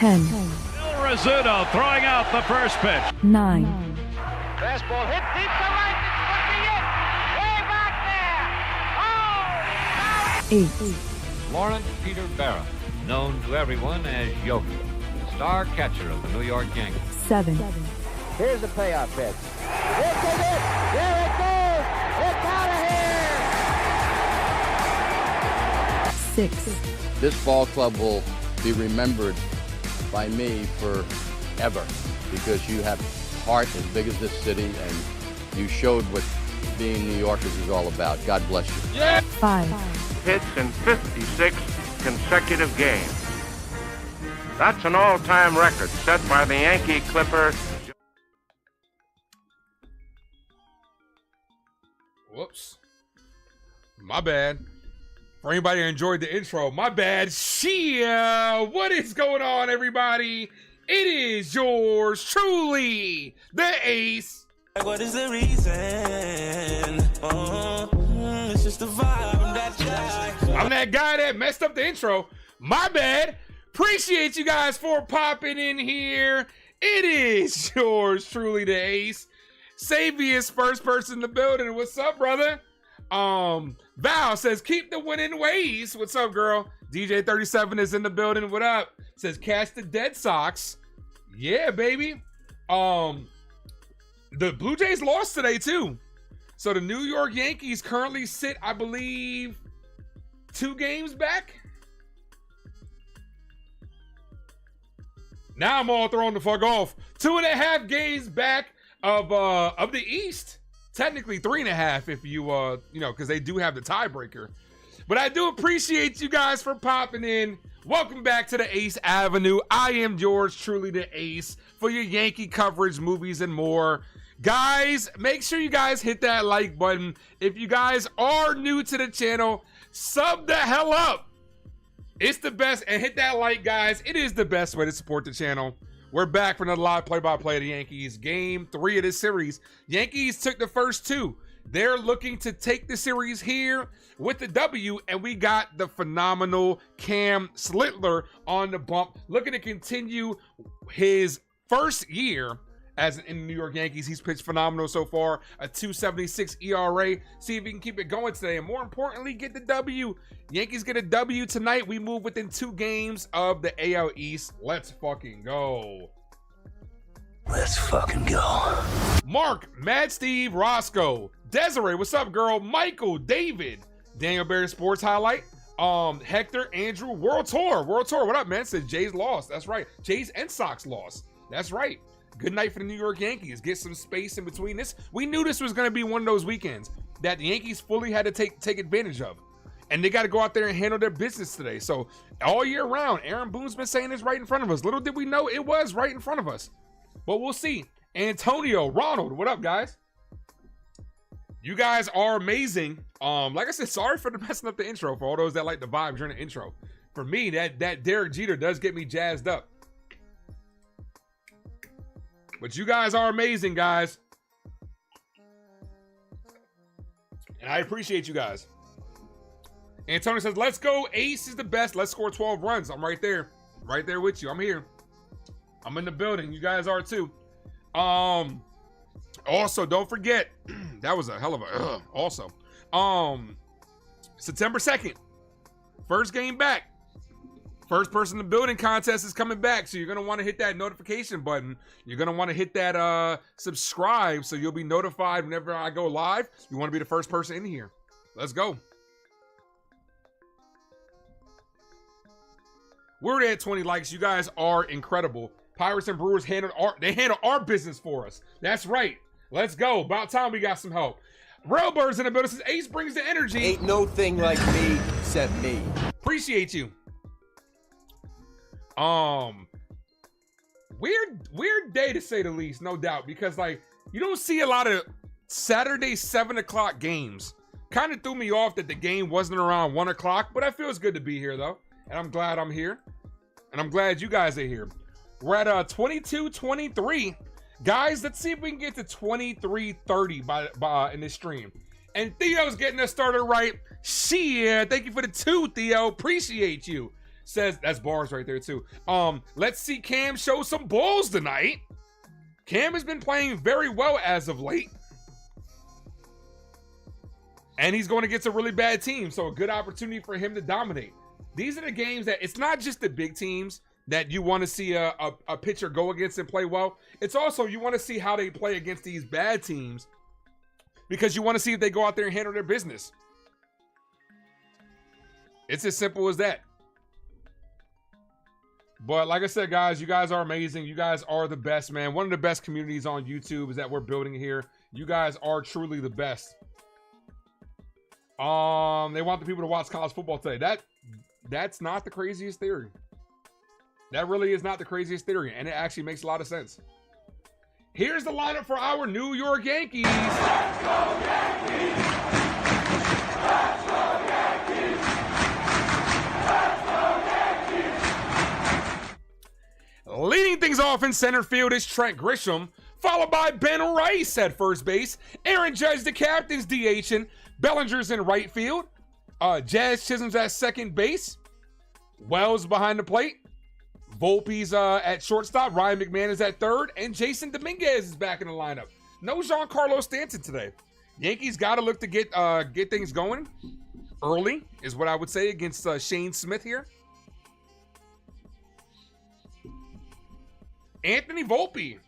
10. Bill Rizzuto throwing out the first pitch. 9. Fastball hit deep to right. This could be it. Way back there. Oh! 8. Lawrence Peter Barra, known to everyone as Yogi, star catcher of the New York Yankees. 7. Here's the payoff pitch. This is it. There it goes. It's out of here. 6. This ball club will be remembered by me forever because you have heart as big as this city and you showed what being New Yorkers is all about. God bless you. 5. Hits in 56 consecutive games. That's an all-time record set by the Yankee Clipper. Whoops. My bad. For anybody who enjoyed the intro, my bad. Chyeaaa! What is going on, everybody? It is yours truly, the Ace. What is the reason? It's just the vibe. I'm that guy that messed up the intro. My bad. Appreciate you guys for popping in here. It is yours truly, the Ace. Savius, first person in the building. What's up, brother? Val says, keep the winning ways. What's up, girl? DJ37 is in the building. What up? Says, catch the Dead Sox. Yeah, baby. The Blue Jays lost today, too. So the New York Yankees currently sit, I believe, 2 games back. Now I'm all thrown the fuck off. 2.5 games back of the East. Technically 3.5 if you because they do have the tiebreaker. But I do appreciate you guys for popping in. Welcome back to the Ace Avenue. I am yours truly, the Ace, for your Yankee coverage, movies, and more. Guys, make sure you guys hit that like button. If you guys are new to the channel, sub the hell up. It's the best, and hit that like, guys. It is the best way to support the channel. We're back for another live play-by-play of the Yankees. Game 3 of this series. Yankees took the first 2. They're looking to take the series here with the W, and we got the phenomenal Cam Slitler on the bump, looking to continue his first year as in the New York Yankees. He's pitched phenomenal so far, a 2.76 ERA. See if he can keep it going today, and more importantly, get the W. Yankees get a W tonight. We move within 2 games of the AL East. Let's fucking go. Let's fucking go. Mark, Mad Steve, Roscoe, Desiree, what's up, girl? Michael, David, Daniel Barry Sports Highlight, Hector, Andrew, World Tour, what up, man? Says Jays lost. That's right. Jays and Sox lost. That's right. Good night for the New York Yankees. Get some space in between this. We knew this was going to be one of those weekends that the Yankees fully had to take advantage of. And they got to go out there and handle their business today. So all year round, Aaron Boone's been saying this right in front of us. Little did we know it was right in front of us. But we'll see. Antonio, Ronald, what up, guys? You guys are amazing. Like I said, sorry for messing up the intro for all those that like the vibe during the intro. For me, that Derek Jeter does get me jazzed up. But you guys are amazing, guys. And I appreciate you guys. Antonio says, let's go. Ace is the best. Let's score 12 runs. I'm right there. Right there with you. I'm here. I'm in the building. You guys are too. Also, don't forget, that was a hell of a also. September 2nd. First game back. First person in the building contest is coming back. So you're going to want to hit that notification button. You're going to want to hit that subscribe so you'll be notified whenever I go live. You want to be the first person in here. Let's go. We're at 20 likes. You guys are incredible. Pirates and Brewers handle our business for us. That's right. Let's go. About time we got some help. Railbirds in the building says Ace brings the energy. Ain't no thing like me except me. Appreciate you. Weird day to say the least, no doubt, because like you don't see a lot of Saturday 7 o'clock games. Kind of threw me off that the game wasn't around 1 o'clock, but I feel it's good to be here though, and I'm glad I'm here, and I'm glad you guys are here. We're at 22-23, guys. Let's see if we can get to 23-30 by in this stream. And Theo's getting us started right. Shit, thank you for the 2, Theo. Appreciate you. says, that's bars right there too. Let's see Cam show some balls tonight. Cam has been playing very well as of late. And he's going against a really bad team, so a good opportunity for him to dominate. These are the games that, it's not just the big teams that you want to see a pitcher go against and play well. It's also, you want to see how they play against these bad teams, because you want to see if they go out there and handle their business. It's as simple as that. But like I said, guys, you guys are amazing. You guys are the best, man. One of the best communities on YouTube is that we're building here. You guys are truly the best. They want the people to watch college football today. That's not the craziest theory. That really is not the craziest theory, and it actually makes a lot of sense. Here's the lineup for our New York Yankees. Let's go Yankees! Let's go Yankees! Let's go Yankees! Leading things off in center field is Trent Grisham, followed by Ben Rice at first base. Aaron Judge, the captain's DHing. Bellinger's in right field. Jazz Chisholm's at second base. Wells behind the plate. Volpe's at shortstop. Ryan McMahon is at third. And Jason Dominguez is back in the lineup. No Giancarlo Stanton today. Yankees got to look to get things going early, is what I would say, against Shane Smith here. Anthony Volpe,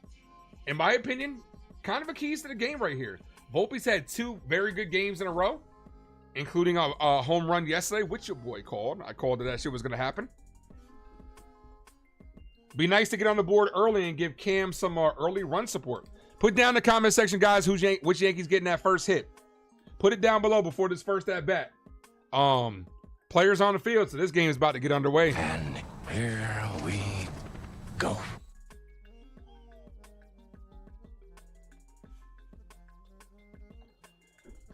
in my opinion, kind of a keys to the game right here. Volpe's had 2 very good games in a row, including a home run yesterday, which your boy called. I called that shit was going to happen. Be nice to get on the board early and give Cam some early run support. Put down in the comment section, guys, which Yankees getting that first hit. Put it down below before this first at bat. Players on the field, so this game is about to get underway. And here we go.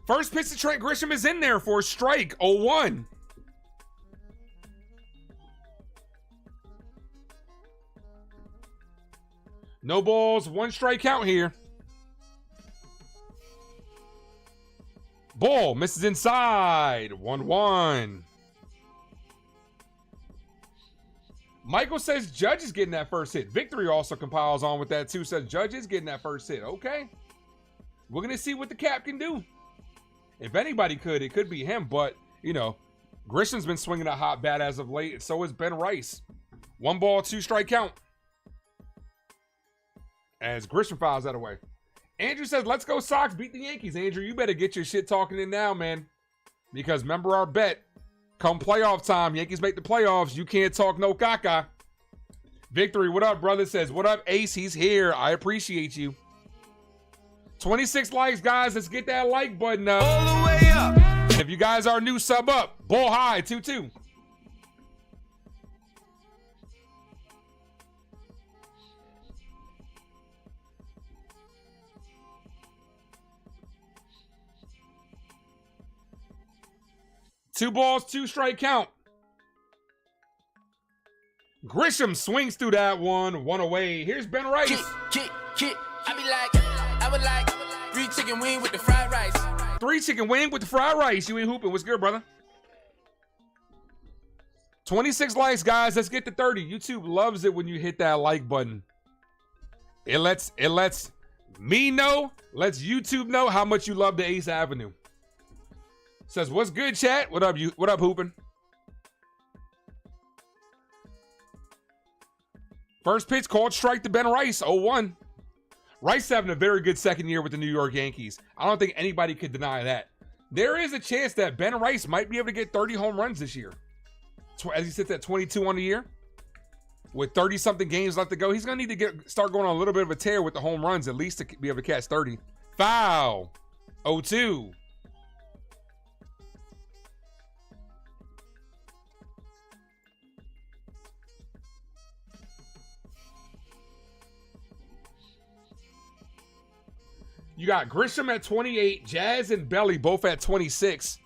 First pitch to Trent Grisham is in there for a strike, 0-1. No balls, 1 strike count here. Ball misses inside, 1-1. Michael says Judge is getting that first hit. Victory also compiles on with that too, says Judge is getting that first hit. Okay. We're going to see what the Cap can do. If anybody could, it could be him, but, you know, Grisham's been swinging a hot bat as of late, and so has Ben Rice. 1 ball, 2 strike count. As Grisham fouls that away. Andrew says, let's go Sox, beat the Yankees. Andrew, you better get your shit talking in now, man. Because remember our bet. Come playoff time, Yankees make the playoffs. You can't talk no caca. Victory, what up, brother? Says, what up, Ace? He's here. I appreciate you. 26 likes, guys. Let's get that like button up. All the way up. And if you guys are new, sub up. Ball high, 2-2. Two balls, 2 strike count. Grisham swings through that one away. Here's Ben Rice. Kid. I be like, I would like 3 chicken wing with the fried rice. 3 chicken wing with the fried rice. You ain't hooping. What's good, brother? 26 likes, guys. Let's get to 30. YouTube loves it when you hit that like button. It lets me know, lets YouTube know how much you love the Ace Avenue. Says, what's good, chat? What up, what up, hooping? First pitch called strike to Ben Rice, 0-1. Rice having a very good second year with the New York Yankees. I don't think anybody could deny that. There is a chance that Ben Rice might be able to get 30 home runs this year. As he sits at 22 on the year. With 30-something games left to go, he's going to need to start going on a little bit of a tear with the home runs, at least to be able to catch 30. Foul. 0-2. You got Grisham at 28, Jazz and Belly both at 26.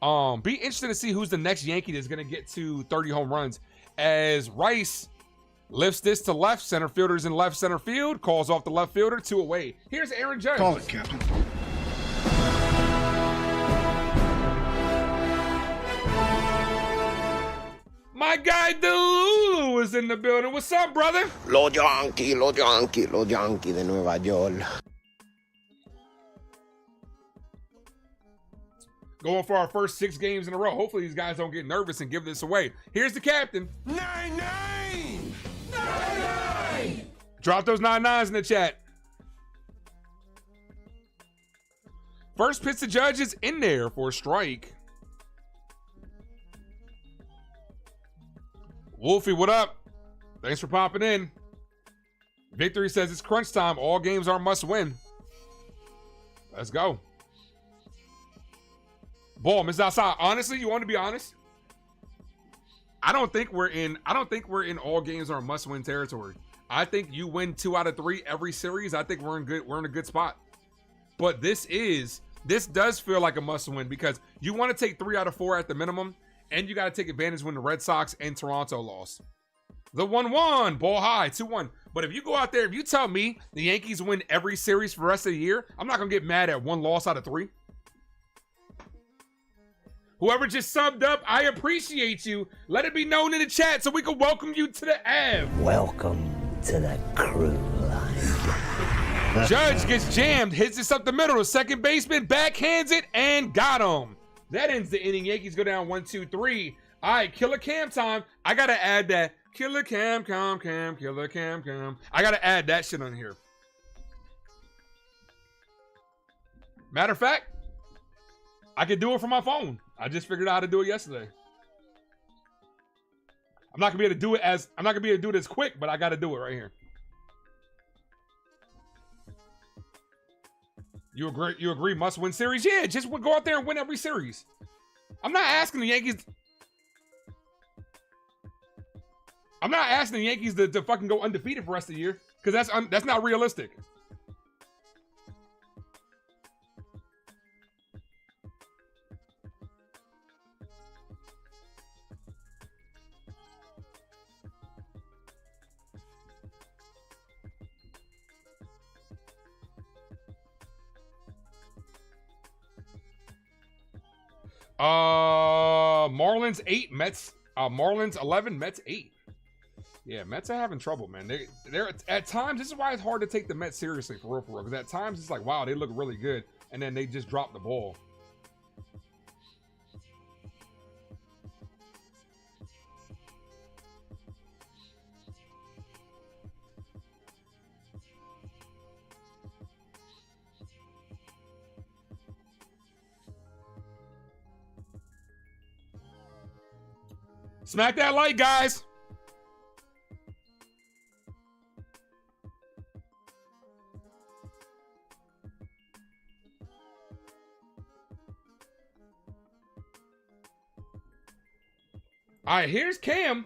Be interesting to see who's the next Yankee that's going to get to 30 home runs. As Rice lifts this to left, center fielder's in left center field, calls off the left fielder, 2 away. Here's Aaron Judge. Call it, Captain. My guy Delulu is in the building. What's up, brother? Los Yankees de Nueva York. Going for our first 6 games in a row. Hopefully these guys don't get nervous and give this away. Here's the captain. 9-9! Drop those 9-9s in the chat. First pitch to Judge is in there for a strike. Wolfie, what up? Thanks for popping in. Victory says it's crunch time. All games are must win. Let's go. Ball, Ms. Outside. Honestly, you want to be honest? I don't think we're in all games are must win territory. I think you win 2 out of 3 every series. I think we're in a good spot. But this does feel like a must win because you want to take 3 out of 4 at the minimum. And you got to take advantage when the Red Sox and Toronto lost. The 1-1, ball high, 2-1. But if you go out there, if you tell me the Yankees win every series for the rest of the year, I'm not going to get mad at 1 loss out of 3. Whoever just subbed up, I appreciate you. Let it be known in the chat so we can welcome you to the Ave. Welcome to the crew line. Judge gets jammed, hits this up the middle. The second baseman backhands it and got him. That ends the inning. Yankees go down 1-2-3. All right, Killer Cam time. I got to add that. Killer Cam, Killer Cam. I got to add that shit on here. Matter of fact, I could do it from my phone. I just figured out how to do it yesterday. I'm not going to be able to do it as quick, but I got to do it right here. You agree must win series? Yeah, just go out there and win every series. I'm not asking the Yankees to fucking go undefeated for the rest of the year because that's not realistic. Marlins 8, Mets. Marlins 11, Mets 8. Yeah, Mets are having trouble, man. They're at times. This is why it's hard to take the Mets seriously for real. Because at times it's like, wow, they look really good, and then they just drop the ball. Smack that like, guys. All right, here's Cam.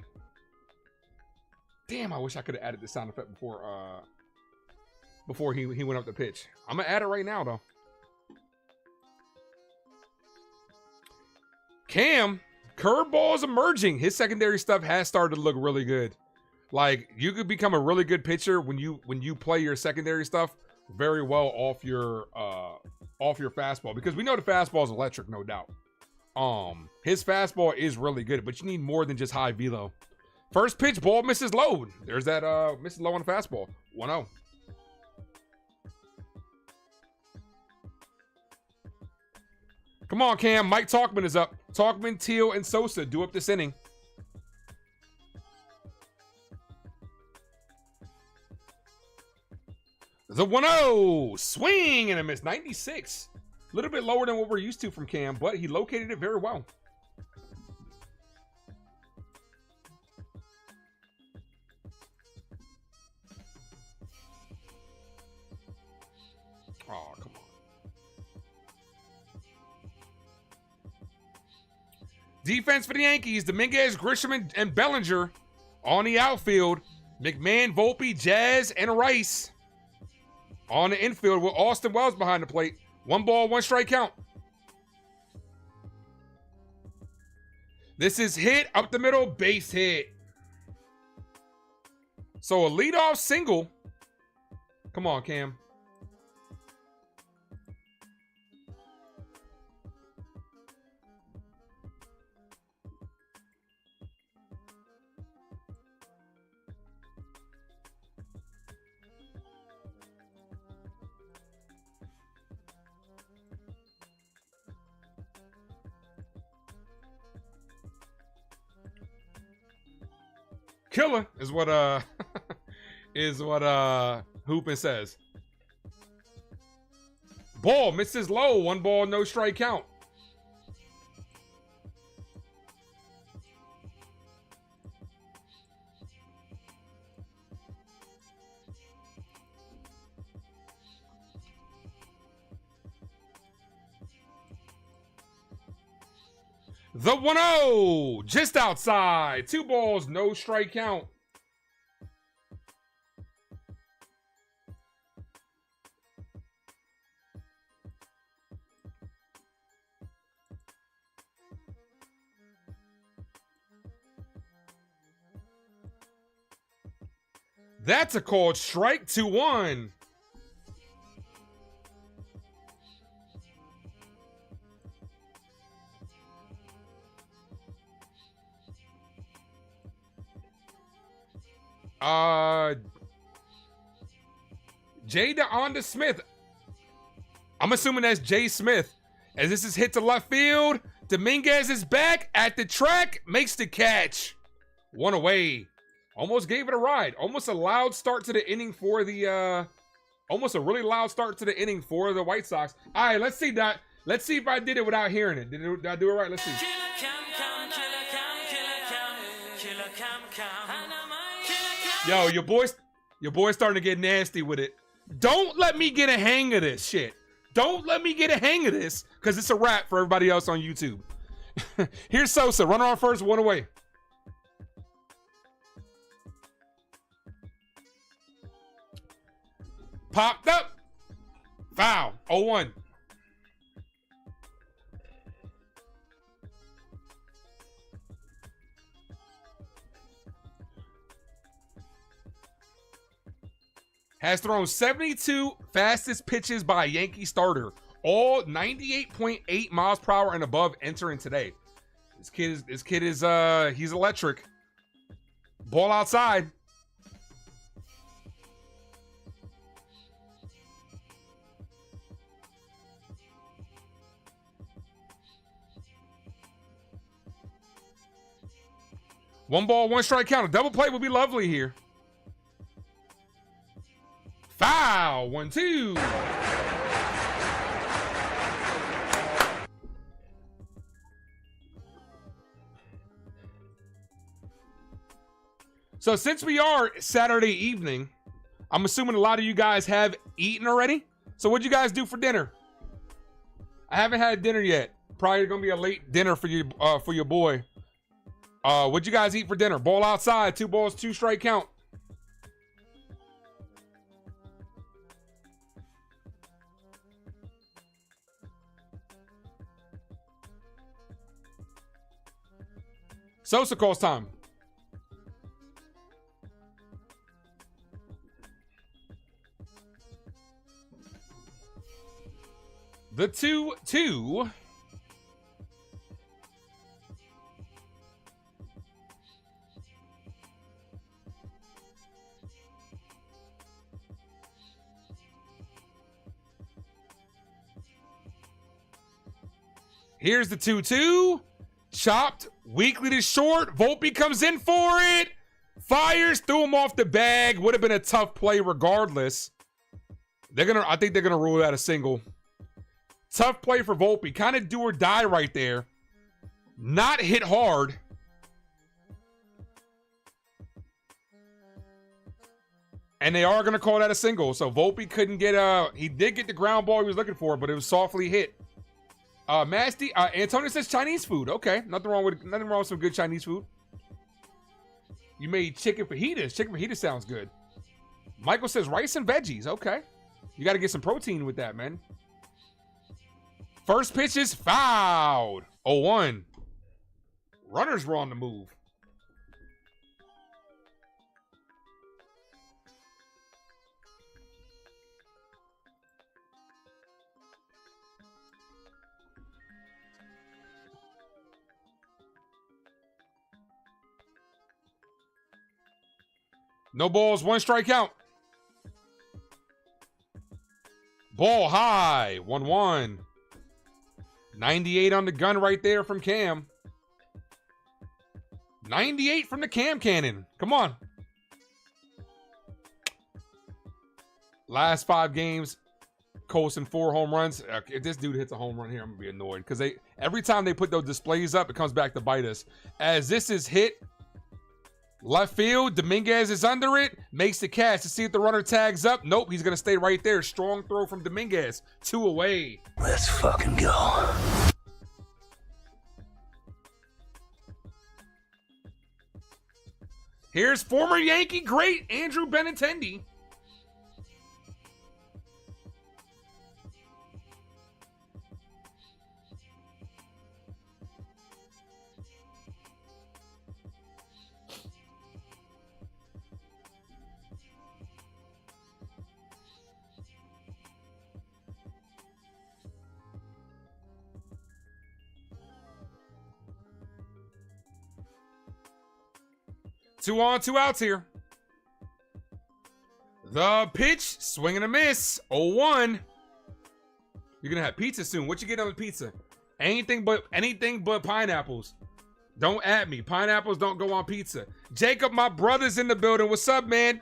Damn, I wish I could have added the sound effect before he went up the pitch. I'm gonna add it right now, though. Cam. Curveball's emerging. His secondary stuff has started to look really good. Like, you could become a really good pitcher when you play your secondary stuff very well off your fastball, because we know the fastball is electric, no doubt. His fastball is really good, but you need more than just high velo. First pitch, ball misses low. There's that misses low on the fastball. 1-0. Come on, Cam. Mike Talkman is up. Talkman, Teal, and Sosa do up this inning. The 1-0. Swing and a miss. 96. A little bit lower than what we're used to from Cam, but he located it very well. Oh, come on. Defense for the Yankees, Dominguez, Grisham, and Bellinger on the outfield. McMahon, Volpe, Jazz, and Rice on the infield with Austin Wells behind the plate. 1 ball, 1 strike count. This is hit up the middle, base hit. So a leadoff single. Come on, Cam. Killer is what Hoopin says. Ball misses low. 1 ball, no strike count. The 1-0, just outside. 2 balls, no strike count. That's a called strike. 2-1. Jada Smith. I'm assuming that's Jay Smith. As this is hit to left field, Dominguez is back at the track, makes the catch. 1 away. Almost gave it a ride. Almost a loud start to the inning for the almost a really loud start to the inning for the White Sox. All right, let's see that. Let's see if I did it without hearing it. Did I do it right? Let's see. Yo, your boy's starting to get nasty with it. Don't let me get a hang of this shit. Don't let me get a hang of this, because it's a wrap for everybody else on YouTube. Here's Sosa. Runner on first, 1 away. Popped up. Foul. 0-1. Has thrown 72 fastest pitches by a Yankee starter. All 98.8 miles per hour and above entering today. This kid is he's electric. Ball outside. One ball, 1 strike count. A double play would be lovely here. Foul. 1-2. So since we are Saturday evening, I'm assuming a lot of you guys have eaten already. So what'd you guys do for dinner? I haven't had dinner yet. Probably gonna be a late dinner for your boy. What'd you guys eat for dinner? Ball outside, 2 balls, 2 strike count. Sosa calls time. The 2-2. Here's the 2-2. Chopped, weakly to short. Volpe comes in for it. Fires, threw him off the bag. Would have been a tough play regardless. I think they're gonna rule out a single. Tough play for Volpe. Kind of do or die right there. Not hit hard. And they are gonna call that a single. So Volpe couldn't get he did get the ground ball he was looking for, but it was softly hit. Antonio says Chinese food. Okay, nothing wrong with some good Chinese food. You made chicken fajitas. Chicken fajitas sounds good. Michael says rice and veggies. Okay, you got to get some protein with that, man. First pitch is fouled. 0-1. Runners were on the move. No balls, 1 strikeout. Ball high, 1-1. 98 on the gun right there from Cam. 98 from the Cam Cannon. Come on. Last 5 games, Colson 4 home runs. If this dude hits a home run here, I'm gonna be annoyed because every time they put those displays up, it comes back to bite us. As this is hit left field, Dominguez is under it, makes the catch to see if the runner tags up. Nope, he's gonna stay right there. Strong throw from Dominguez. 2 away. Let's fucking go. Here's former Yankee great Andrew Benintendi. Two on, 2 outs here. The pitch, swing and a miss. 0-1. You're gonna have pizza soon. What you get on the pizza? Anything but pineapples. Don't at me. Pineapples don't go on pizza. Jacob, my brother's in the building. What's up, man?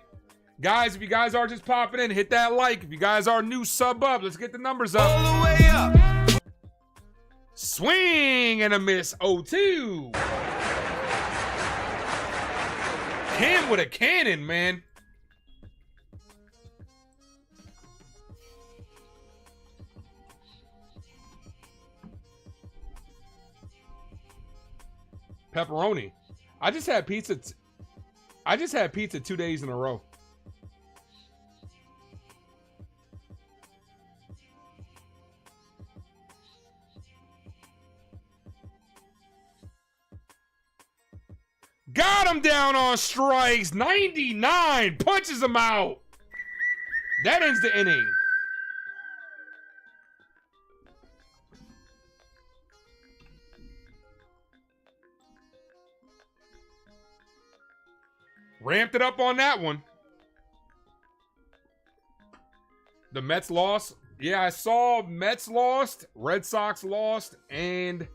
Guys, if you guys are just popping in, hit that like. If you guys are new, sub up. Let's get the numbers up. All the way up. Swing and a miss. 0-2. Cam with a cannon, man. Pepperoni. I just had pizza 2 days in a row. Got him down on strikes. 99. Punches him out. That ends the inning. Ramped it up on that one. The Mets lost. Yeah, I saw Mets lost, Red Sox lost, and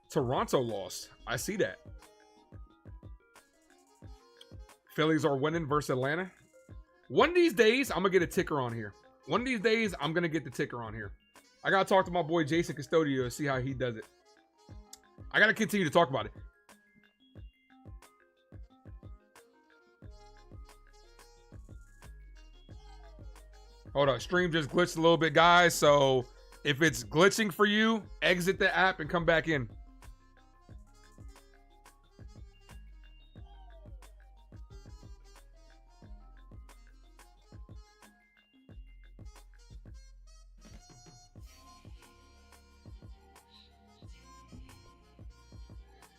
Toronto lost. I see that. Phillies are winning versus Atlanta. One of these days, I'm going to get a ticker on here. One of these days, I'm going to get the ticker on here. I got to talk to my boy Jason Custodio to see how he does it. I got to continue to talk about it. Hold on. Stream just glitched a little bit, guys. So if it's glitching for you, exit the app and come back in.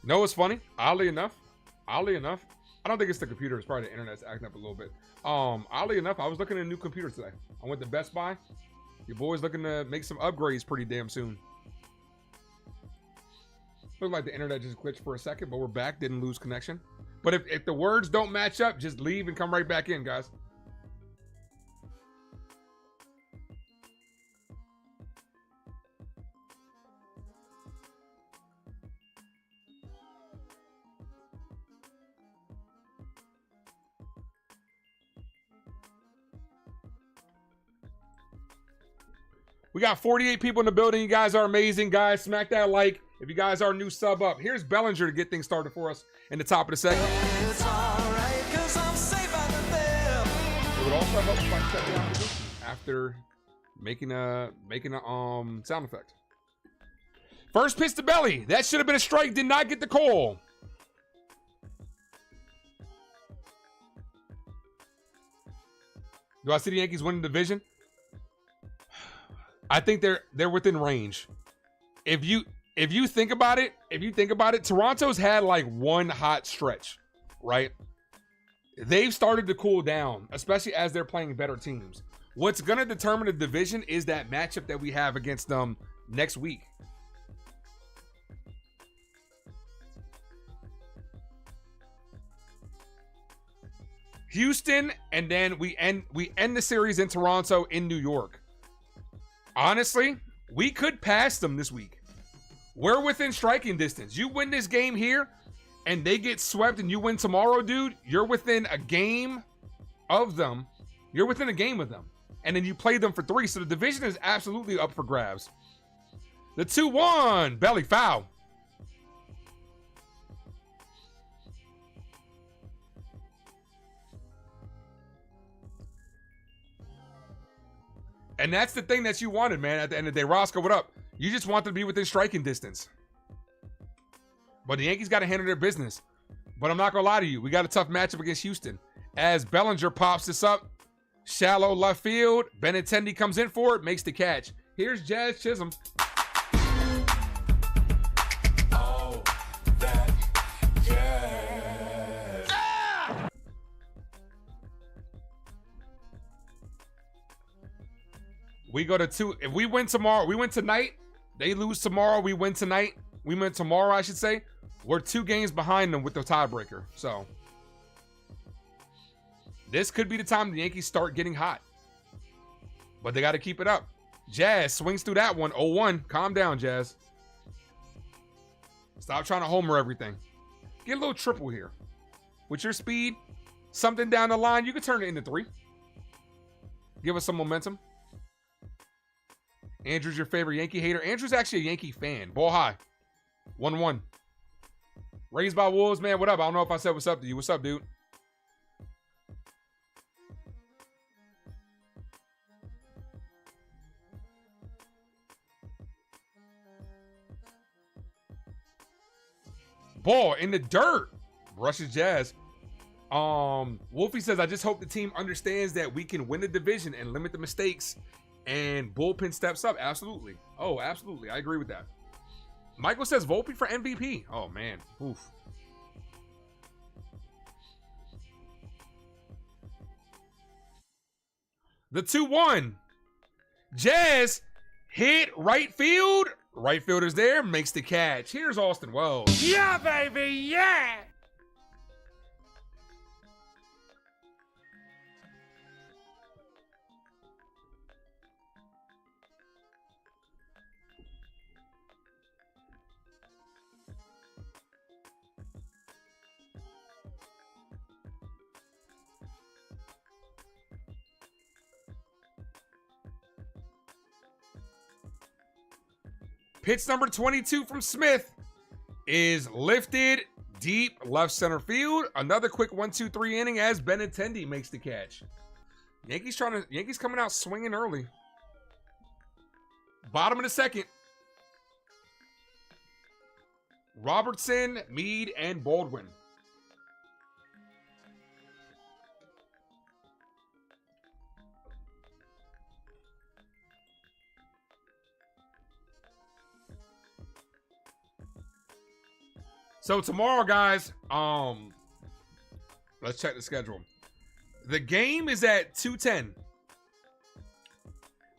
No, it's funny. Oddly enough, I don't think it's the computer. It's probably the internet's acting up a little bit. Oddly enough, I was looking at a new computer today. I went to Best Buy. Your boy's looking to make some upgrades pretty damn soon. Looked like the internet just glitched for a second, but we're back. Didn't lose connection. But if the words don't match up, just leave and come right back in, guys. We got 48 people in the building. You guys are amazing, guys. Smack that like. If you guys are new, sub up. Here's Bellinger to get things started for us in the top of the segment. It's alright, 'cause I'm safe out of there. It would also help if I step down after making a sound effect. First pitch to Belly. That should have been a strike. Did not get the call. Do I see the Yankees winning the division? I think they're within range. If you think about it, Toronto's had like one hot stretch, right? They've started to cool down, especially as they're playing better teams. What's gonna determine the division is that matchup that we have against them next week. Houston, and then we end the series in Toronto in New York. Honestly, we could pass them this week. We're within striking distance. You win this game here, and they get swept and you win tomorrow, dude, you're within a game of them. You're within a game of them. And then you play them for 3. So the division is absolutely up for grabs. The 2-1, belly foul. And that's the thing that you wanted, man. At the end of the day, Roscoe, what up? You just want to be within striking distance. But the Yankees got to handle their business. But I'm not going to lie to you. We got a tough matchup against Houston. As Bellinger pops this up, shallow left field. Benintendi comes in for it, makes the catch. Here's Jazz Chisholm. Oh, that jazz. Ah! We go to 2. If we win tomorrow, we win tonight. They lose tomorrow. We win tonight. We win tomorrow, I should say. We're 2 games behind them with the tiebreaker. So this could be the time the Yankees start getting hot. But they got to keep it up. Jazz swings through that one. 0-1. Calm down, Jazz. Stop trying to homer everything. Get a little triple here. With your speed, something down the line, you can turn it into 3. Give us some momentum. Andrew's your favorite Yankee hater. Andrew's actually a Yankee fan. Ball high. 1-1. Raised by Wolves, man. What up? I don't know if I said what's up to you. What's up, dude? Ball in the dirt. Rushes Jazz. Wolfie says, I just hope the team understands that we can win the division and limit the mistakes. And Bullpen steps up. Absolutely. Oh, absolutely. I agree with that. Michael says Volpe for MVP. Oh, man. Oof. The 2-1. Jazz hit right field. Right fielder's there. Makes the catch. Here's Austin Wells. Yeah, baby. Yeah. Pitch number 22 from Smith is lifted deep left center field. Another quick 1-2-3 inning as Benintendi makes the catch. Yankees coming out swinging early. Bottom of the second. Robertson, Meade, and Baldwin. So tomorrow, guys, let's check the schedule. The game is at 2:10.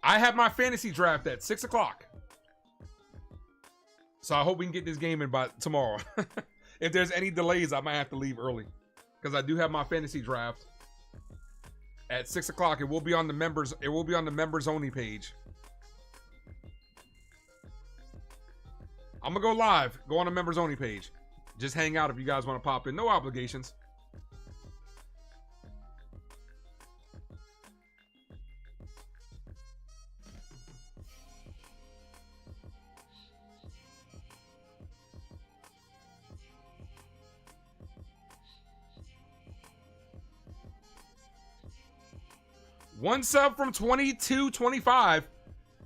I have my fantasy draft at 6 o'clock. So I hope we can get this game in by tomorrow. If there's any delays, I might have to leave early. Because I do have my fantasy draft at 6 o'clock. It will be on the members, only page. I'm gonna go live. Go on the members only page. Just hang out if you guys want to pop in. No obligations. One sub from 2225.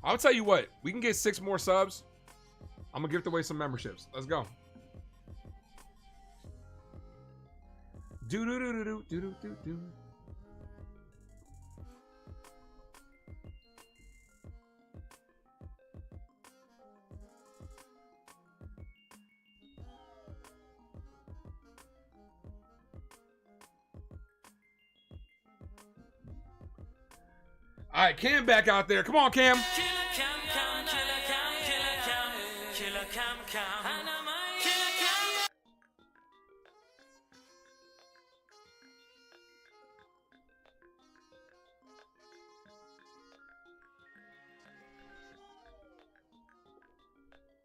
I'll tell you what, we can get 6 more subs. I'm gonna gift away some memberships. Let's go. Do do do do do do do do. All right, Cam back out there. Come on, Cam.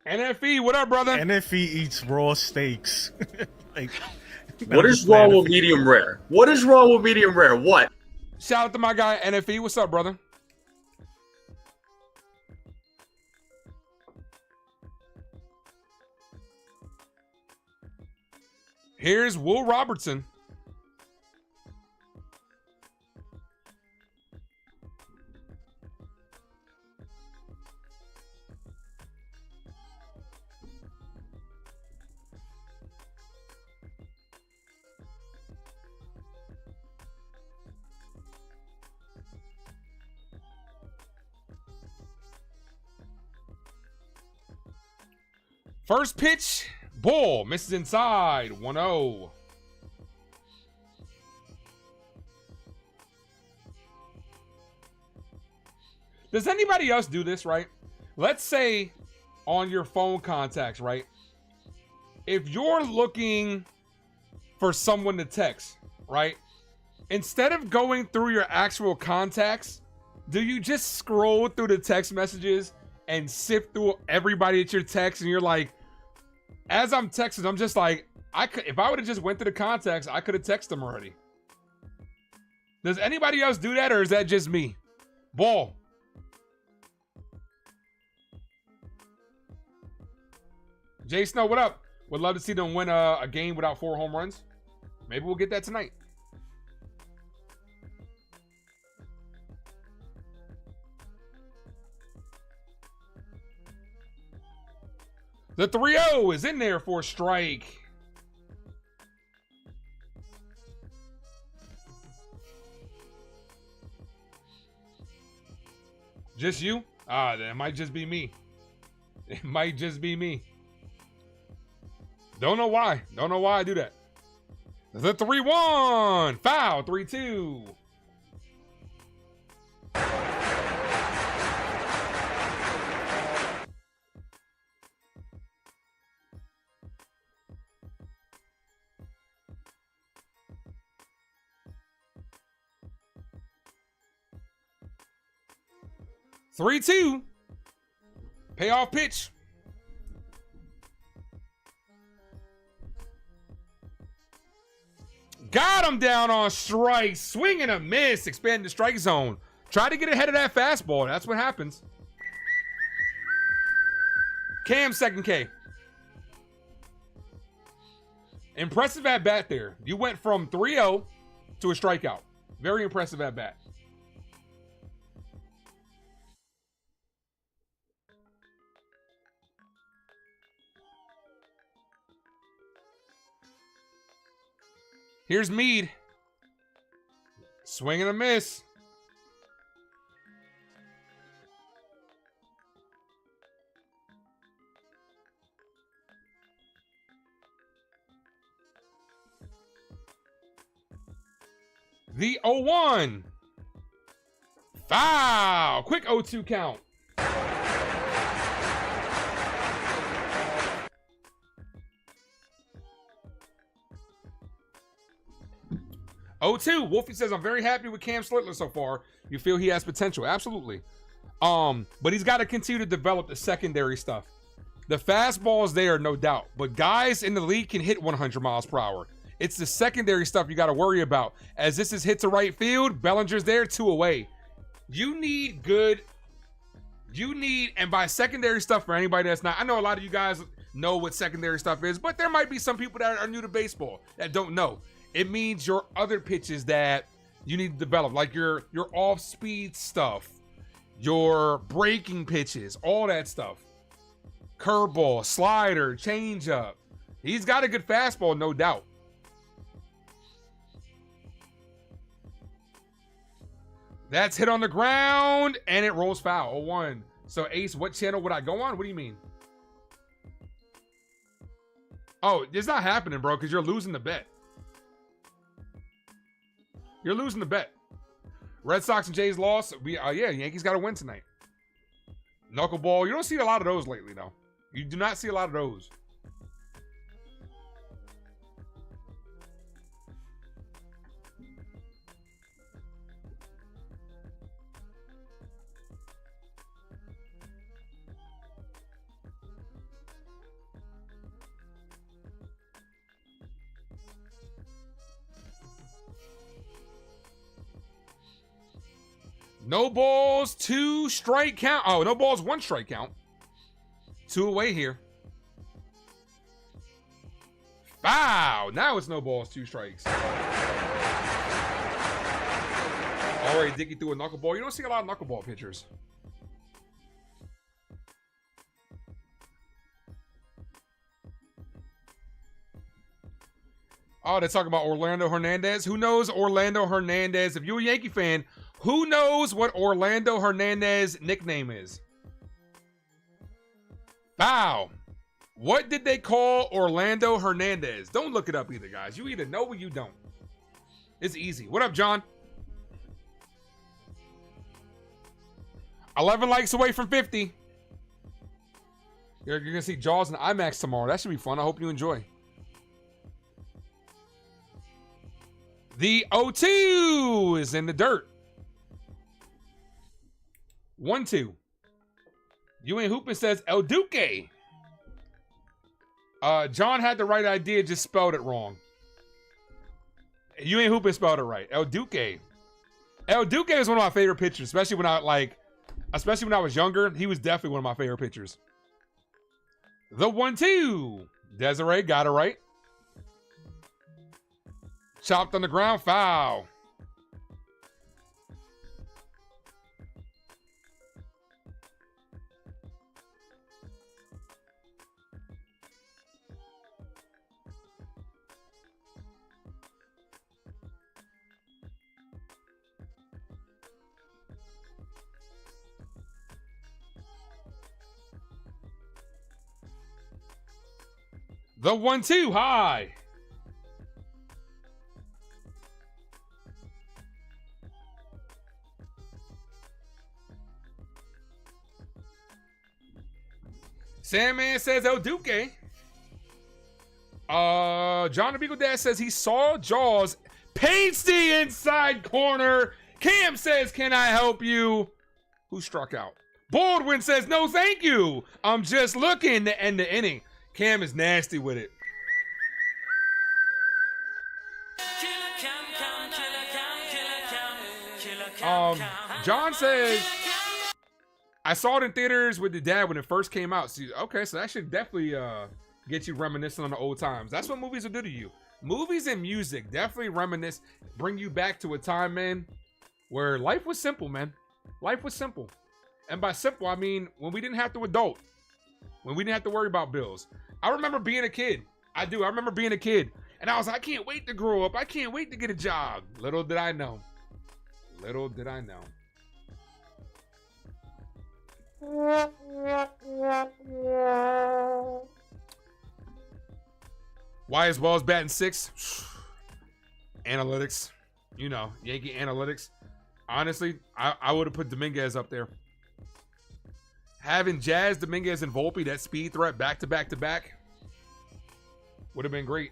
NFE, what up, brother? NFE eats raw steaks. Like, what is wrong with medium rare? What is wrong with medium rare? What? Shout out to my guy NFE. What's up, brother? Here's Will Robertson. First pitch, Bull misses inside, 1-0. Does anybody else do this, right? Let's say on your phone contacts, right? If you're looking for someone to text, right? Instead of going through your actual contacts, do you just scroll through the text messages and sift through everybody at your text, and you're like, as I'm texting, I'm just like, if I would have just went to the contacts, I could have texted them already. Does anybody else do that, or is that just me? Ball. Jay Snow, what up? Would love to see them win a game without 4 home runs. Maybe we'll get that tonight. The 3-0 is in there for a strike. Just you? Then it might just be me. It might just be me. Don't know why. Don't know why I do that. The 3-1. Foul. 3-2. Three-two. Payoff pitch. Got him down on strike. Swing and a miss. Expand the strike zone. Try to get ahead of that fastball. That's what happens. Cam, second K. Impressive at bat there. You went from 3-0 to a strikeout. Very impressive at bat. Here's Mead. Swing and a miss. The 0-1. Foul. Quick 0-2 count. Wolfie says, I'm very happy with Cam Slitler so far. You feel he has potential? Absolutely. But he's got to continue to develop the secondary stuff. The fastball is there, no doubt. But guys in the league can hit 100 miles per hour. It's the secondary stuff you got to worry about. As this is hit to right field, Bellinger's there, 2 away. And by secondary stuff, for anybody that's not, I know a lot of you guys know what secondary stuff is, but there might be some people that are new to baseball that don't know. It means your other pitches that you need to develop, like your off-speed stuff, your breaking pitches, all that stuff. Curveball, slider, changeup. He's got a good fastball, no doubt. That's hit on the ground, and it rolls foul. 0-1. So, Ace, what channel would I go on? What do you mean? Oh, it's not happening, bro, because you're losing the bet. You're losing the bet. Red Sox and Jays lost. Yeah, Yankees got to win tonight. Knuckleball. You don't see a lot of those lately, though. You do not see a lot of those. No balls, 2 strike count. Oh, no balls, 1 strike count. 2 away here. Foul. Now it's no balls, 2 strikes. Already Dickey threw a knuckleball. You don't see a lot of knuckleball pitchers. Oh, they're talking about Orlando Hernandez. Who knows Orlando Hernandez? If you're a Yankee fan, who knows what Orlando Hernandez nickname is? Foul. What did they call Orlando Hernandez? Don't look it up either, guys. You either know or you don't. It's easy. What up, John? 11 likes away from 50. You're going to see Jaws and IMAX tomorrow. That should be fun. I hope you enjoy. The 0-2 is in the dirt. 1-2. You Ain't Hoopin' says El Duque. John had the right idea, just spelled it wrong. You Ain't Hoopin' spelled it right. El Duque. El Duque is one of my favorite pitchers, especially when I was younger. He was definitely one of my favorite pitchers. The 1-2. Desiree got it right. Chopped on the ground, foul. The 1-2 high. Sandman says El Duque. John the Beagle Dad says he saw Jaws paints the inside corner. Cam says, can I help you? Who struck out? Baldwin says, no, thank you. I'm just looking to end the inning. Cam is nasty with it. John says, I saw it in theaters with the dad when it first came out. So, okay, so that should definitely get you reminiscing on the old times. That's what movies will do to you. Movies and music definitely reminisce, bring you back to a time, man, where life was simple, man. Life was simple. And by simple, I mean when we didn't have to adult. When we didn't have to worry about bills. I remember being a kid. I do. I remember being a kid. And I was like, I can't wait to grow up. I can't wait to get a job. Little did I know. Little did I know. Why is Wells batting 6? Analytics. You know, Yankee analytics. Honestly, I would have put Dominguez up there. Having Jazz, Dominguez, and Volpe, that speed threat back to back to back, would have been great.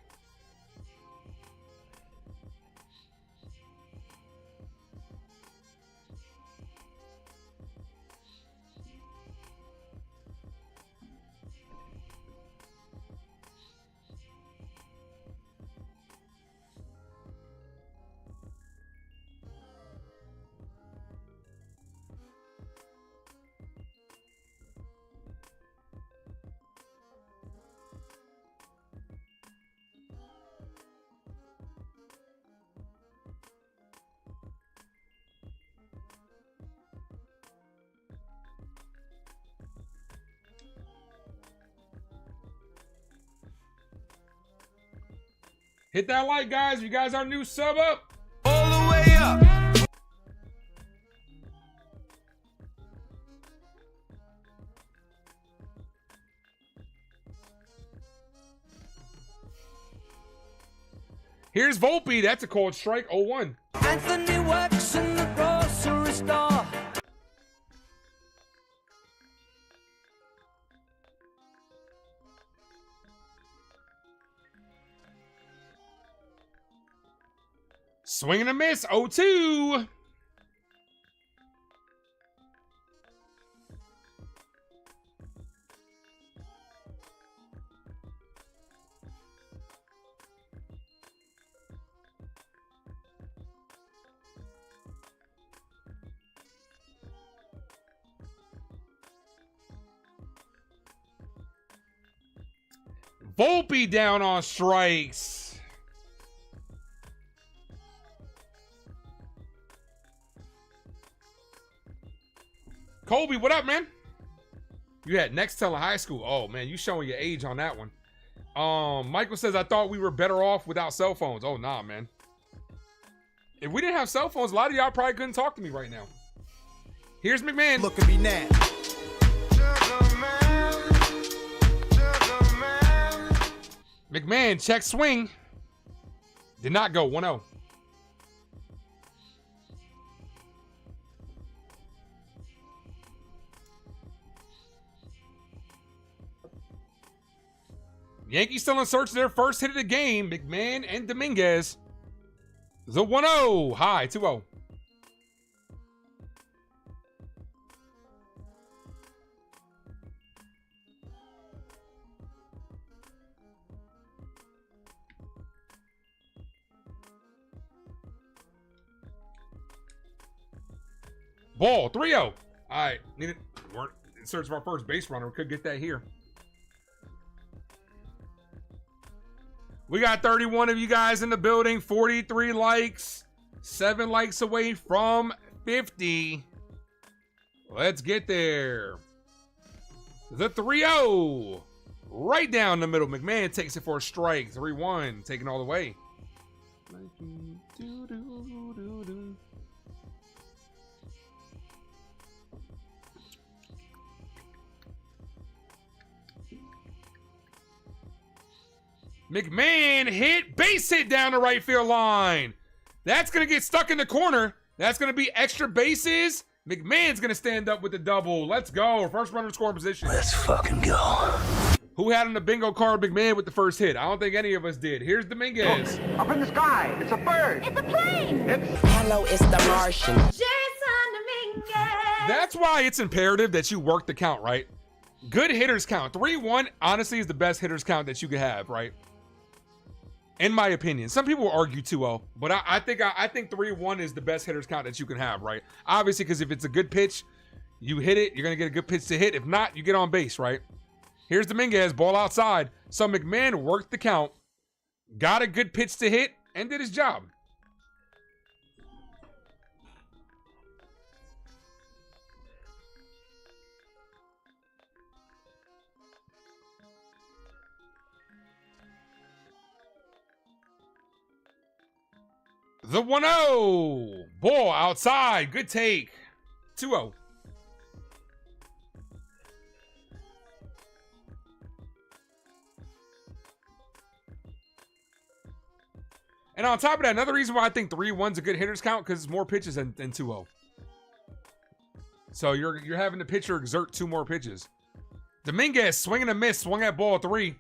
Hit that like, guys. You guys are new, sub up. All the way up. Here's Volpe. That's a cold strike. 0-1. Anthony works in the grocery store. Swing and a miss. 0-2. Volpe down on strikes. Colby, what up, man? You had Nextel in high school. Oh, man, you showing your age on that one. Michael says, I thought we were better off without cell phones. Oh, nah, man. If we didn't have cell phones, a lot of y'all probably couldn't talk to me right now. Here's McMahon. Look at me now. McMahon, check swing. Did not go. 1-0. Yankees still in search of their first hit of the game. McMahon and Dominguez. The 1-0. High, 2-0. Ball, 3-0. All right, weren't in search of our first base runner. We could get that here. We got 31 of you guys in the building, 43 likes, 7 likes away from 50. Let's get there. The 3-0. Right down the middle. McMahon takes it for a strike. 3-1. Taking all the way. McMahon hit, base hit down the right field line. That's going to get stuck in the corner. That's going to be extra bases. McMahon's going to stand up with the double. Let's go. First runner scoring position. Let's fucking go. Who had on the bingo card McMahon with the first hit? I don't think any of us did. Here's Dominguez. Look, up in the sky. It's a bird. It's a plane. Hello, it's the Martian. Jason Dominguez. That's why it's imperative that you work the count, right? Good hitters count. 3-1, honestly, is the best hitters count that you could have, right? In my opinion. Some people will argue 2-0, but I think 3-1 is the best hitters count that you can have, right? Obviously, because if it's a good pitch, you hit it, you're going to get a good pitch to hit. If not, you get on base, right? Here's Dominguez, ball outside. So McMahon worked the count, got a good pitch to hit, and did his job. The 1-0. Ball outside. Good take. 2-0. And on top of that, another reason why I think 3-1's a good hitter's count, because it's more pitches than 2-0. So you're having the pitcher exert 2 more pitches. Dominguez, swing and a miss, swung at ball 3.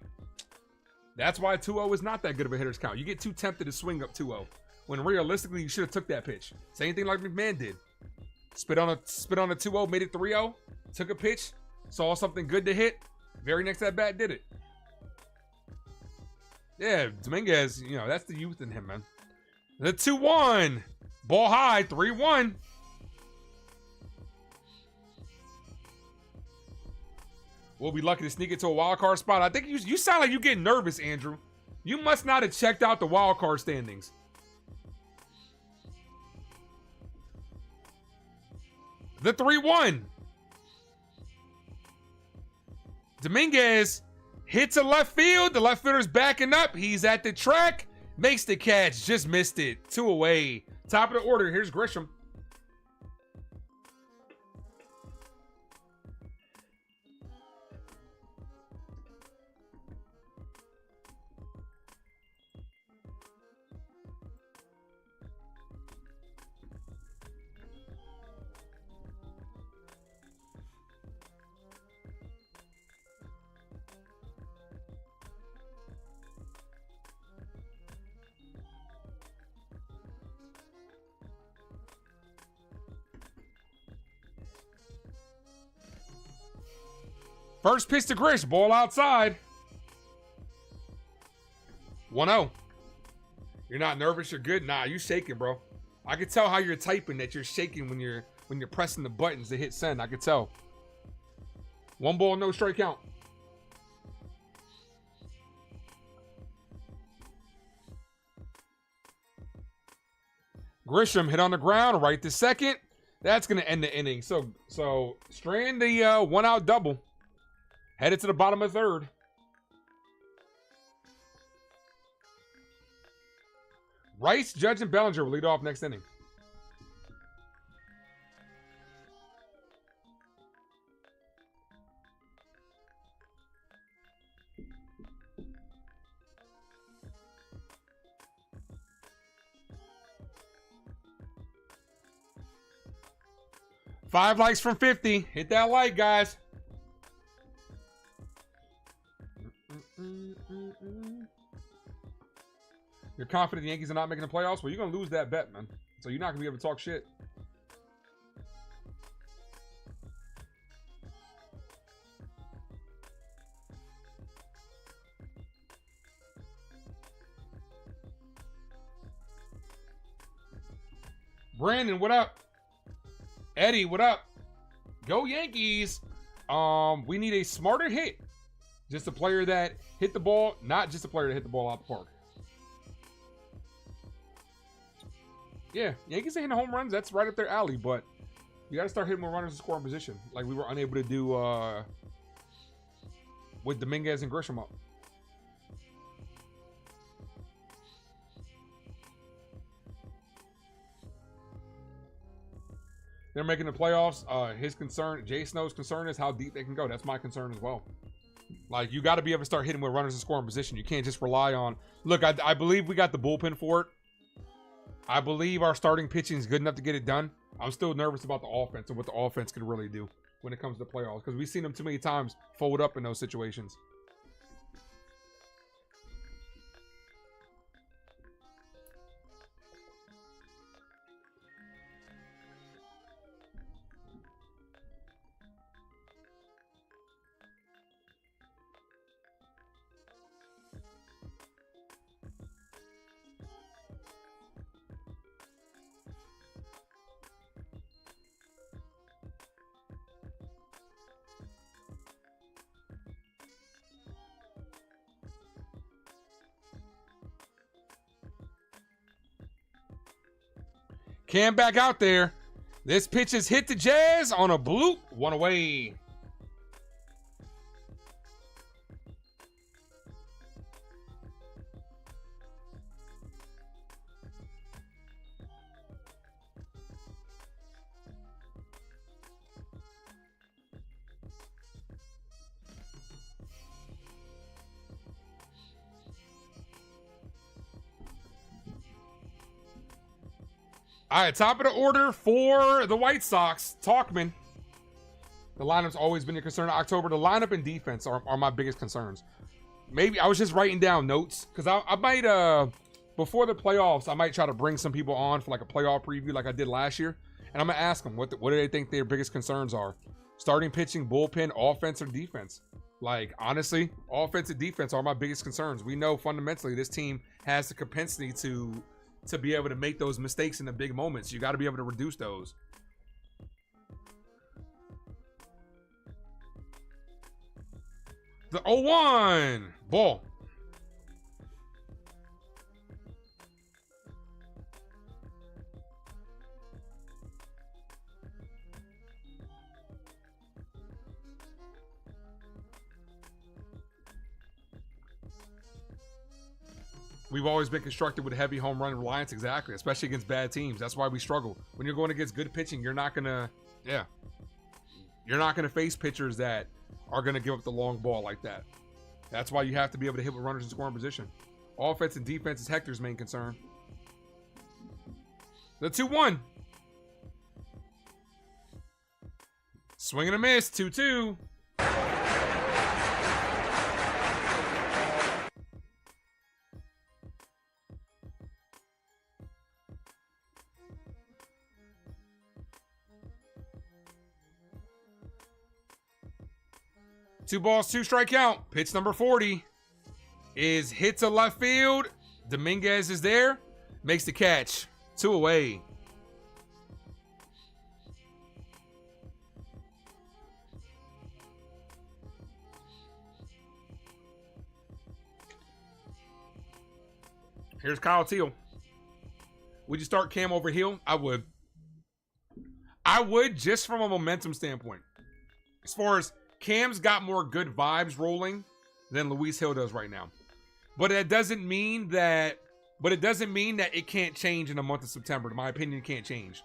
That's why 2-0 is not that good of a hitter's count. You get too tempted to swing up 2-0. When realistically, you should have took that pitch. Same thing like McMahon did. Spit on a 2-0, made it 3-0. Took a pitch, saw something good to hit. Very next at bat, did it. Yeah, Dominguez, you know, that's the youth in him, man. The 2-1. Ball high, 3-1. We'll be lucky to sneak into a wild card spot. I think you sound like you're getting nervous, Andrew. You must not have checked out the wild card standings. The 3-1. Dominguez hits a left field. The left fielder's backing up. He's at the track. Makes the catch. Just missed it. 2 away. Top of the order. Here's Grisham. First pitch to Grish, ball outside. 1-0. You're not nervous, you're good? Nah, you shaking, bro. I could tell how you're typing that you're shaking when you're pressing the buttons to hit send. I could tell. 1 ball, no strike count. Grisham hit on the ground right this second. That's going to end the inning. So Strand the one-out double. Headed to the bottom of the third. Rice, Judge, and Bellinger will lead off next inning. Five likes from 50. Hit that like, guys. You're confident the Yankees are not making the playoffs? Well, you're going to lose that bet, man. So you're not going to be able to talk shit. Brandon, what up? Eddie, what up? Go Yankees. We need a smarter hit. Just a player that hit the ball, not just a player that hit the ball out the park. Yeah, Yankees are hitting home runs. That's right up their alley, but you got to start hitting more runners in scoring position, like we were unable to do with Dominguez and Grisham up. They're making the playoffs. Jay Snow's concern is how deep they can go. That's my concern as well. Like, you got to be able to start hitting with runners in scoring position. You can't just rely on... Look, I believe we got the bullpen for it. I believe our starting pitching is good enough to get it done. I'm still nervous about the offense and what the offense can really do when it comes to the playoffs, because we've seen them too many times fold up in those situations. Cam back out there. This pitch is hit to Jazz on a bloop. One away. All right, top of the order for the White Sox, Talkman. The lineup's always been a concern in October. The lineup and defense are my biggest concerns. Maybe I was just writing down notes because I might, before the playoffs, I might try to bring some people on for like a playoff preview like I did last year. And I'm going to ask them, what do they think their biggest concerns are? Starting pitching, bullpen, offense, or defense? Like, honestly, offense and defense are my biggest concerns. We know fundamentally this team has the propensity to be able to make those mistakes in the big moments. You got to be able to reduce those. The 0-1 ball. We've always been constructed with heavy home run reliance, exactly, especially against bad teams. That's why we struggle. When you're going against good pitching, you're not gonna face pitchers that are gonna give up the long ball like that. That's why you have to be able to hit with runners in scoring position. Offense and defense is Hector's main concern. The 2-1. Swing and a miss, 2-2. Two balls, two strike count. Pitch number 40 is hit to left field. Dominguez is there. Makes the catch. 2 away. Here's Kyle Teal. Would you start Cam over Hill? I would. I would, just from a momentum standpoint. As far as Cam's got more good vibes rolling than Luis Hill does right now. But it doesn't mean that it can't change in the month of September. My opinion can't change.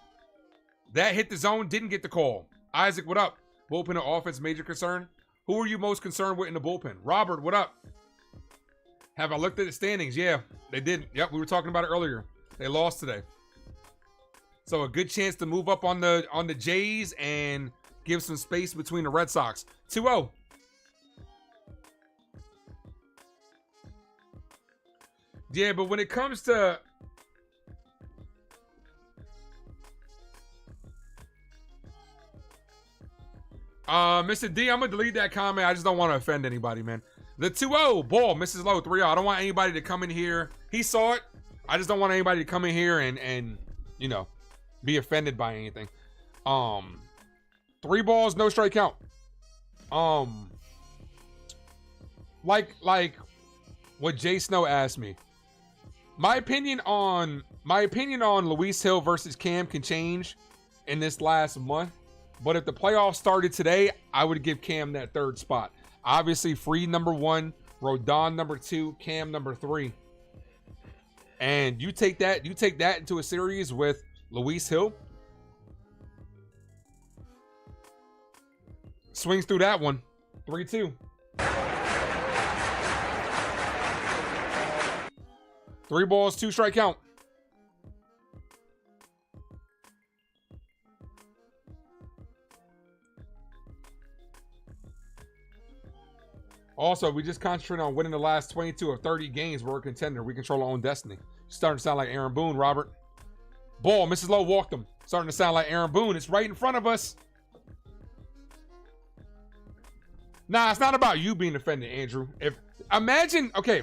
That hit the zone, didn't get the call. Isaac, what up? Bullpen or offense, major concern? Who are you most concerned with in the bullpen? Robert, what up? Have I looked at the standings? Yeah, they did. Yep, we were talking about it earlier. They lost today. So a good chance to move up on the Jays and give some space between the Red Sox. 2-0. Yeah, but when it comes to Mr. D, I'm gonna delete that comment. I just don't want to offend anybody, man. The 2-0 ball misses low 3-0. I don't want anybody to come in here. He saw it. I just don't want anybody to come in here and you know, be offended by anything. 3 balls, no strike count. Like what Jay Snow asked me. My opinion on Luis Hill versus Cam can change in this last month. But if the playoffs started today, I would give Cam that 3rd spot. Obviously, Freed number 1, Rodon number 2, Cam number 3. And you take that into a series with Luis Hill. Swings through that one. 3-2. 3 balls, 2 strike count. Also, we just concentrate on winning the last 22 of 30 games. We're a contender. We control our own destiny. Starting to sound like Aaron Boone, Robert. Ball, Mrs. Lowe walked him. Starting to sound like Aaron Boone. It's right in front of us. Nah, it's not about you being offended, Andrew. Imagine, okay,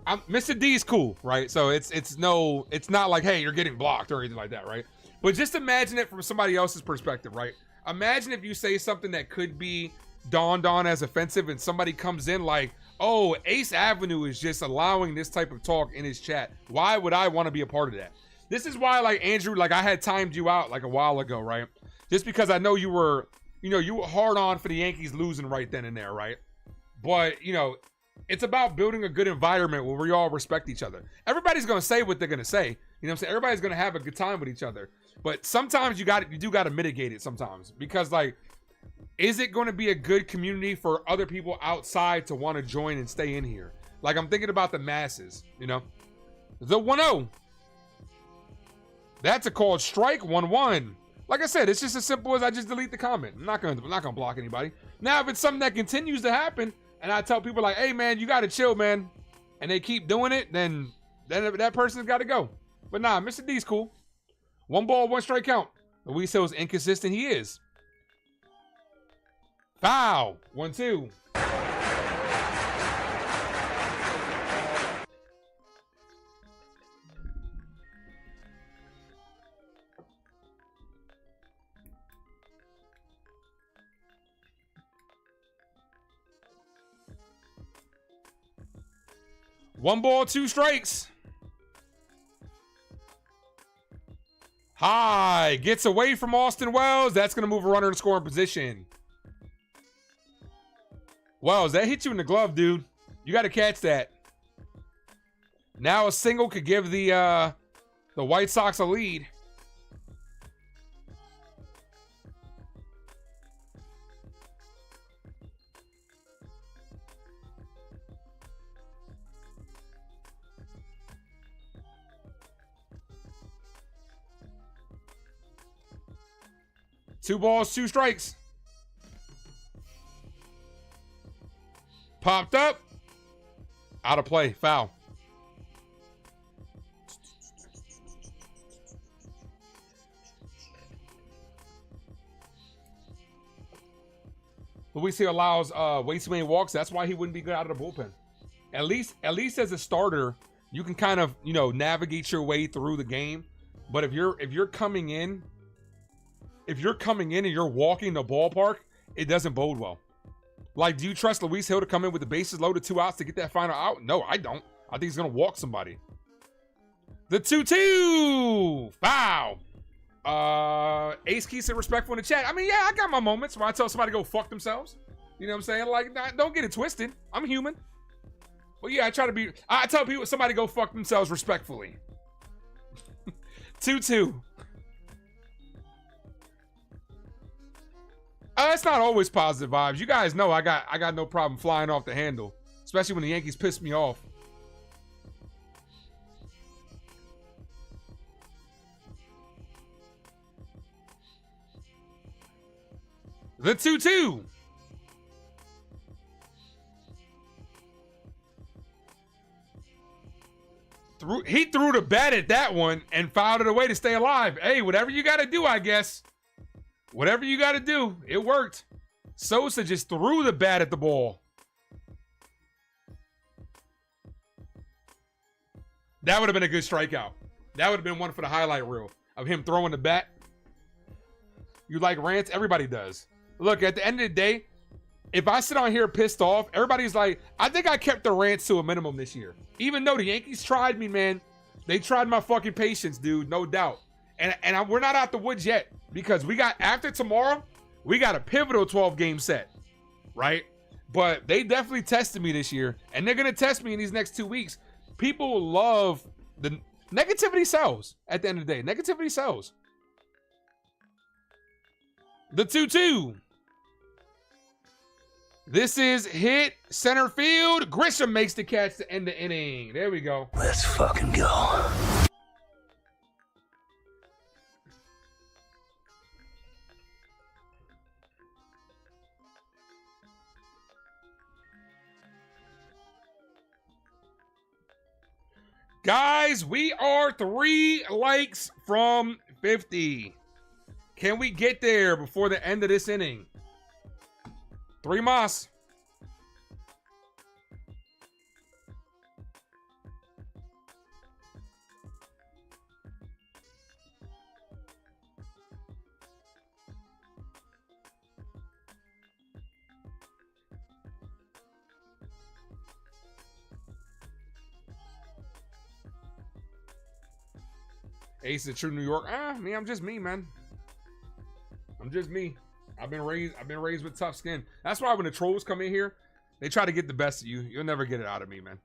Mr. D's cool, right? So it's not like, hey, you're getting blocked or anything like that, right? But just imagine it from somebody else's perspective, right? Imagine if you say something that could be dawned on as offensive and somebody comes in like, oh, Ace Avenue is just allowing this type of talk in his chat. Why would I want to be a part of that? This is why, like, Andrew, like, I had timed you out like a while ago, right? Just because I know you were hard on for the Yankees losing right then and there, right? But, it's about building a good environment where we all respect each other. Everybody's going to say what they're going to say. You know what I'm saying? Everybody's going to have a good time with each other. But sometimes you do got to mitigate it sometimes. Because, like, is it going to be a good community for other people outside to want to join and stay in here? Like, I'm thinking about the masses, The 1-0. That's a called strike. 1-1. Like I said, it's just as simple as I just delete the comment. I'm not gonna block anybody. Now, if it's something that continues to happen, and I tell people like, hey, man, you got to chill, man, and they keep doing it, then that person's got to go. But nah, Mr. D's cool. 1 ball, 1 strike count. Luis Hill's inconsistent. He is. Foul. 1-2. One ball, 2 strikes. High. Gets away from Austin Wells. That's going to move a runner in scoring position. Wells, that hit you in the glove, dude. You got to catch that. Now a single could give the White Sox a lead. Two balls, 2 strikes. Popped up. Out of play. Foul. Luis Hill allows way too many walks. That's why he wouldn't be good out of the bullpen. At least as a starter, you can kind of, navigate your way through the game. But if you're coming in and you're walking the ballpark, it doesn't bode well. Like, do you trust Luis Hill to come in with the bases loaded, 2 outs to get that final out? No, I don't. I think he's going to walk somebody. The 2-2. Foul. Ace Key said respectful in the chat. I mean, yeah, I got my moments where I tell somebody to go fuck themselves. You know what I'm saying? Like, don't get it twisted. I'm human. But yeah, I tell people somebody go fuck themselves respectfully. 2-2. It's not always positive vibes. You guys know I got no problem flying off the handle, especially when the Yankees piss me off. The 2-2. He threw the bat at that one and fouled it away to stay alive. Hey, whatever you got to do, I guess. Whatever you got to do, it worked. Sosa just threw the bat at the ball. That would have been a good strikeout. That would have been one for the highlight reel of him throwing the bat. You like rants? Everybody does. Look, at the end of the day, if I sit on here pissed off, everybody's like, I think I kept the rants to a minimum this year. Even though the Yankees tried me, man. They tried my fucking patience, dude, no doubt. And we're not out the woods yet because we got, after tomorrow, we got a pivotal 12-game set, right? But they definitely tested me this year, and they're going to test me in these next 2 weeks. People love the negativity sells at the end of the day. Negativity sells. The 2-2. This is hit center field. Grisham makes the catch to end the inning. There we go. Let's fucking go. Guys, we are 3 likes from 50. Can we get there before the end of this inning? 3 más. Ace of true New York. Me, I'm just me, man. I'm just me. I've been raised with tough skin. That's why when the trolls come in here, they try to get the best of you. You'll never get it out of me, man.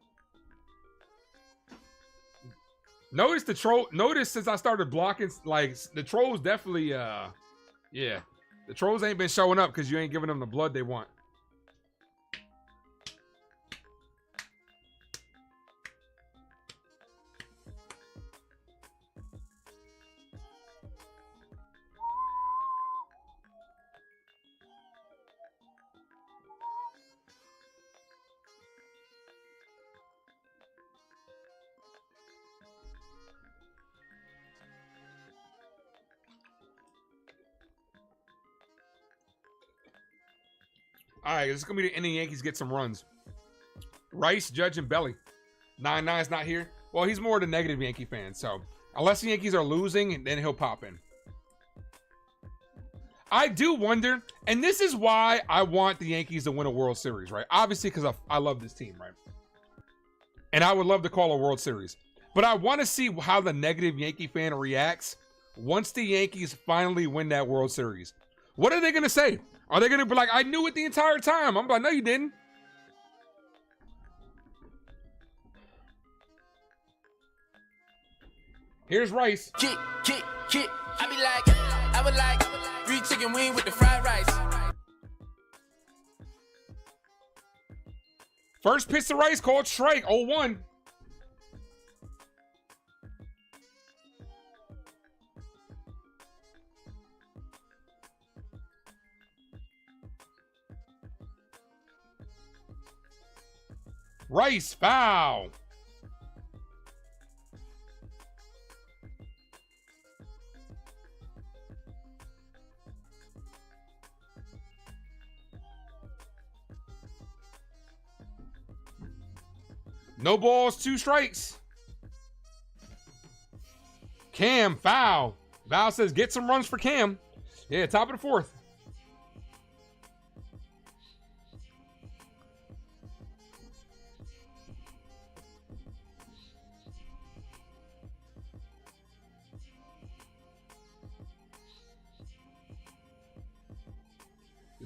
Notice since I started blocking, like, the trolls definitely, yeah. The trolls ain't been showing up because you ain't giving them the blood they want. All right, this is going to be the inning. Yankees get some runs. Rice, Judge, and Belly. 9-9's not here. Well, he's more the negative Yankee fan, so unless the Yankees are losing, then he'll pop in. I do wonder, and this is why I want the Yankees to win a World Series, right? Obviously, because I love this team, right? And I would love to call a World Series. But I want to see how the negative Yankee fan reacts once the Yankees finally win that World Series. What are they going to say? Are they going to be like, I knew it the entire time? I'm like, no, you didn't. Here's Rice. Kit. I be like, I would like 3 chicken wing with the fried rice. First pitch to Rice called strike, 0-1. Rice, foul. No balls, 2 strikes. Cam, foul. Val says, get some runs for Cam. Yeah, top of the 4th.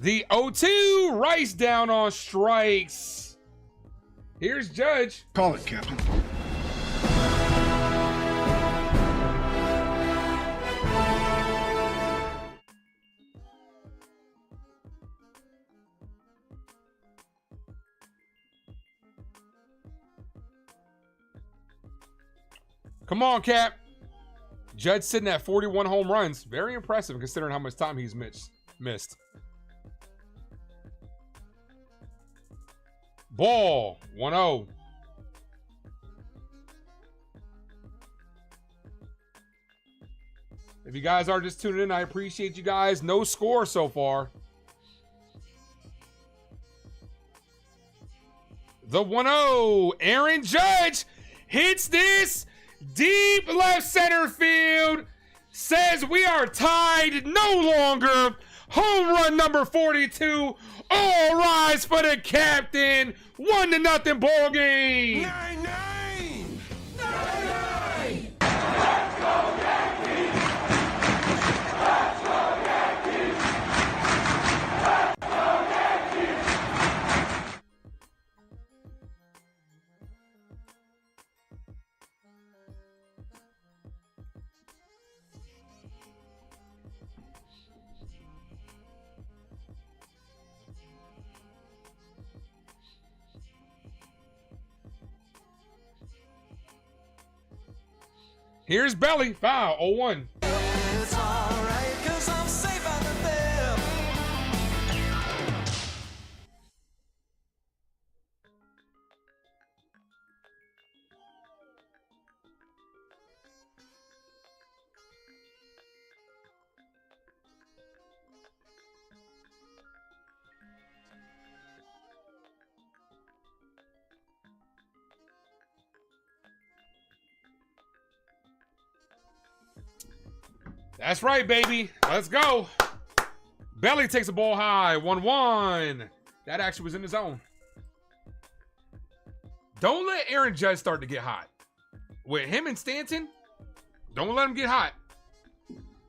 The 0-2, Rice down on strikes. Here's Judge. Call it, Captain. Come on, Cap. Judge sitting at 41 home runs. Very impressive considering how much time he's missed. Ball, 1-0. If you guys are just tuning in, I appreciate you guys. No score so far. The 1-0. Aaron Judge hits this deep left center field. Says we are tied no longer. Home run number 42. All rise for the captain. 1-0 ball game. 9-9. 9-9. Let's go Yankees! Let's go Yankees! Let's go Yankees! Here's Belly. Foul. 0-1. It's alright, 'cause I'm safe out of there. That's right, baby. Let's go. Belly takes a ball high. 1-1. That actually was in the zone. Don't let Aaron Judge start to get hot. With him and Stanton, don't let him get hot.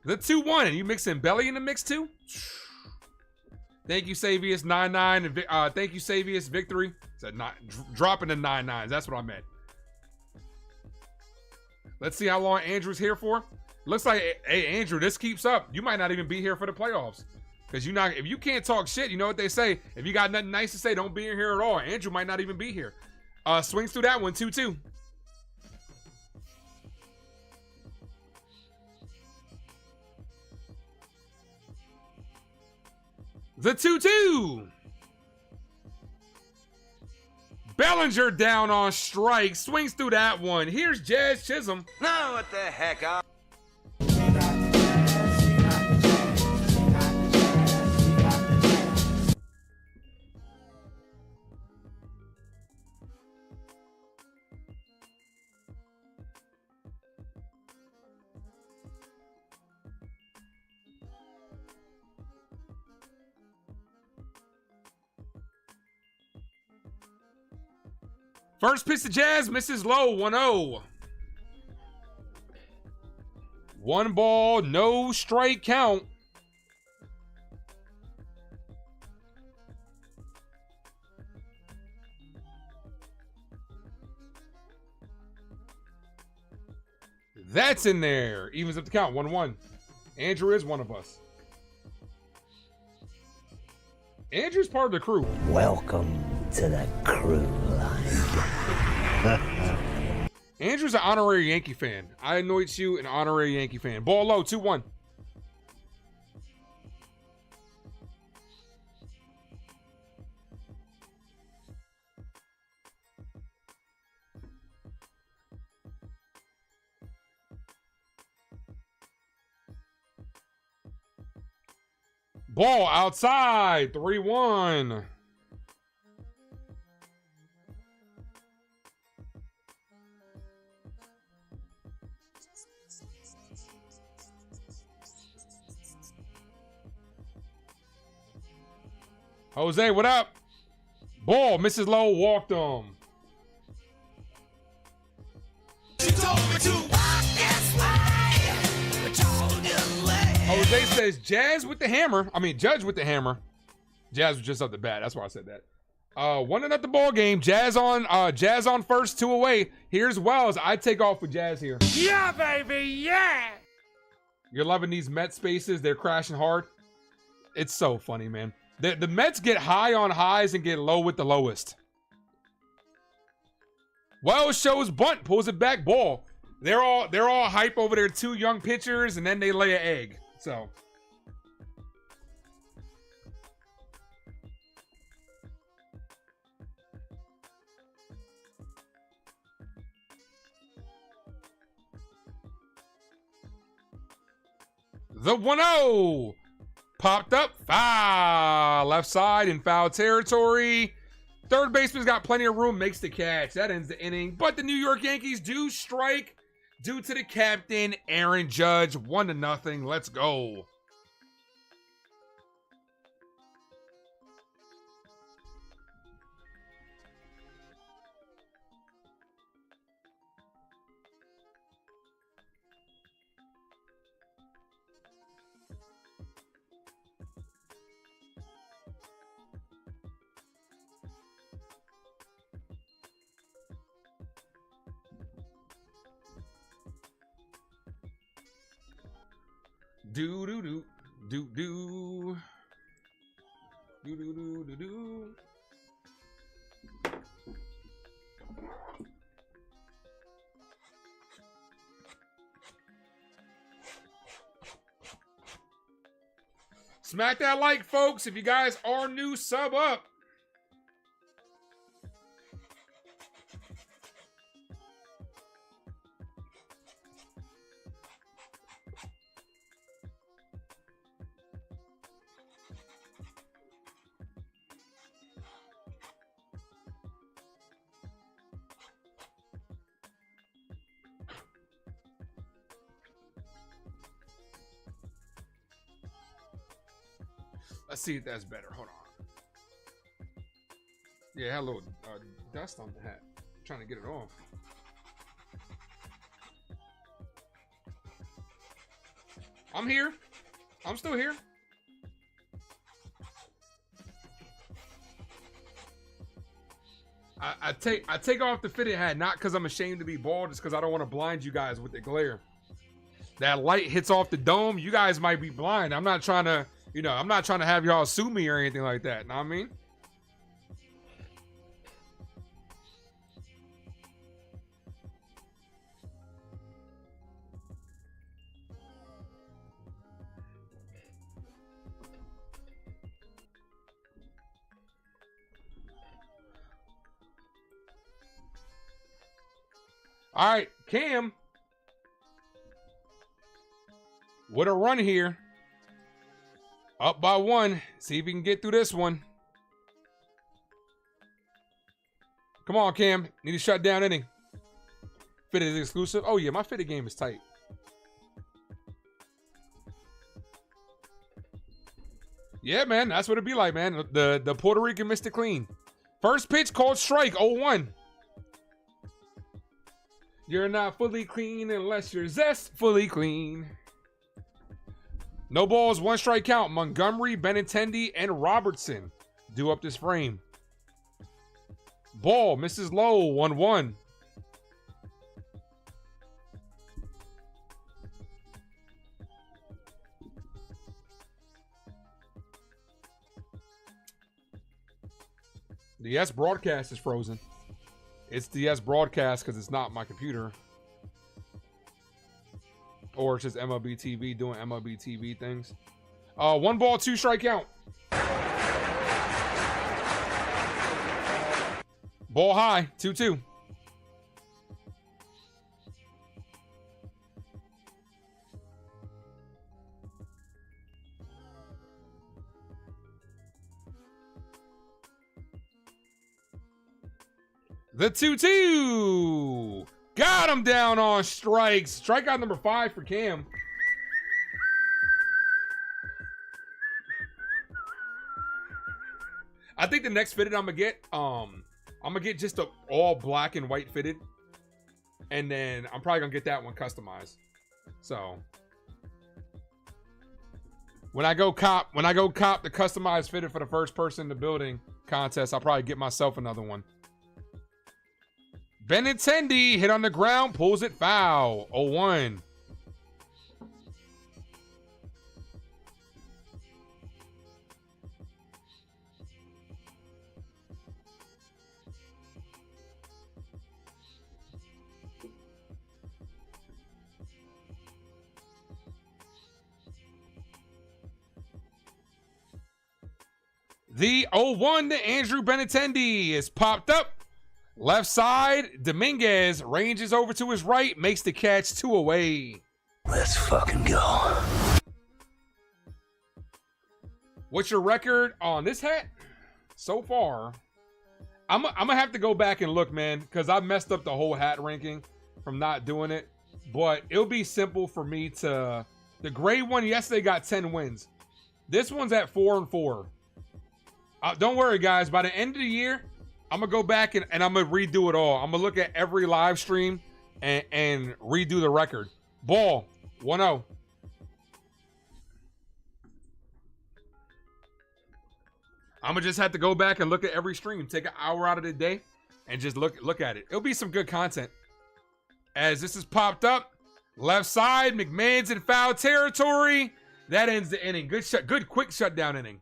The 2-1. And you mix in Belly in the mix too? Thank you, Savius. 9-9. And thank you, Savius. Victory. Said not dropping the 9-9s. That's what I meant. Let's see how long Andrew's here for. Looks like, hey, Andrew, this keeps up. You might not even be here for the playoffs. Because if you can't talk shit, you know what they say. If you got nothing nice to say, don't be in here at all. Andrew might not even be here. Swings through that one, 2-2. The 2-2. Bellinger down on strike. Swings through that one. Here's Jazz Chisholm. Now what the heck? First pitch to Jazz, misses low, 1-0. 1 ball, no strike count. That's in there. Evens up the count, 1-1. Andrew is one of us. Andrew's part of the crew. Welcome to the crew line. Andrew's an honorary Yankee fan. I anoint you an honorary Yankee fan. Ball low, 2-1. Ball outside, 3-1. Jose, what up? Ball, misses low, walked him. Jose says Judge with the hammer. Jazz was just up the bat. That's why I said that. 1-0 at the ball game. Jazz on first, 2 away. Here's Wells. I take off with Jazz here. Yeah, baby, yeah. You're loving these Mets spaces. They're crashing hard. It's so funny, man. The Mets get high on highs and get low with the lowest. Wells shows bunt, pulls it back, ball. They're all hype over their 2 young pitchers, and then they lay an egg. So. The 1-0 popped up, foul, left side in foul territory. Third baseman's got plenty of room, makes the catch. That ends the inning. But the New York Yankees do strike due to the captain, Aaron Judge. 1-0. Let's go. Do do do do do do do do do do. Smack that like, folks. If you guys are new, sub up. Let's see if that's better. Hold on. Yeah, it had a little dust on the hat. I'm trying to get it off. I'm here. I'm still here. I take off the fitted hat, not because I'm ashamed to be bald, it's because I don't want to blind you guys with the glare. That light hits off the dome, you guys might be blind. I'm not trying to, I'm not trying to have y'all sue me or anything like that. Know what I mean? All right, Cam. With a run here. Up by 1. See if we can get through this one. Come on, Cam. Need a shutdown inning. Fitted is exclusive. Oh, yeah, my fitted game is tight. Yeah, man, that's what it'd be like, man. The Puerto Rican Mr. Clean. First pitch called strike, 0-1. You're not fully clean unless you're zestfully clean. No balls, 1 strike count. Montgomery, Benintendi, and Robertson do up this frame. Ball misses low, 1-1. The S broadcast is frozen. It's the S broadcast because it's not my computer. Or it's just MLB TV doing MLB TV things. 1 ball, 2 strike count. Ball high, 2-2. The 2-2. Got him down on strikes. Strikeout number 5 for Cam. I think the next fitted I'm gonna get just a all black and white fitted. And then I'm probably gonna get that one customized. So When I go cop the customized fitted for the first person in the building contest, I'll probably get myself another one. Benintendi hit on the ground, pulls it foul. 0-1. The 0-1 to Andrew Benintendi is popped up. Left side, Dominguez ranges over to his right, makes the catch, 2 away. Let's fucking go. What's your record on this hat? So far, I'm gonna have to go back and look, man, because I messed up the whole hat ranking from not doing it. But it'll be simple for me to... The gray one yesterday got 10 wins. This one's at 4-4. Don't worry, guys. By the end of the year, I'm going to go back and I'm going to redo it all. I'm going to look at every live stream and redo the record. Ball, 1-0. I'm going to just have to go back and look at every stream. Take an hour out of the day and just look at it. It'll be some good content. As this is popped up, left side, McMahon's in foul territory. That ends the inning. Good quick shutdown inning.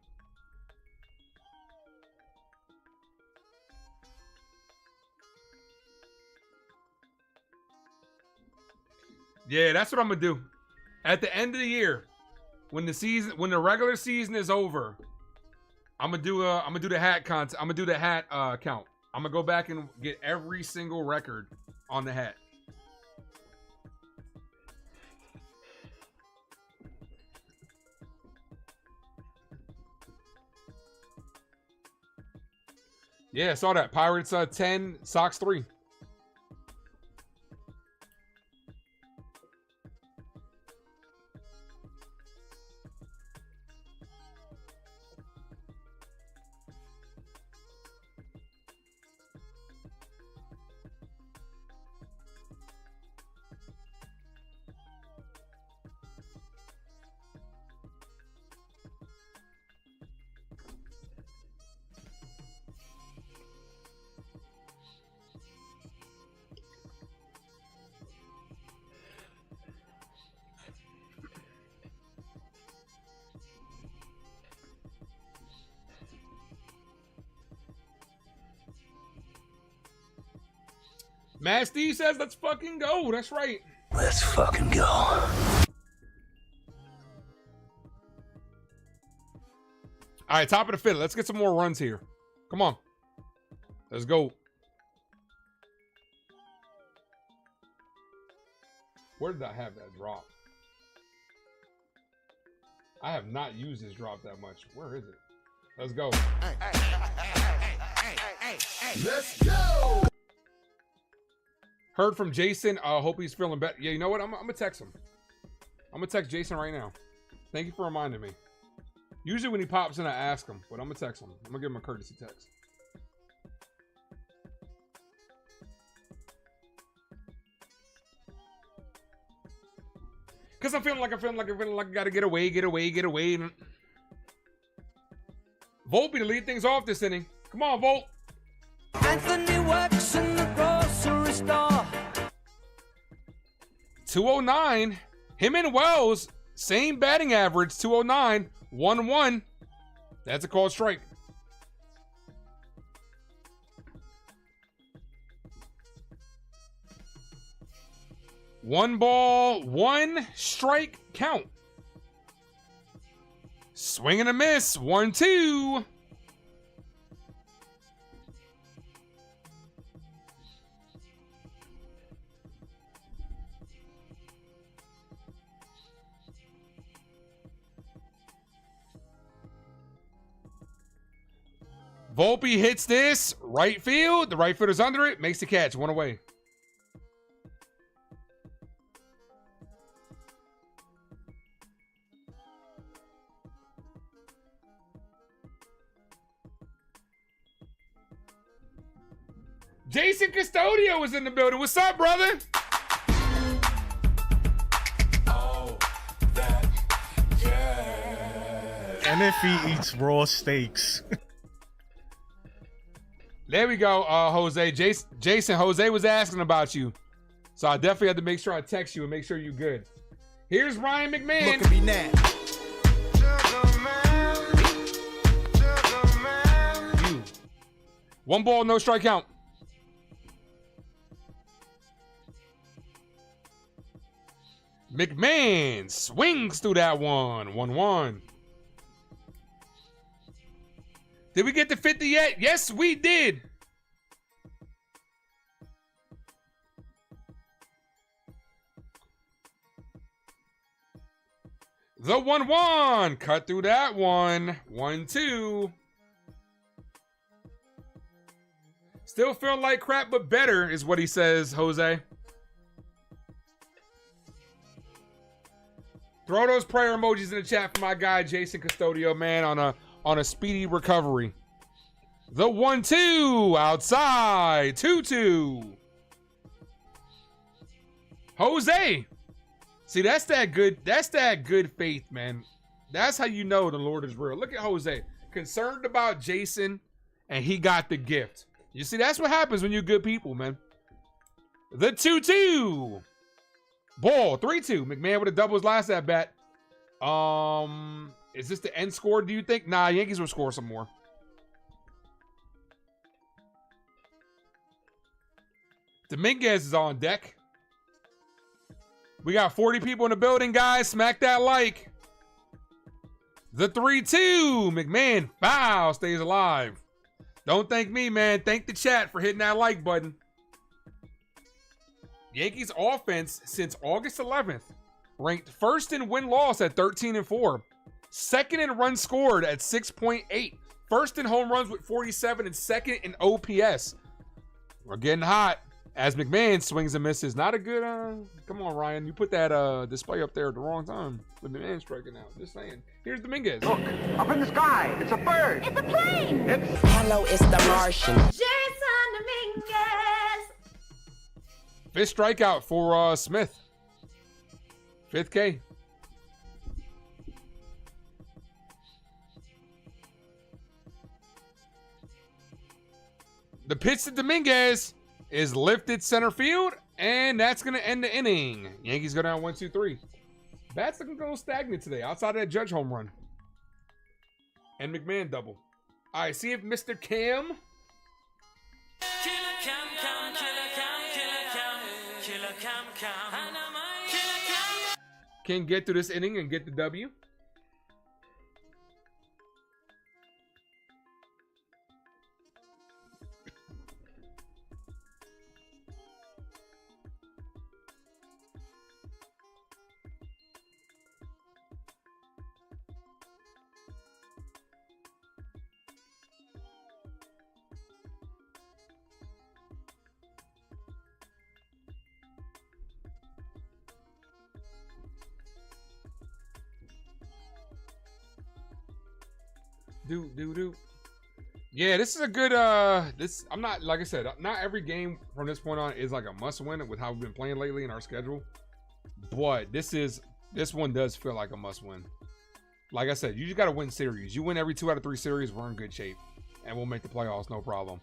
Yeah, that's what I'm gonna do. At the end of the year, when the regular season is over, I'm gonna do the hat count. I'm gonna go back and get every single record on the hat. Yeah, I saw that. Pirates 10, Sox 3. Matt Steve says, let's fucking go. That's right. Let's fucking go. All right, top of the fifth. Let's get some more runs here. Come on. Let's go. Where did I have that drop? I have not used this drop that much. Where is it? Let's go. Let's go. Heard from Jason. Hope he's feeling better. Yeah, you know what? I'm going to text him. I'm going to text Jason right now. Thank you for reminding me. Usually when he pops in, I ask him. But I'm going to text him. I'm going to give him a courtesy text. Because I'm feeling like I got to get away. Volpe to lead things off this inning. Come on, Volt. Anthony works in the grocery store. 209. Him and Wells, same batting average, 209. 1-1. That's a called strike. One ball, one strike count. Swing and a miss. 1-2. Volpe hits this right field. The right fielder's under it. Makes the catch. 1 away. Jason Custodio was in the building. What's up, brother? Oh, that, yeah. And if he eats raw steaks. There we go, Jose. Jason, Jose was asking about you. So I definitely had to make sure I text you and make sure you're good. Here's Ryan McMahon. Look at me now. You. 1 ball, no strike count. McMahon swings through that one. 1-1. Did we get to 50 yet? Yes, we did. The 1-1. Cut through that one. 1-2. Still feel like crap, but better is what he says, Jose. Throw those prayer emojis in the chat for my guy, Jason Custodio, man, on a speedy recovery. The 1-2 outside. 2-2. Jose. See, that's that good faith, man. That's how you know the Lord is real. Look at Jose. Concerned about Jason, and he got the gift. You see, that's what happens when you're good people, man. The 2-2. Ball, 3-2. McMahon with a double his last at bat. Is this the end score, do you think? Nah, Yankees will score some more. Dominguez is on deck. We got 40 people in the building, guys. Smack that like. The 3-2. McMahon foul, stays alive. Don't thank me, man. Thank the chat for hitting that like button. Yankees offense since August 11th ranked first in win-loss at 13-4. Second in runs scored at 6.8. First in home runs with 47 and second in OPS. We're getting hot as McMahon swings and misses. Not a good, come on, Ryan. You put that display up there at the wrong time with McMahon striking out. Just saying. Here's Dominguez. Look, up in the sky. It's a bird. It's a plane. Hello, it's the Martian. Jason Dominguez. 5th strikeout for Smith. 5th K. The pitch to Dominguez is lifted center field, and that's going to end the inning. Yankees go down 1-2-3. Bats looking a little stagnant today outside of that Judge home run. And McMahon double. All right, see if Mr. Cam. Can get through this inning and get the W. Yeah, this is a good I'm not, like I said, not every game from this point on is like a must win with how we've been playing lately in our schedule. But this one does feel like a must win. Like I said, you just gotta win series. You win every 2 out of 3 series, we're in good shape. And we'll make the playoffs, no problem.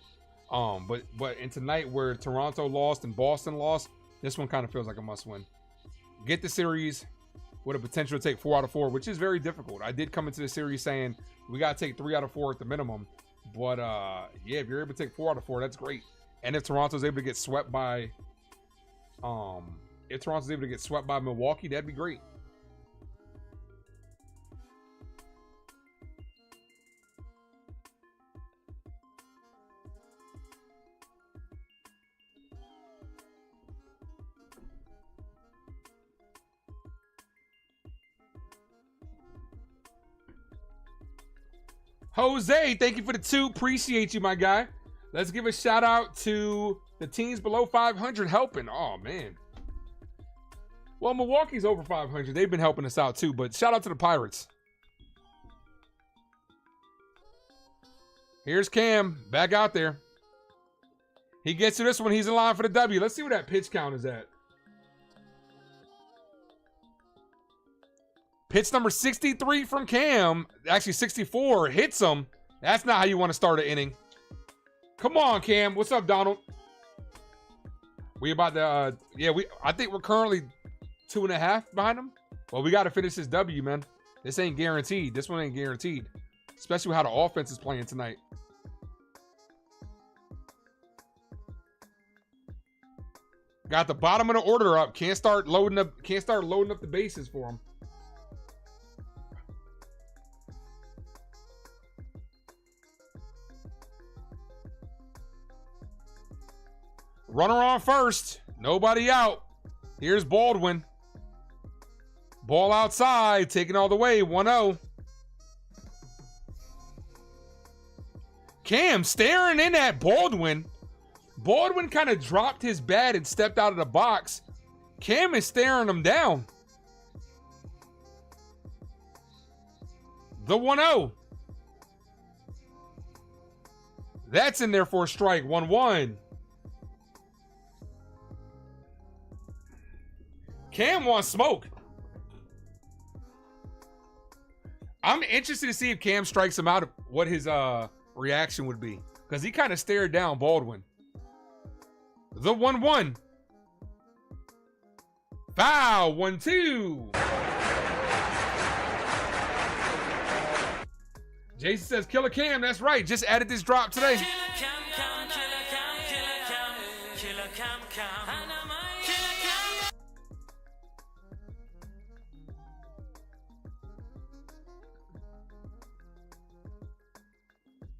But in tonight where Toronto lost and Boston lost, this one kind of feels like a must win. Get the series with a potential to take 4 out of 4, which is very difficult. I did come into the series saying we got to take 3 out of 4 at the minimum. But, yeah, if you're able to take 4 out of 4, that's great. And if Toronto's able to get swept by, Milwaukee, that'd be great. Jose, thank you for the 2. Appreciate you, my guy. Let's give a shout out to the teams below 500 helping. Oh, man. Well, Milwaukee's over 500. They've been helping us out, too. But shout out to the Pirates. Here's Cam back out there. He gets to this one. He's in line for the W. Let's see what that pitch count is at. Pitch number 63 from Cam. Actually, 64 hits him. That's not how you want to start an inning. Come on, Cam. What's up, Donald? We about to, I think we're currently 2.5 behind him. Well, we got to finish this W, man. This ain't guaranteed. This one ain't guaranteed. Especially with how the offense is playing tonight. Got the bottom of the order up. Can't start loading up the bases for him. Runner on first. Nobody out. Here's Baldwin. Ball outside. Taking all the way. 1-0. Cam staring in at Baldwin. Baldwin kind of dropped his bat and stepped out of the box. Cam is staring him down. The 1-0. That's in there for a strike. 1-1. Cam wants smoke. I'm interested to see if Cam strikes him out, what his reaction would be. Because he kind of stared down Baldwin. The 1-1. Foul. 1-2. Jason says, Killer Cam. That's right. Just added this drop today.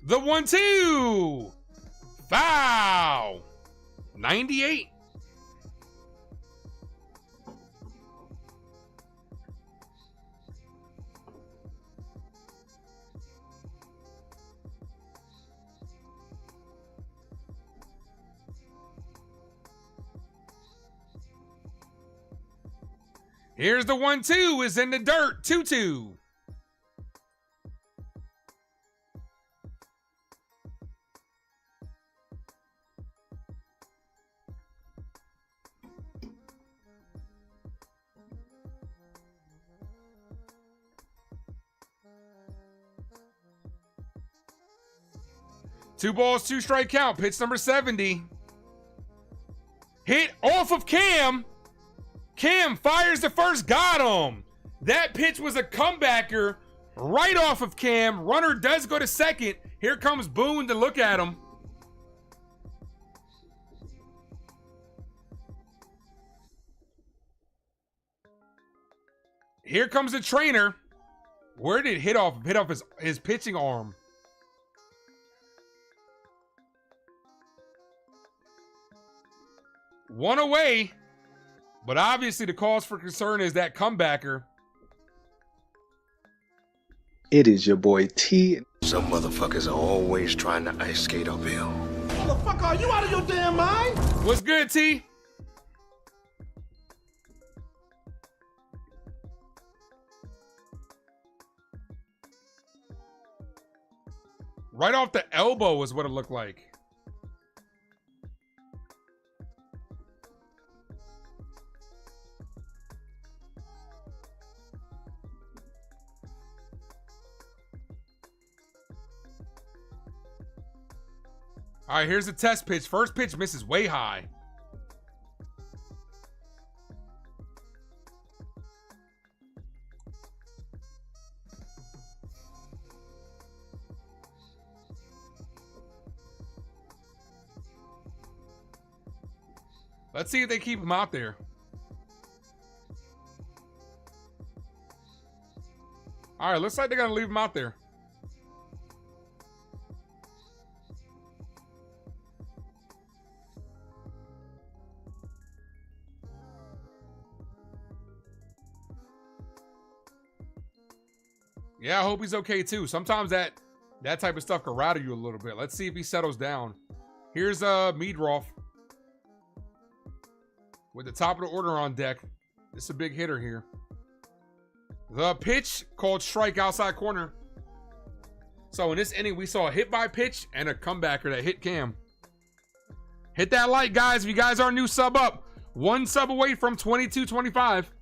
The 1-2. Foul. 98. Here's the 1-2. Is in the dirt. 2-2. Two balls, two strike count. Pitch number 70. Hit off of Cam. Cam fires the first. Got him. That pitch was a comebacker right off of Cam. Runner does go to second. Here comes Boone to look at him. Here comes the trainer. Where did it hit off? Hit off his pitching arm. One away, but obviously the cause for concern is that comebacker. It is your boy T. Some motherfuckers are always trying to ice skate uphill. Motherfucker, are you out of your damn mind? What's good, T? Right off the elbow is what it looked like. All right, here's the test pitch. First pitch misses way high. Let's see if they keep him out there. All right, looks like they're going to leave him out there. Yeah, I hope he's okay too. Sometimes that type of stuff can rattle you a little bit. Let's see if he settles down. Here's Meadroff with the top of the order on deck. This is a big hitter here. The pitch called strike outside corner. So in this inning, we saw a hit by pitch and a comebacker that hit Cam. Hit that like, guys. If you guys are new, sub up. One sub away from 2225.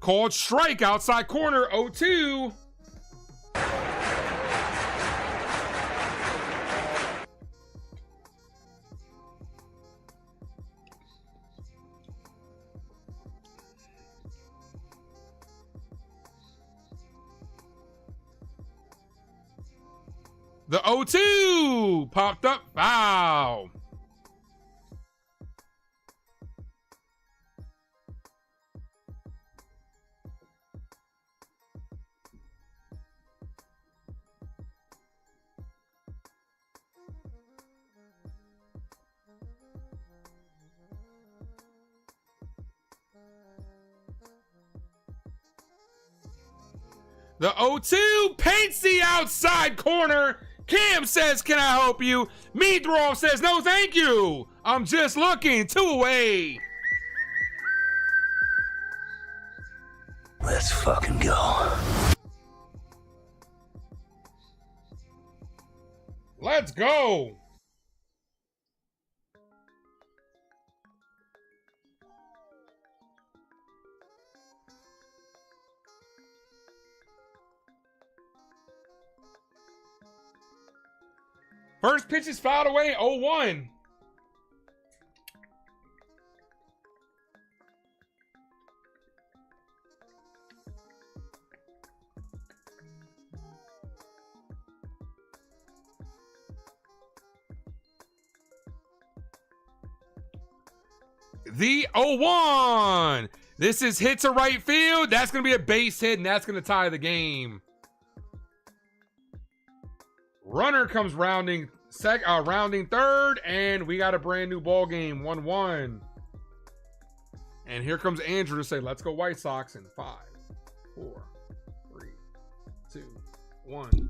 Called strike outside corner, 0-2. The 0-2 popped up, foul. The 0-2 paints the outside corner. Cam says, can I help you? Meatball says, no, thank you. I'm just looking. 2 away. Let's fucking go. Let's go. First pitch is fouled away, 0-1. The 0-1. This is hit to right field. That's going to be a base hit, and that's going to tie the game. Runner comes rounding third, and we got a brand new ball game, 1-1. And here comes Andrew to say, let's go White Sox in 5, 4, 3, 2, 1.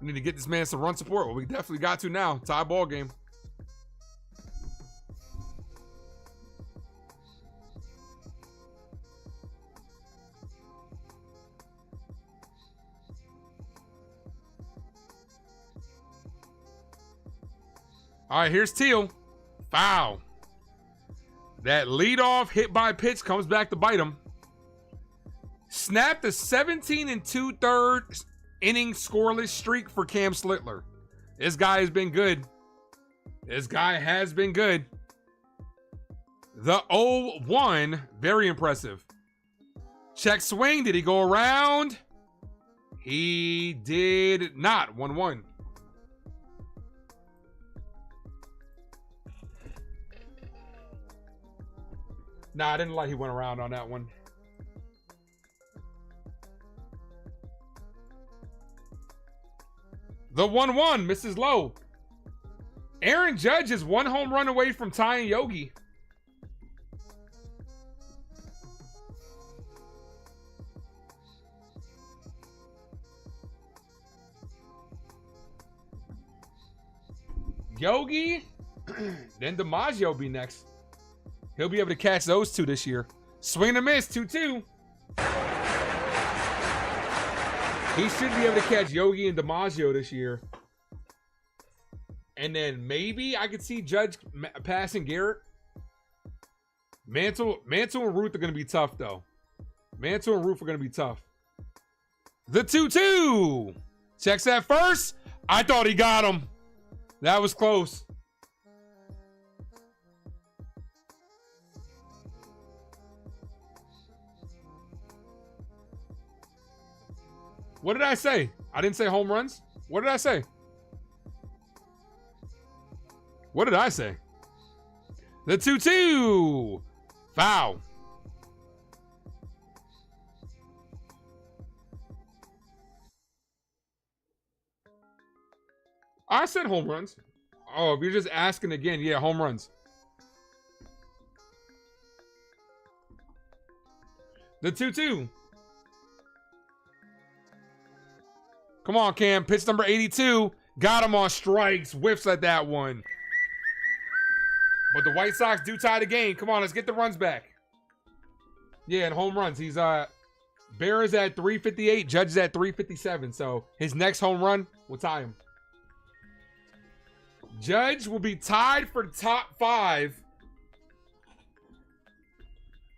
We need to get this man some run support. Well, we definitely got to now. Tie ball game. All right, here's Teal. Foul. That leadoff hit by pitch comes back to bite him. Snapped a 17 2/3 inning scoreless streak for Cam Slittler. This guy has been good. This guy has been good. The 0-1, very impressive. Check swing. Did he go around? He did not. 1-1. Nah, I didn't like he went around on that one. The 1-1 misses low. Aaron Judge is 1 home run away from tying Yogi. Yogi, then DiMaggio be next. He'll be able to catch those two this year. Swing and a miss, 2-2. He should be able to catch Yogi and DiMaggio this year. And then maybe I could see Judge passing Garrett. Mantle and Ruth are going to be tough, though. Mantle and Ruth are going to be tough. The 2-2. Checks that first. I thought he got him. That was close. What did I say? I didn't say home runs. What did I say? What did I say? The 2-2. Foul. I said home runs. Oh, if you're just asking again, yeah, home runs. The 2-2. Come on, Cam. Pitch number 82. Got him on strikes. Whiffs at that one. But the White Sox do tie the game. Come on, let's get the runs back. Yeah, and home runs. He's Bear is at 358. Judge is at 357. So his next home run will tie him. Judge will be tied for top 5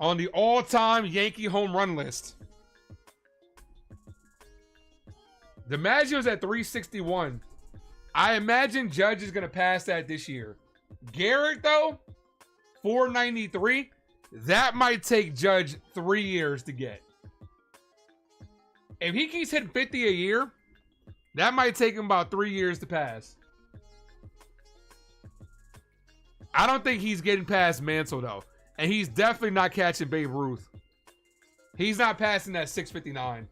on the all-time Yankee home run list. DiMaggio's at 361. I imagine Judge is going to pass that this year. Garrett, though, 493. That might take Judge 3 years to get. If he keeps hitting 50 a year, that might take him about 3 years to pass. I don't think he's getting past Mantle, though. And he's definitely not catching Babe Ruth. He's not passing that 659.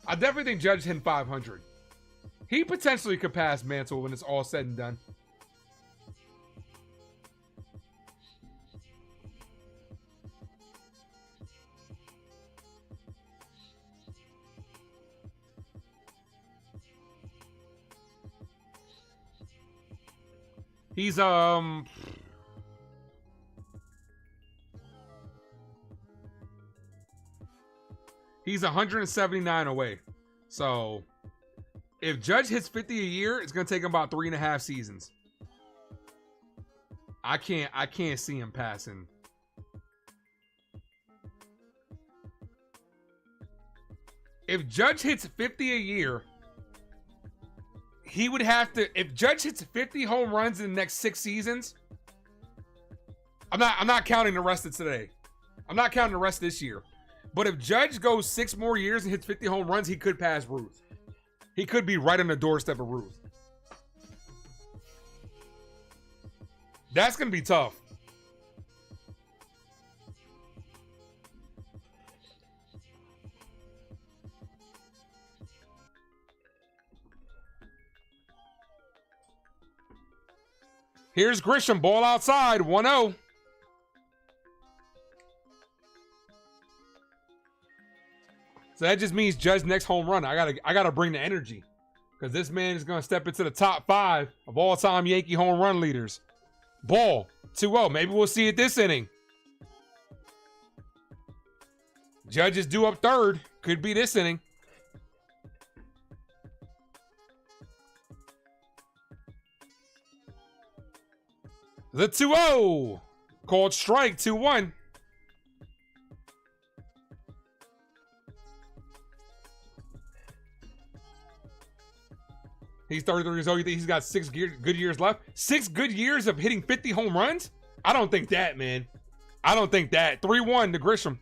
I definitely think Judge hitting 500. He potentially could pass Mantle when it's all said and done. He's He's 179 away. So if Judge hits 50 a year, it's gonna take him about 3.5 seasons. I can't see him passing. If Judge hits 50 a year, he would have to, if Judge hits 50 home runs in the next 6 seasons, I'm not counting the rest of today. I'm not counting the rest of this year. But if Judge goes 6 more years and hits 50 home runs, he could pass Ruth. He could be right on the doorstep of Ruth. That's going to be tough. Here's Grisham, ball outside, 1-0. So that just means Judge's next home run. I gotta bring the energy, because this man is gonna step into the top 5 of all-time Yankee home run leaders. Ball, 2-0. Maybe we'll see it this inning. Judge is due up third. Could be this inning. The 2-0. Called strike, 2-1. He's 33 years old. You think he's got 6 good years left? 6 good years of hitting 50 home runs? I don't think that, man. I don't think that. 3-1 to Grisham.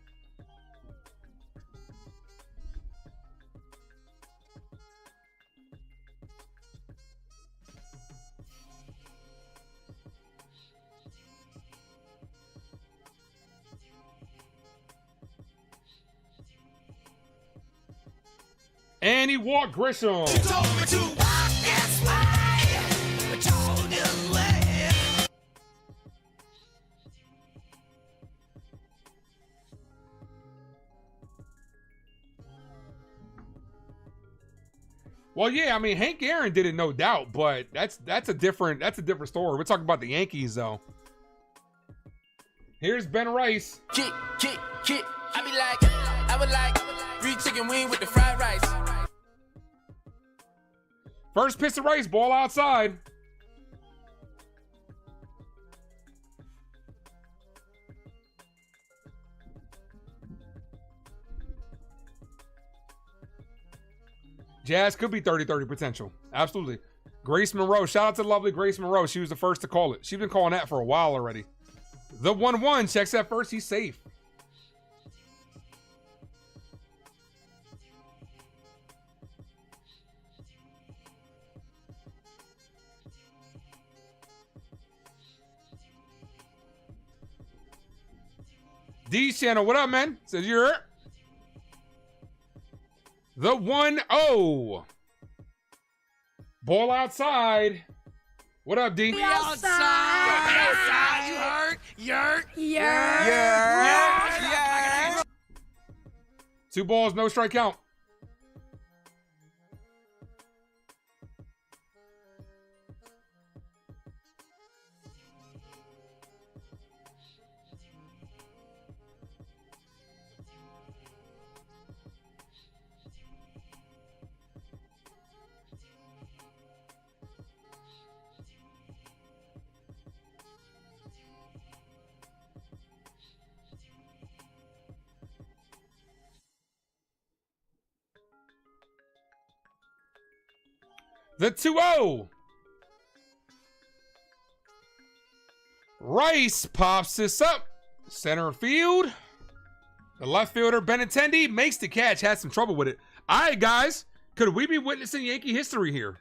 And he walked Grisham. Well, yeah, I mean, Hank Aaron did it, no doubt, but that's a different story. We're talking about the Yankees, though. Here's Ben Rice. Kick. I would like 3 chicken wings with the fried rice. First pitch to Rice, ball outside. Jazz could be 30-30 potential. Absolutely. Grace Monroe. Shout out to lovely Grace Monroe. She was the first to call it. She's been calling that for a while already. The 1-1 checks at first. He's safe. D channel, what up, man? Says you're the 1-0. Ball outside. What up, D? We outside. You heard? Yerk. Yeah. 2 balls, no strike count. The 2-0. Rice pops this up. Center field. The left fielder, Benintendi, makes the catch. Had some trouble with it. All right, guys. Could we be witnessing Yankee history here?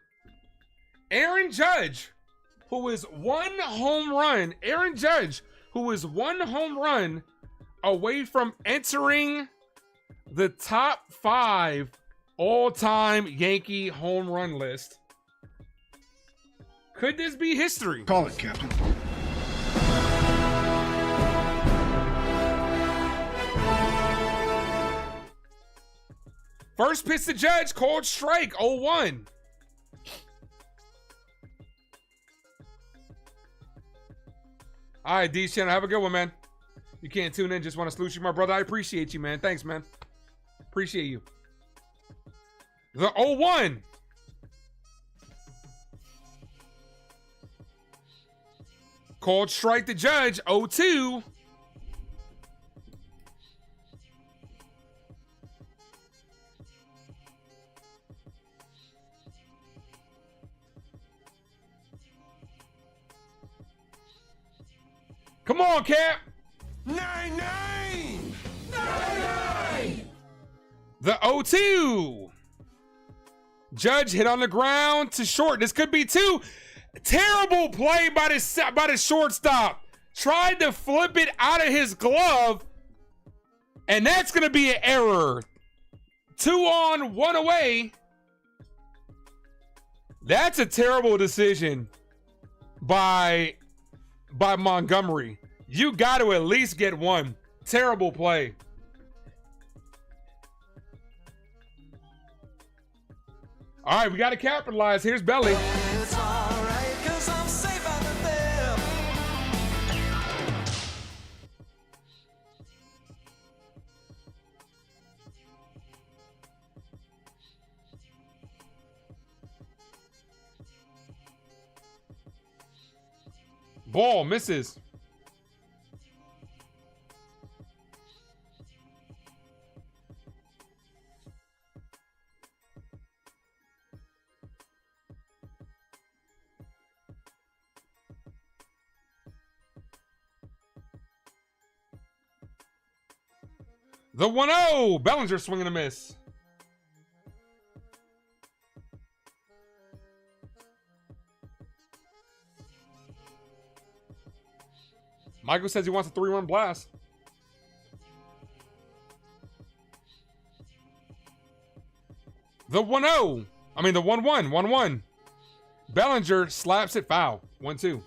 Aaron Judge, who is one home run. Aaron Judge, who is one home run away from entering the top 5 all-time Yankee home run list. Could this be history? Call it, Captain. First pitch to Judge, called strike, 0-1. All right, D's channel, have a good one, man. You can't tune in, just want to salute you, my brother. I appreciate you, man. Thanks, man. Appreciate you. The 0-1. Called strike to Judge, 0-2. Come on, Cap. 9-9. The 0-2. Judge hit on the ground to short. This could be 2. Terrible play by the shortstop. Tried to flip it out of his glove. And that's going to be an error. 2 on, 1 away. That's a terrible decision by Montgomery. You got to at least get 1. Terrible play. All right, we got to capitalize. Here's Belly. It's alright, 'cause I'm safe out there. Ball misses. The 1-0. Bellinger swinging a miss. Michael says he wants a 3-run blast. The 1-0. I mean, the 1-1. 1-1. Bellinger slaps it foul. 1-2.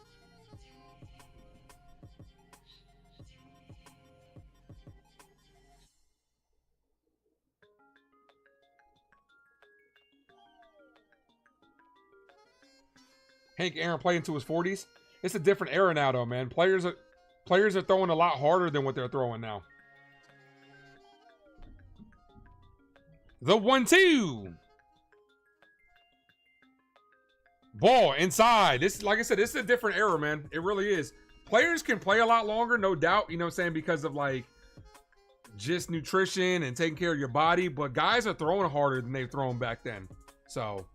Hank Aaron played into his 40s. It's a different era now, though, man. Players are throwing a lot harder than what they're throwing now. The 1-2. Ball inside. This, like I said, this is a different era, man. It really is. Players can play a lot longer, no doubt, you know what I'm saying, because of like just nutrition and taking care of your body, but guys are throwing harder than they've thrown back then. So,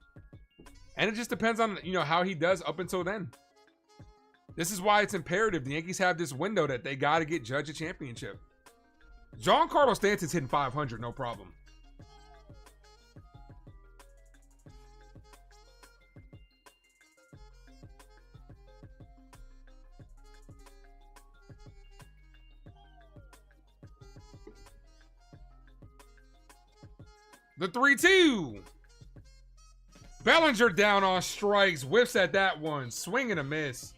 and it just depends on, you know, how he does up until then. This is why it's imperative. The Yankees have this window that they got to get Judge a championship. Giancarlo Stanton's hitting 500, no problem. The 3-2. Bellinger down on strikes. Whiffs at that one. Swing and a miss.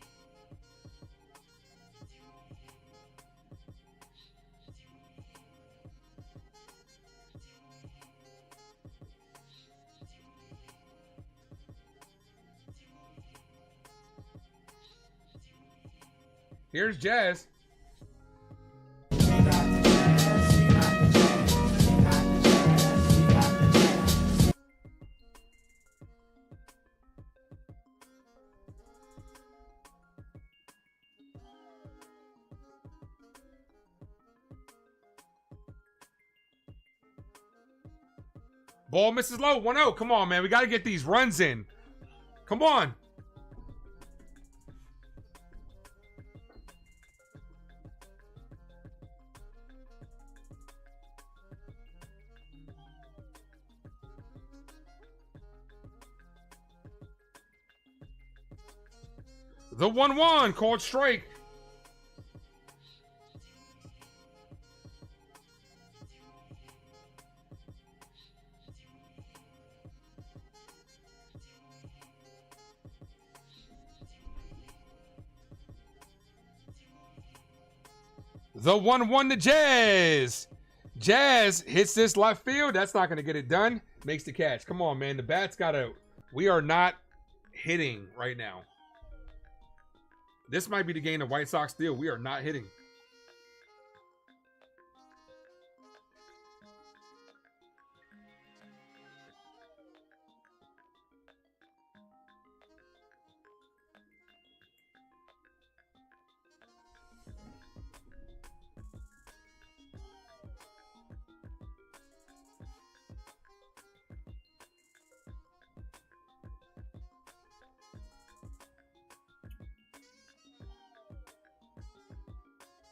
Here's Jazz. Ball misses low. 1-0. Come on, man. We got to get these runs in. Come on. The 1-1 called strike. The 1-1 to Jazz. Jazz hits this left field. That's not going to get it done. Makes the catch. Come on, man. The bat's got to... We are not hitting right now. This might be the game the White Sox steal. We are not hitting.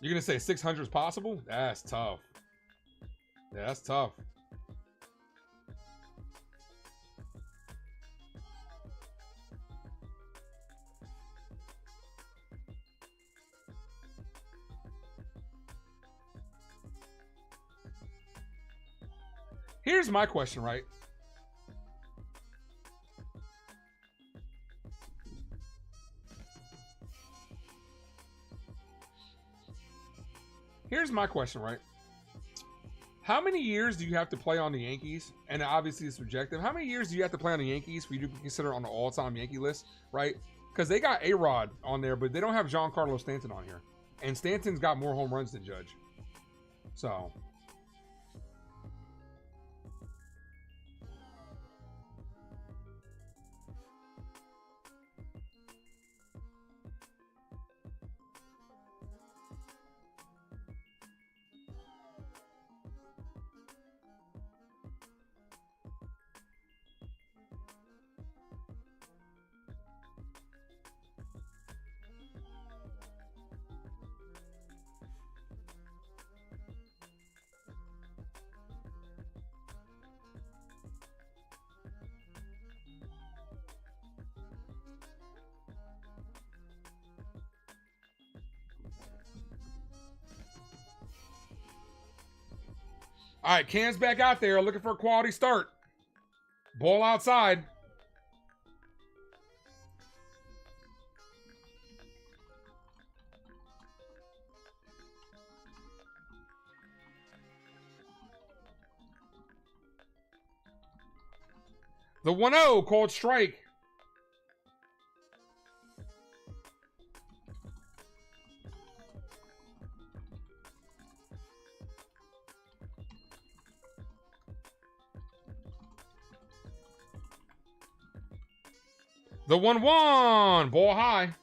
You're going to say 600 is possible? That's tough. Yeah, that's tough. Here's my question, right? Here's my question, right? How many years do you have to play on the Yankees? And obviously it's subjective. How many years do you have to play on the Yankees for you to be considered on the all-time Yankee list, right? Because they got A-Rod on there, but they don't have Giancarlo Stanton on here. And Stanton's got more home runs than Judge. So... All right, Cam's back out there looking for a quality start. Ball outside. The 1-0 called strike. The 1-1, ball high.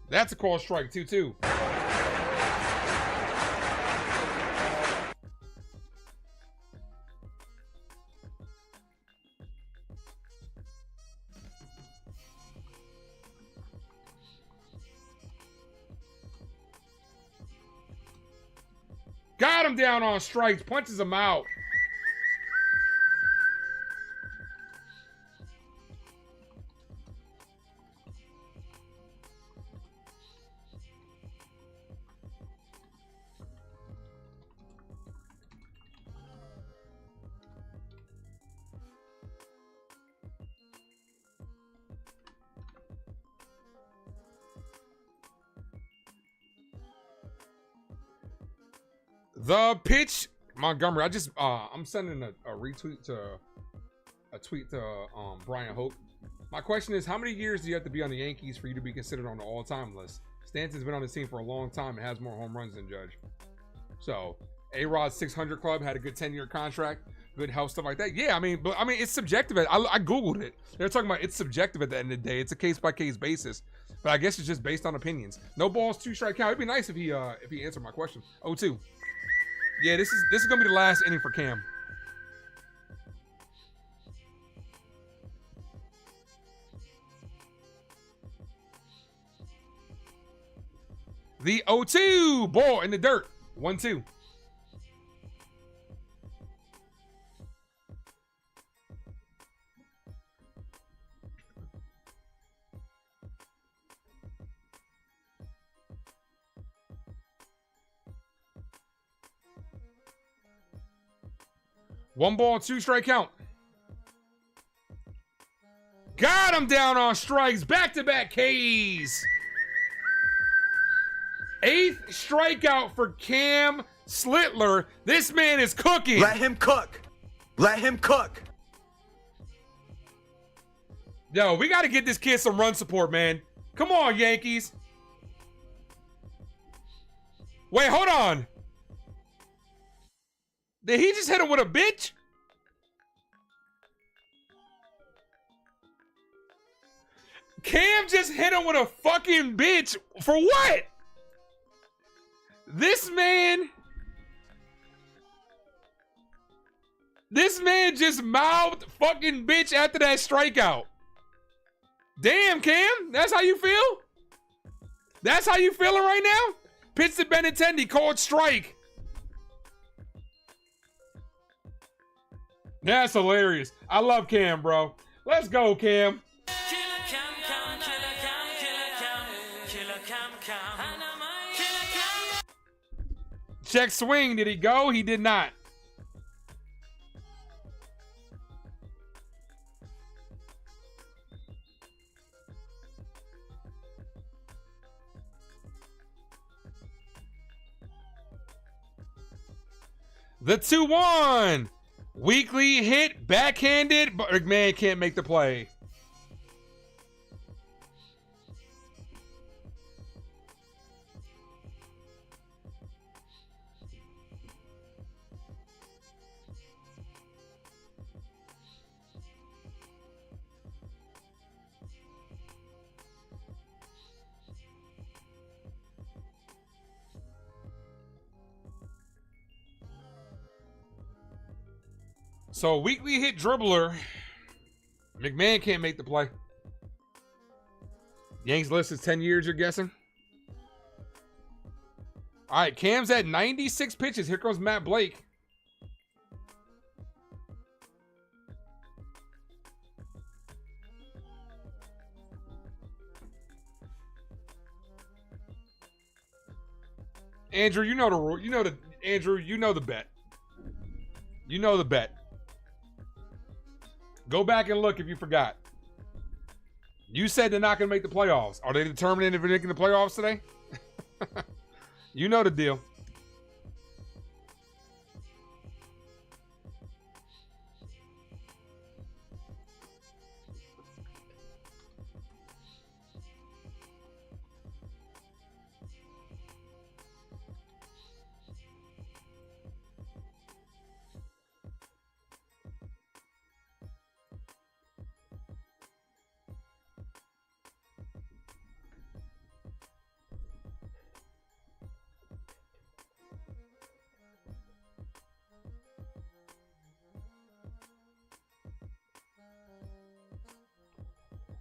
That's a call strike, 2-2. Got him down on strikes, punches him out. The pitch, Montgomery. I just I'm sending a retweet to a tweet to Brian Hope. My question is, how many years do you have to be on the Yankees for you to be considered on the all-time list? Stanton's been on the team for a long time and has more home runs than Judge. So A-Rod's 600 club had a good 10-year contract. good health, stuff like that. Yeah, I mean, but I mean, it's subjective. I Googled it. They're talking about it's subjective at the end of the day. It's a case-by-case basis. But I guess it's just based on opinions. No balls, 2-strike count. It'd be nice if he answered my question. 0-2. Yeah, this is gonna be the last inning for Cam. The 0-2 ball in the dirt. 1-2. One ball, 2-strike count. Got him down on strikes. Back-to-back Ks. 8th strikeout for Cam Slitler. This man is cooking. Let him cook. Let him cook. Yo, we got to get this kid some run support, man. Come on, Yankees. Wait, hold on. Did he just hit him with a bitch? Cam just hit him with a fucking bitch. For what? This man just mouthed fucking bitch after that strikeout. Damn, Cam. That's how you feel? That's how you feeling right now? Pitch to Benintendi, called strike. That's hilarious. I love Cam, bro. Let's go, Cam. Check swing. Did he go? He did not. The 2-1. Weekly hit, backhanded, but McMahon can't make the play. So weekly hit dribbler. McMahon can't make the play. Yanks list is 10 years, you're guessing? All right, Cam's at 96 pitches. Here comes Matt Blake. Andrew, you know the rule. Andrew, you know the bet. You know the bet. Go back and look if you forgot. You said they're not going to make the playoffs. Are they determining if they're making the playoffs today? You know the deal.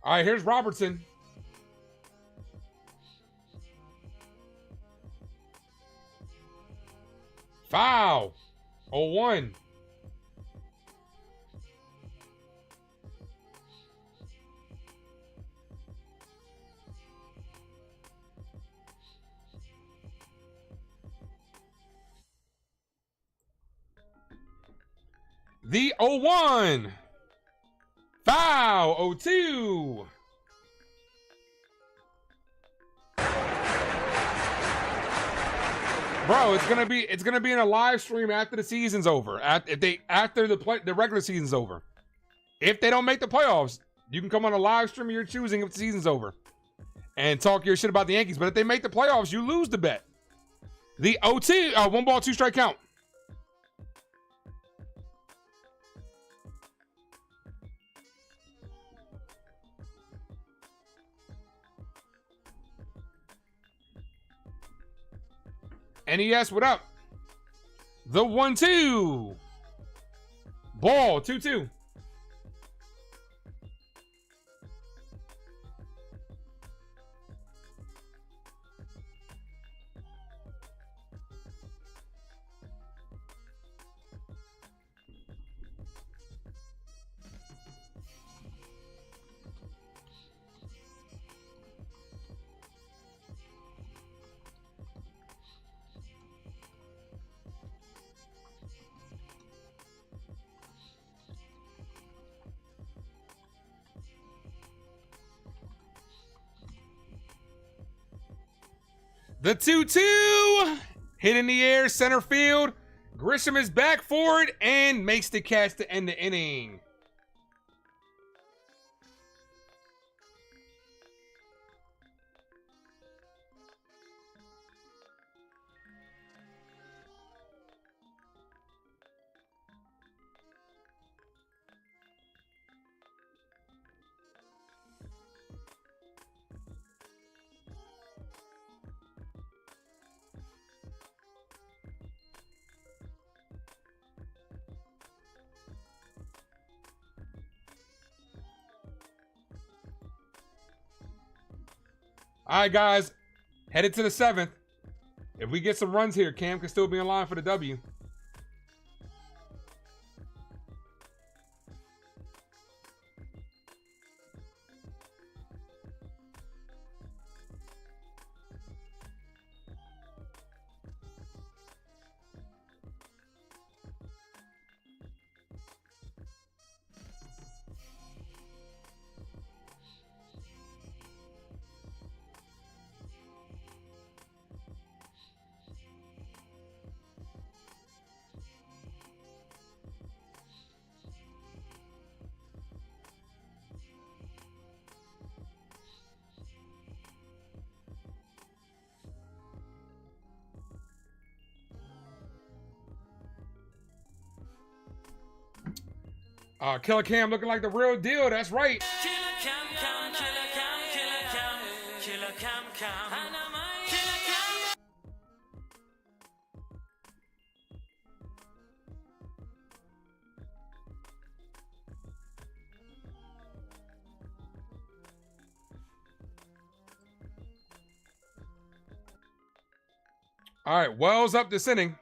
All right, here's Robertson. Foul. 0-1. The 0-1. Foul. 0-2. Bro, it's gonna be in a live stream after the season's over. After the regular season's over. If they don't make the playoffs, you can come on a live stream of your choosing if the season's over and talk your shit about the Yankees. But if they make the playoffs, you lose the bet. The 0-2, 1 ball, 2 strike count. NES, what up? The 1-2. Ball, 2-2. The 2-2 hit in the air, center field. Grisham is back for it and makes the catch to end the inning. All right, guys, headed to the 7th. If we get some runs here, Cam can still be in line for the W. Killer Cam looking like the real deal. That's right. All right, Wells up this inning.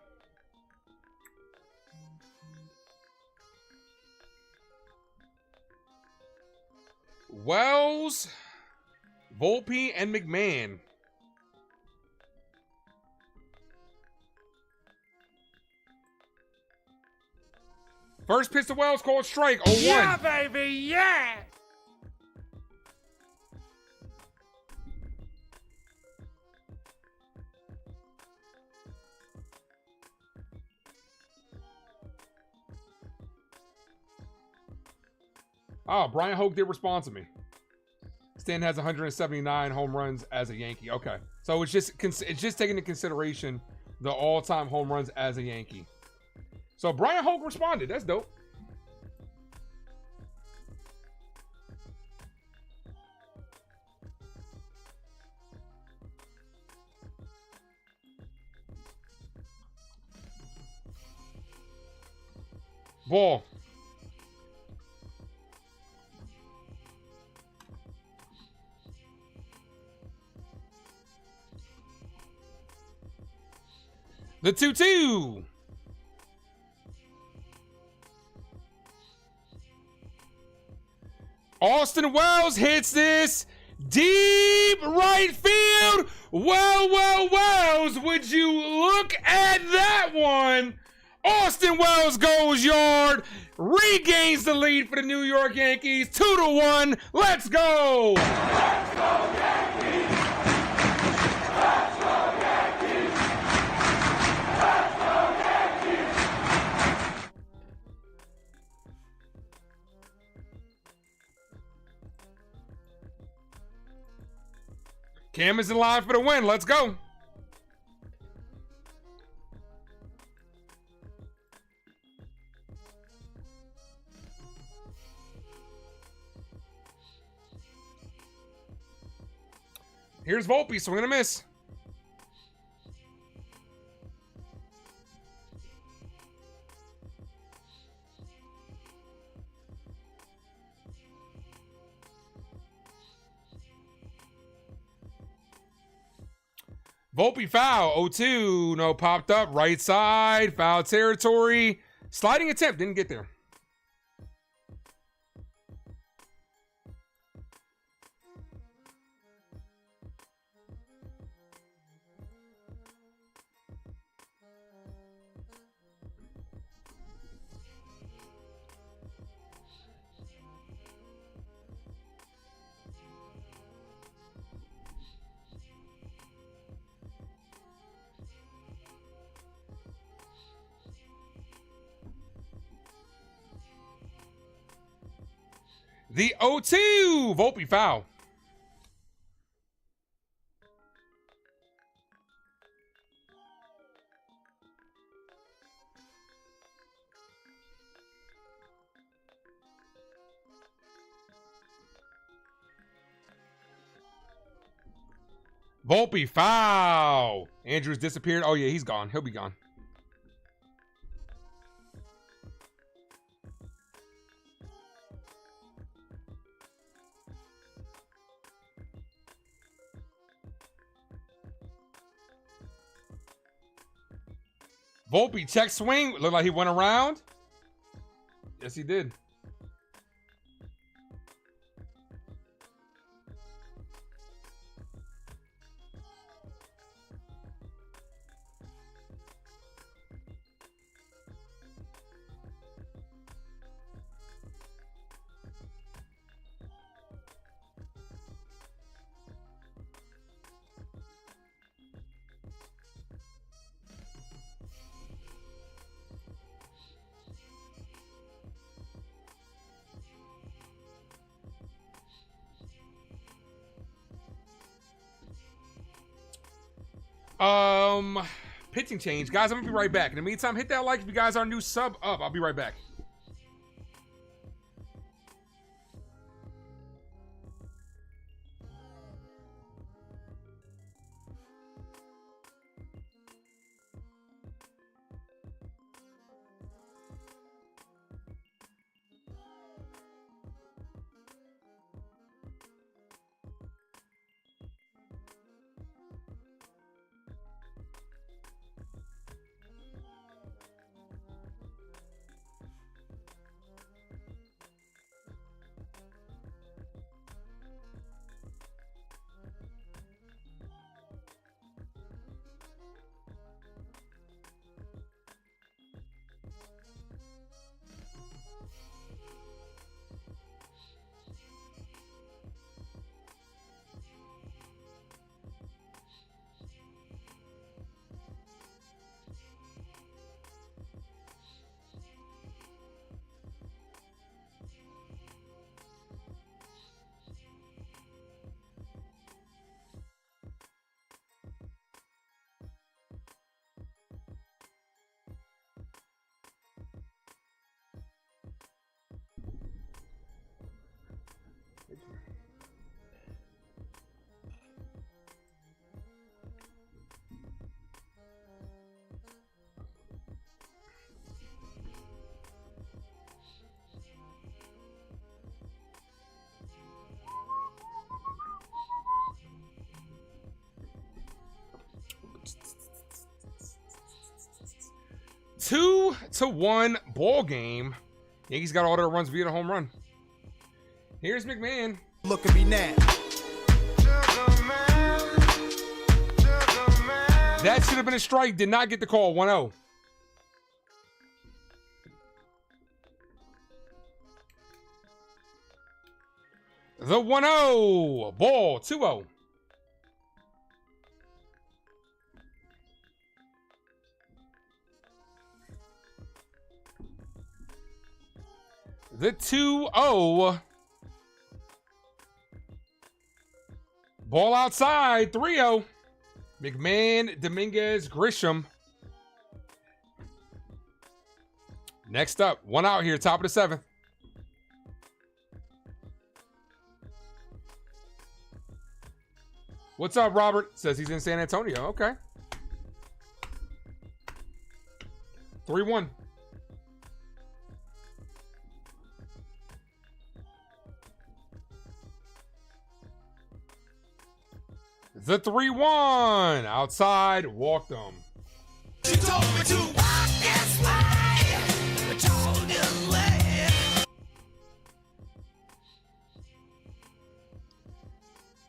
Wells, Volpe, and McMahon. First pitch to Wells, called strike, 0-1. Yeah, baby, yeah! Oh, Brian Hoke did respond to me. Stan has 179 home runs as a Yankee. Okay, so it's just taking into consideration the all-time home runs as a Yankee. So Brian Hoke responded. That's dope. Ball. The 2-2. Austin Wells hits this deep right field. Well, Wells, would you look at that one? Austin Wells goes yard, regains the lead for the New York Yankees, 2-1. Let's go. Let's go, Yankees. Let's go, Yankees. Let's go, Yankees. Cam is in line for the win. Let's go. Here's Volpe, swing and a miss. Volpe foul. 0-2. No, popped up. Right side. Foul territory. Sliding attempt. Didn't get there. The 0-2. Volpe foul. Volpe foul. Andrews disappeared. Oh, yeah, he's gone. He'll be gone. Volpe check swing. Looked like he went around. Yes, he did. Pitching change. Guys, I'm gonna be right back. In the meantime, hit that like if you guys are new, sub up. I'll be right back. Two to one ball game. Yankees got all their runs via the home run. Here's McMahon. Look at me now. That should have been a strike. Did not get the call. 1-0. The 1-0. Ball. 2-0. The 2-0. Ball outside. 3-0. McMahon, Dominguez, Grisham. Next up, one out here, top of the seventh. What's up, Robert? Says he's in San Antonio. Okay. 3-1. The 3-1. Outside, walked them. She told me to walk this way. I told you way.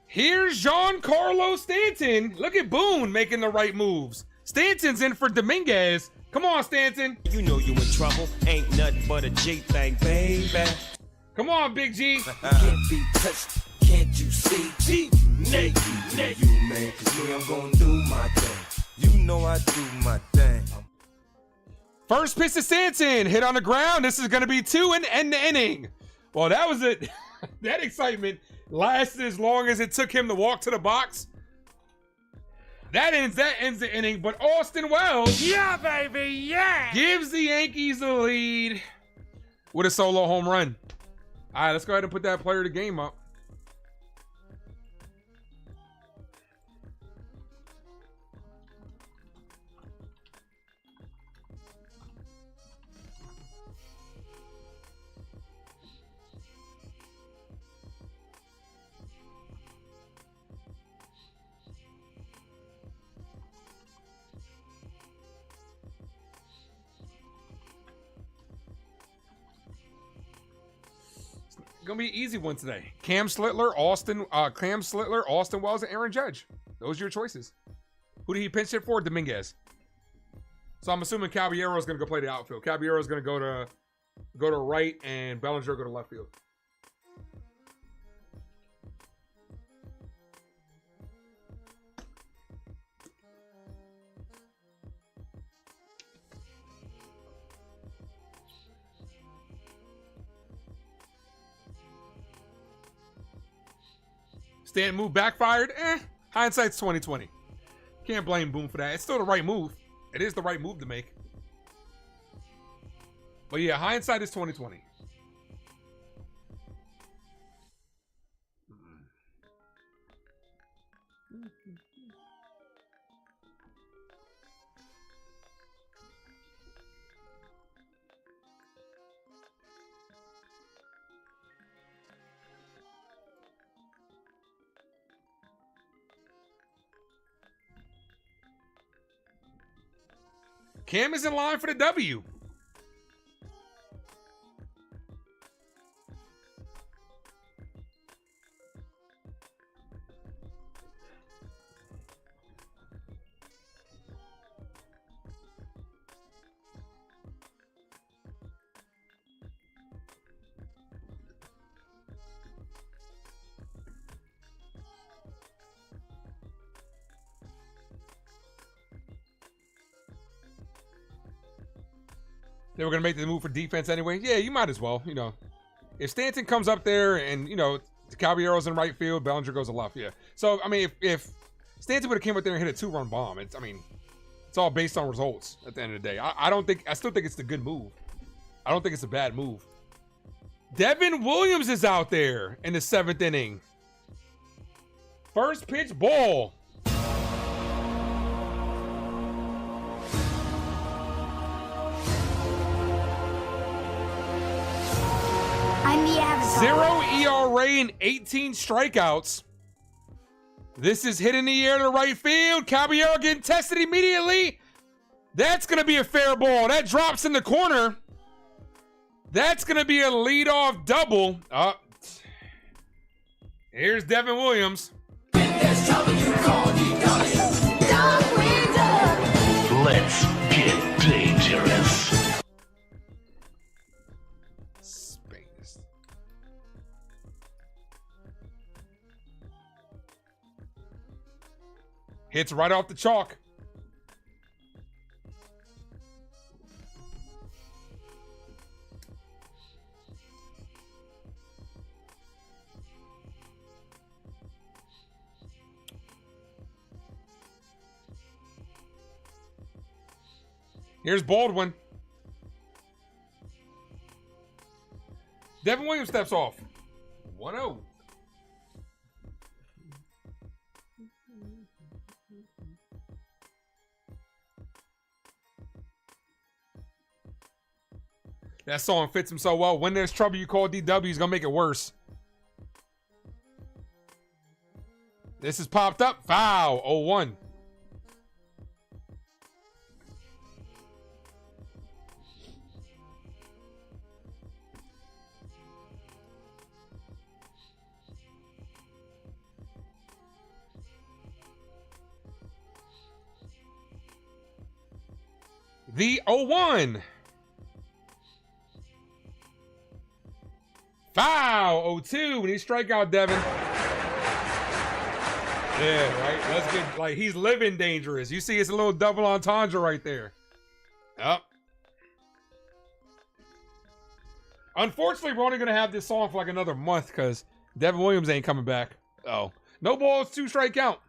Here's Giancarlo Stanton. Look at Boone making the right moves. Stanton's in for Dominguez. Come on, Stanton. You know you in trouble. Ain't nothing but a G thing, baby. Come on, Big G. Can't be touched. Can't you see? G, Nate, you man. Cause me, I'm gonna do my thing. You know I do my thing. First pitch to Stanton. Hit on the ground. This is going to be 2 and end the inning. Well, that was it. That excitement lasted as long as it took him to walk to the box. That ends the inning. But Austin Wells, Yeah, baby, yeah. gives the Yankees the lead with a solo home run. All right, let's go ahead and put that player of the game up. Gonna be an easy one today. Cam Slitler, Austin Wells, and Aaron Judge. Those are your choices. Who did he pinch hit for? Dominguez. So I'm assuming Caballero is gonna go play the outfield. Caballero is gonna go to right, and Bellinger go to left field. Stanton move backfired. Hindsight's 20/20. Can't blame Boone for that. It's still the right move. It is the right move to make. But yeah, hindsight is 20/20. Cam is in line for the W. They were going to make the move for defense anyway. Yeah, you might as well. You know, if Stanton comes up there and, you know, Caballero's in right field, Bellinger goes to left. Yeah. So, I mean, if Stanton would have came up there and hit a 2-run bomb, it's all based on results at the end of the day. I still think it's the good move. I don't think it's a bad move. Devin Williams is out there in the 7th inning. First pitch ball. Zero ERA and 18 strikeouts. This is hit in the air to right field. Caballero getting tested immediately. That's going to be a fair ball. That drops in the corner. That's going to be a leadoff double. Here's Devin Williams. Let's get dangerous. Hits right off the chalk. Here's Baldwin. Devin Williams steps off. 1-0. That song fits him so well. When there's trouble, you call DW. He's going to make it worse. This is popped up. Foul. 0-1. The 0-1. Foul. 0-2. We need strikeout, Devin. Yeah, right. Let's get, like, he's living dangerous. You see, it's a little double entendre right there. Yep. Unfortunately, we're only going to have this song for like another month because Devin Williams ain't coming back. Oh. No balls, 2 strike count.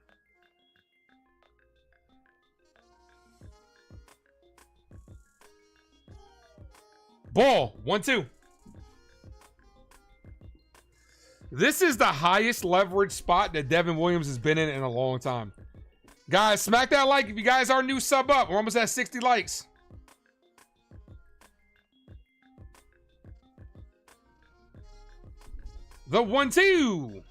Ball, 1-2. This is the highest leverage spot that Devin Williams has been in a long time. Guys, smack that like if you guys are new, sub up. We're almost at 60 likes. The 1-2.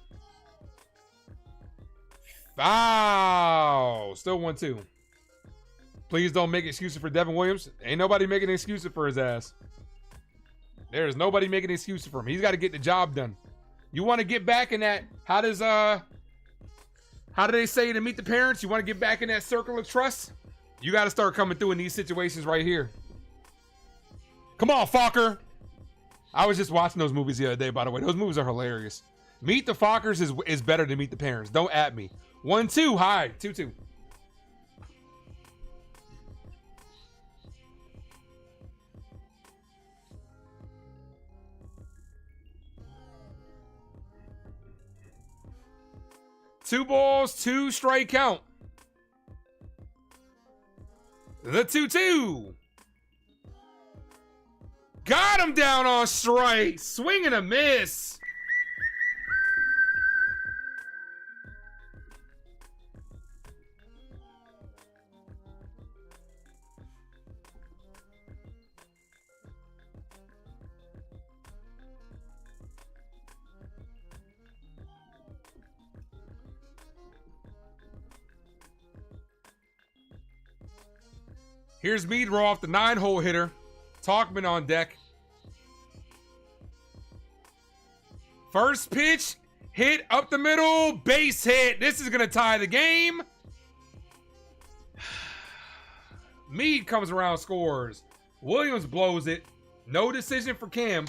Foul. Still 1-2. Please don't make excuses for Devin Williams. Ain't nobody making excuses for his ass. There's nobody making excuses for him. He's got to get the job done. You want to get back in that, how do they say to meet the parents? You want to get back in that circle of trust? You got to start coming through in these situations right here. Come on, Fokker. I was just watching those movies the other day, by the way. Those movies are hilarious. Meet the Fockers is better than Meet the Parents. Don't at me. 1-2, high. 2-2. Two balls, 2 strike count. The 2-2. Got him down on strike. Swing and a miss. Here's Meadroff, the 9-hole hitter. Talkman on deck. First pitch, hit up the middle, base hit. This is going to tie the game. Mead comes around, scores. Williams blows it. No decision for Cam.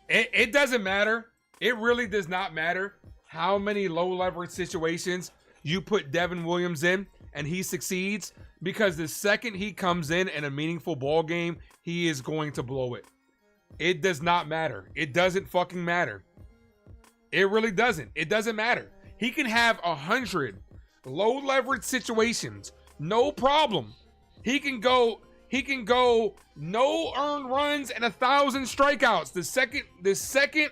It doesn't matter. It really does not matter how many low leverage situations you put Devin Williams in and he succeeds, because the second he comes in a meaningful ball game, he is going to blow it. It does not matter. It doesn't fucking matter. It really doesn't. It doesn't matter. He can have 100 low leverage situations, no problem. He can go no earned runs and 1,000 strikeouts. The second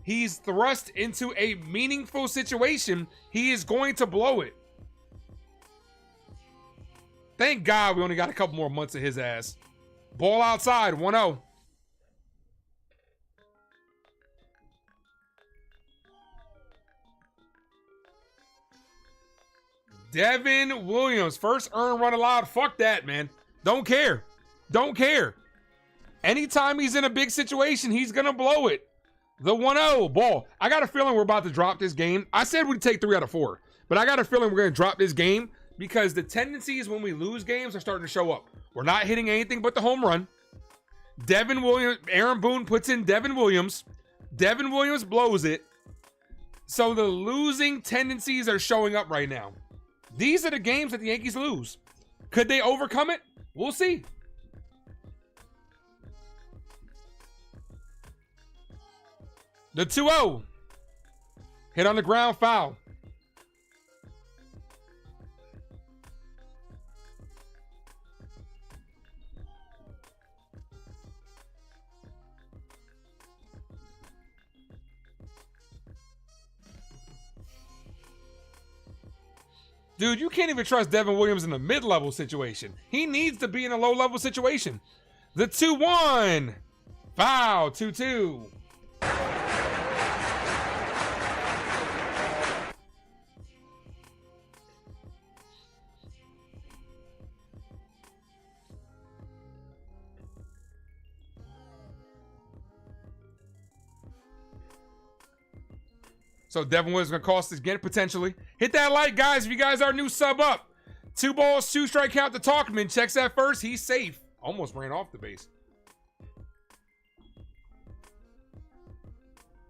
he's thrust into a meaningful situation, he is going to blow it. Thank God we only got a couple more months of his ass. Ball outside, 1-0. Devin Williams, first earned run allowed. Fuck that, man. Don't care. Don't care. Anytime he's in a big situation, he's going to blow it. The 1-0 ball. I got a feeling we're about to drop this game. I said we'd take 3 out of 4, but I got a feeling we're going to drop this game because the tendencies when we lose games are starting to show up. We're not hitting anything but the home run. Devin Williams, Aaron Boone puts in Devin Williams. Devin Williams blows it. So the losing tendencies are showing up right now. These are the games that the Yankees lose. Could they overcome it? We'll see. The 2-0. Hit on the ground, foul. Dude, you can't even trust Devin Williams in a mid-level situation. He needs to be in a low-level situation. The 2-1. Foul, 2-2. So Devin Williams going to cost us again, potentially. Hit that like, guys, if you guys are new, sub up. 2 balls, 2 strike count to Talkman. Checks that first. He's safe. Almost ran off the base.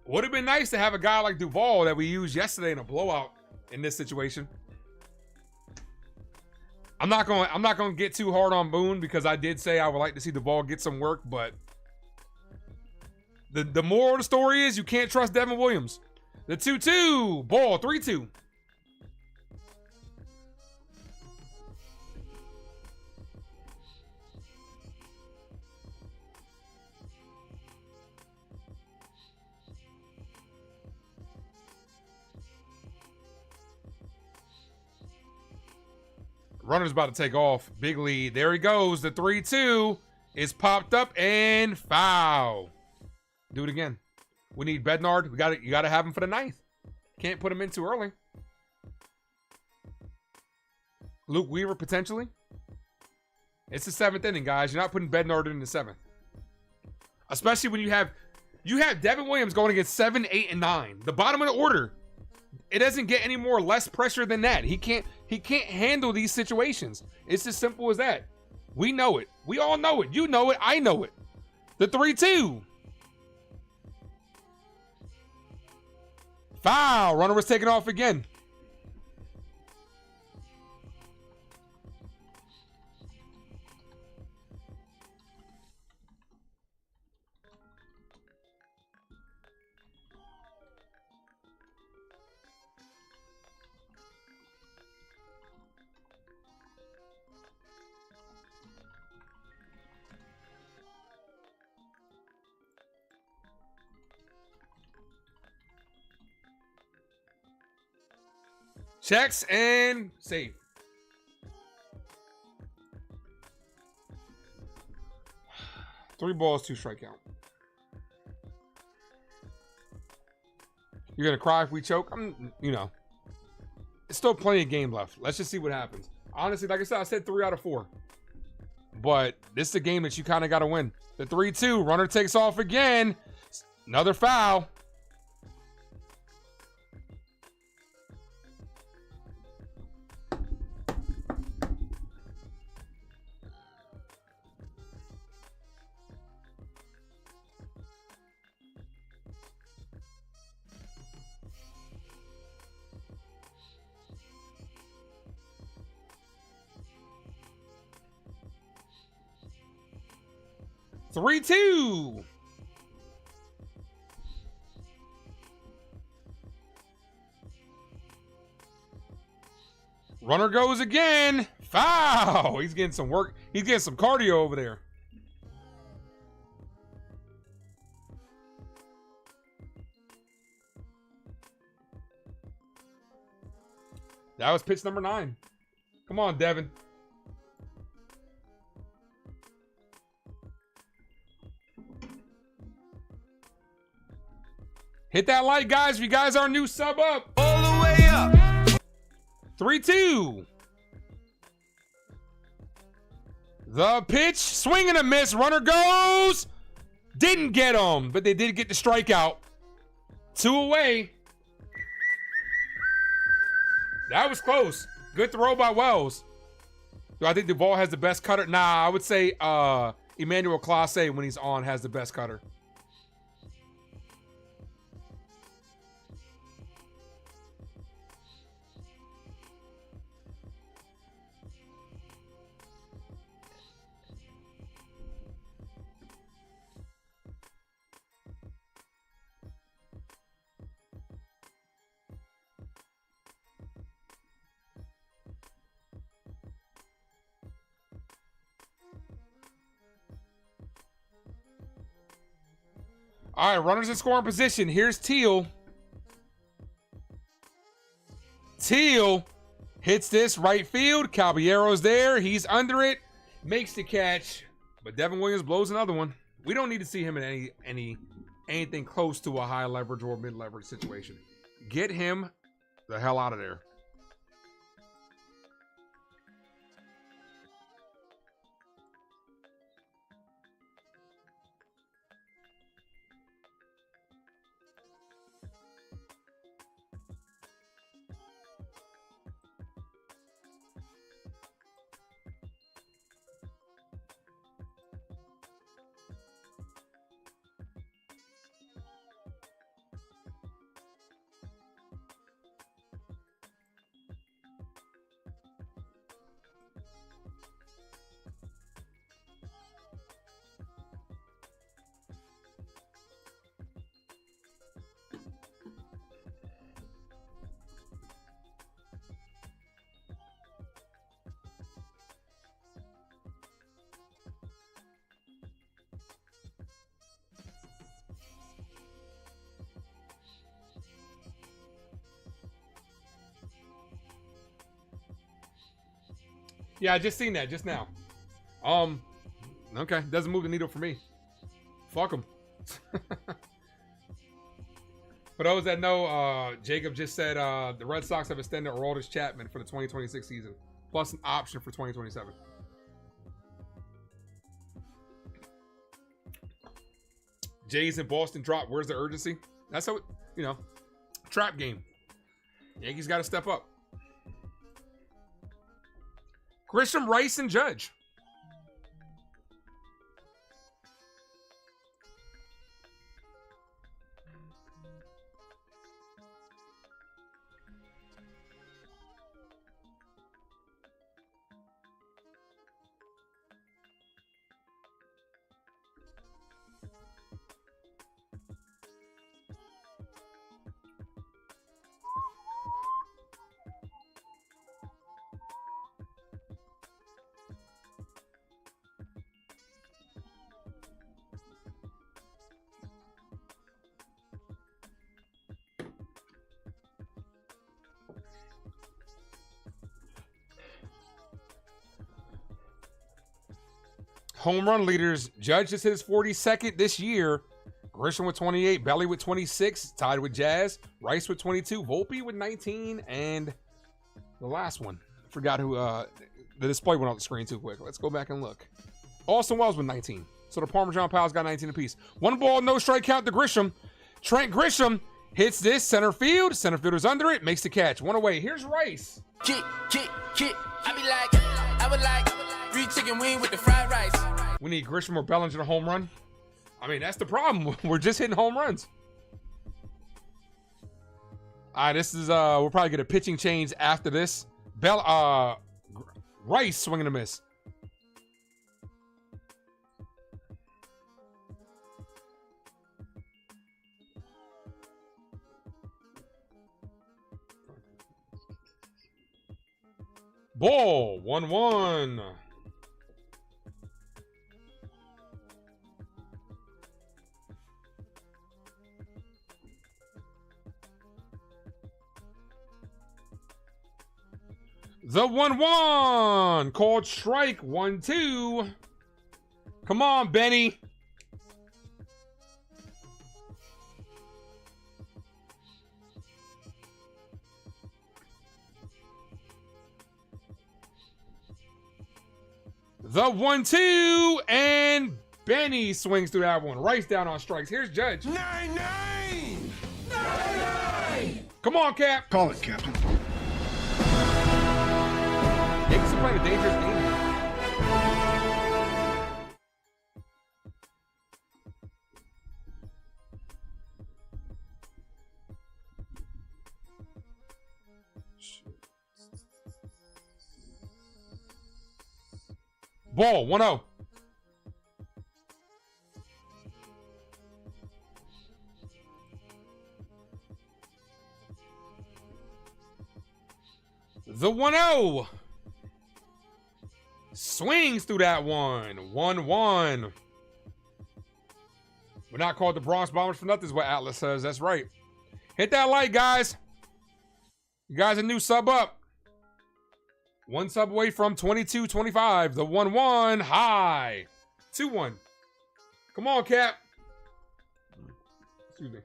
Would have been nice to have a guy like Duvall that we used yesterday in a blowout in this situation. I'm not going to get too hard on Boone because I did say I would like to see Duvall get some work, but the moral of the story is you can't trust Devin Williams. The 2-2, ball, 3-2. Runner's about to take off. Big lead. There he goes. The 3-2 is popped up and foul. Do it again. We need Bednard. You got to have him for the 9th. Can't put him in too early. Luke Weaver potentially. It's the 7th inning, guys. You're not putting Bednard in the 7th. Especially when you have Devin Williams going against 7, 8, and 9. The bottom of the order. It doesn't get any more less pressure than that. He can't handle these situations. It's as simple as that. We know it. We all know it. You know it. I know it. The 3-2. Foul. Runner was taken off again. Checks and save. Three balls, 2 strike count. You're going to cry if we choke? It's still plenty of game left. Let's just see what happens. Honestly, like I said 3 out of 4. But this is a game that you kind of got to win. The 3-2, runner takes off again. Another foul. Three, 2. Runner goes again. Foul. He's getting some work. He's getting some cardio over there. That was pitch number 9. Come on, Devin. Hit that like, guys. If you guys are new, sub up. All the way up. 3-2. The pitch. Swing and a miss. Runner goes. Didn't get him, but they did get the strikeout. 2 away. That was close. Good throw by Wells. Do I think Duvall has the best cutter? Nah, I would say Emmanuel Clase, when he's on, has the best cutter. All right, runners in scoring position. Here's Teal. Teal hits this right field. Caballero's there. He's under it. Makes the catch. But Devin Williams blows another one. We don't need to see him in anything close to a high leverage or mid leverage situation. Get him the hell out of there. Yeah, I just seen that just now. Okay, doesn't move the needle for me. Fuck them. For those that know, Jacob just said the Red Sox have extended Aroldis Chapman for the 2026 season, plus an option for 2027. Jays in Boston drop. Where's the urgency? That's how, trap game. Yankees got to step up. Grisham, Rice, and Judge. Home run leaders. Judge is his 42nd this year. Grisham with 28. Belly with 26. Tied with Jazz. Rice with 22. Volpe with 19. And the last one. Forgot who. The display went off the screen too quick. Let's go back and look. Austin Wells with 19. So the Parmesan Pals got 19 apiece. 1 ball, no strike count to Grisham. Trent Grisham hits this center field. Center fielder's under it. Makes the catch. 1 away. Here's Rice. Kick. I be like, I would like 3 chicken wing with the fried rice. We need Grisham or Bellinger to home run. I mean, that's the problem. We're just hitting home runs. All right, this is we'll probably get a pitching change after this. Rice swinging a miss. Ball 1-1. The 1-1 called strike. 1-2. Come on, Benny. The 1-2 and Benny swings through that one. Rice down on strikes. Here's Judge. 9-9. Come on, Cap. Call it, Captain. Yankees are playing a dangerous game. Ball 1-0. The 1-0. Swings through that one. 1-1. We're not called the Bronx Bombers for nothing, is what Atlas says. That's right. Hit that like, guys. You guys a new sub up. 1 sub away from 22-25. The 1-1 high. 2-1. Come on, Cap. Excuse me.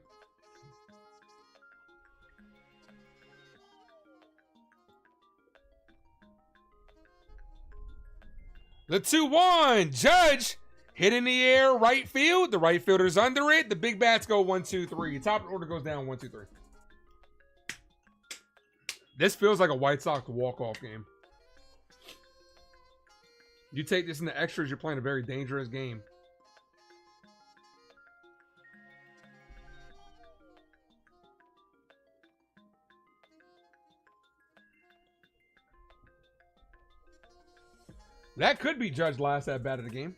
The 2-1. Judge hit in the air, right field. The right fielder's under it. The big bats go 1-2-3. Top of the order goes down 1-2-3. This feels like a White Sox walk-off game. You take this in the extras, you're playing a very dangerous game. That could be Judge's last at bat of the game.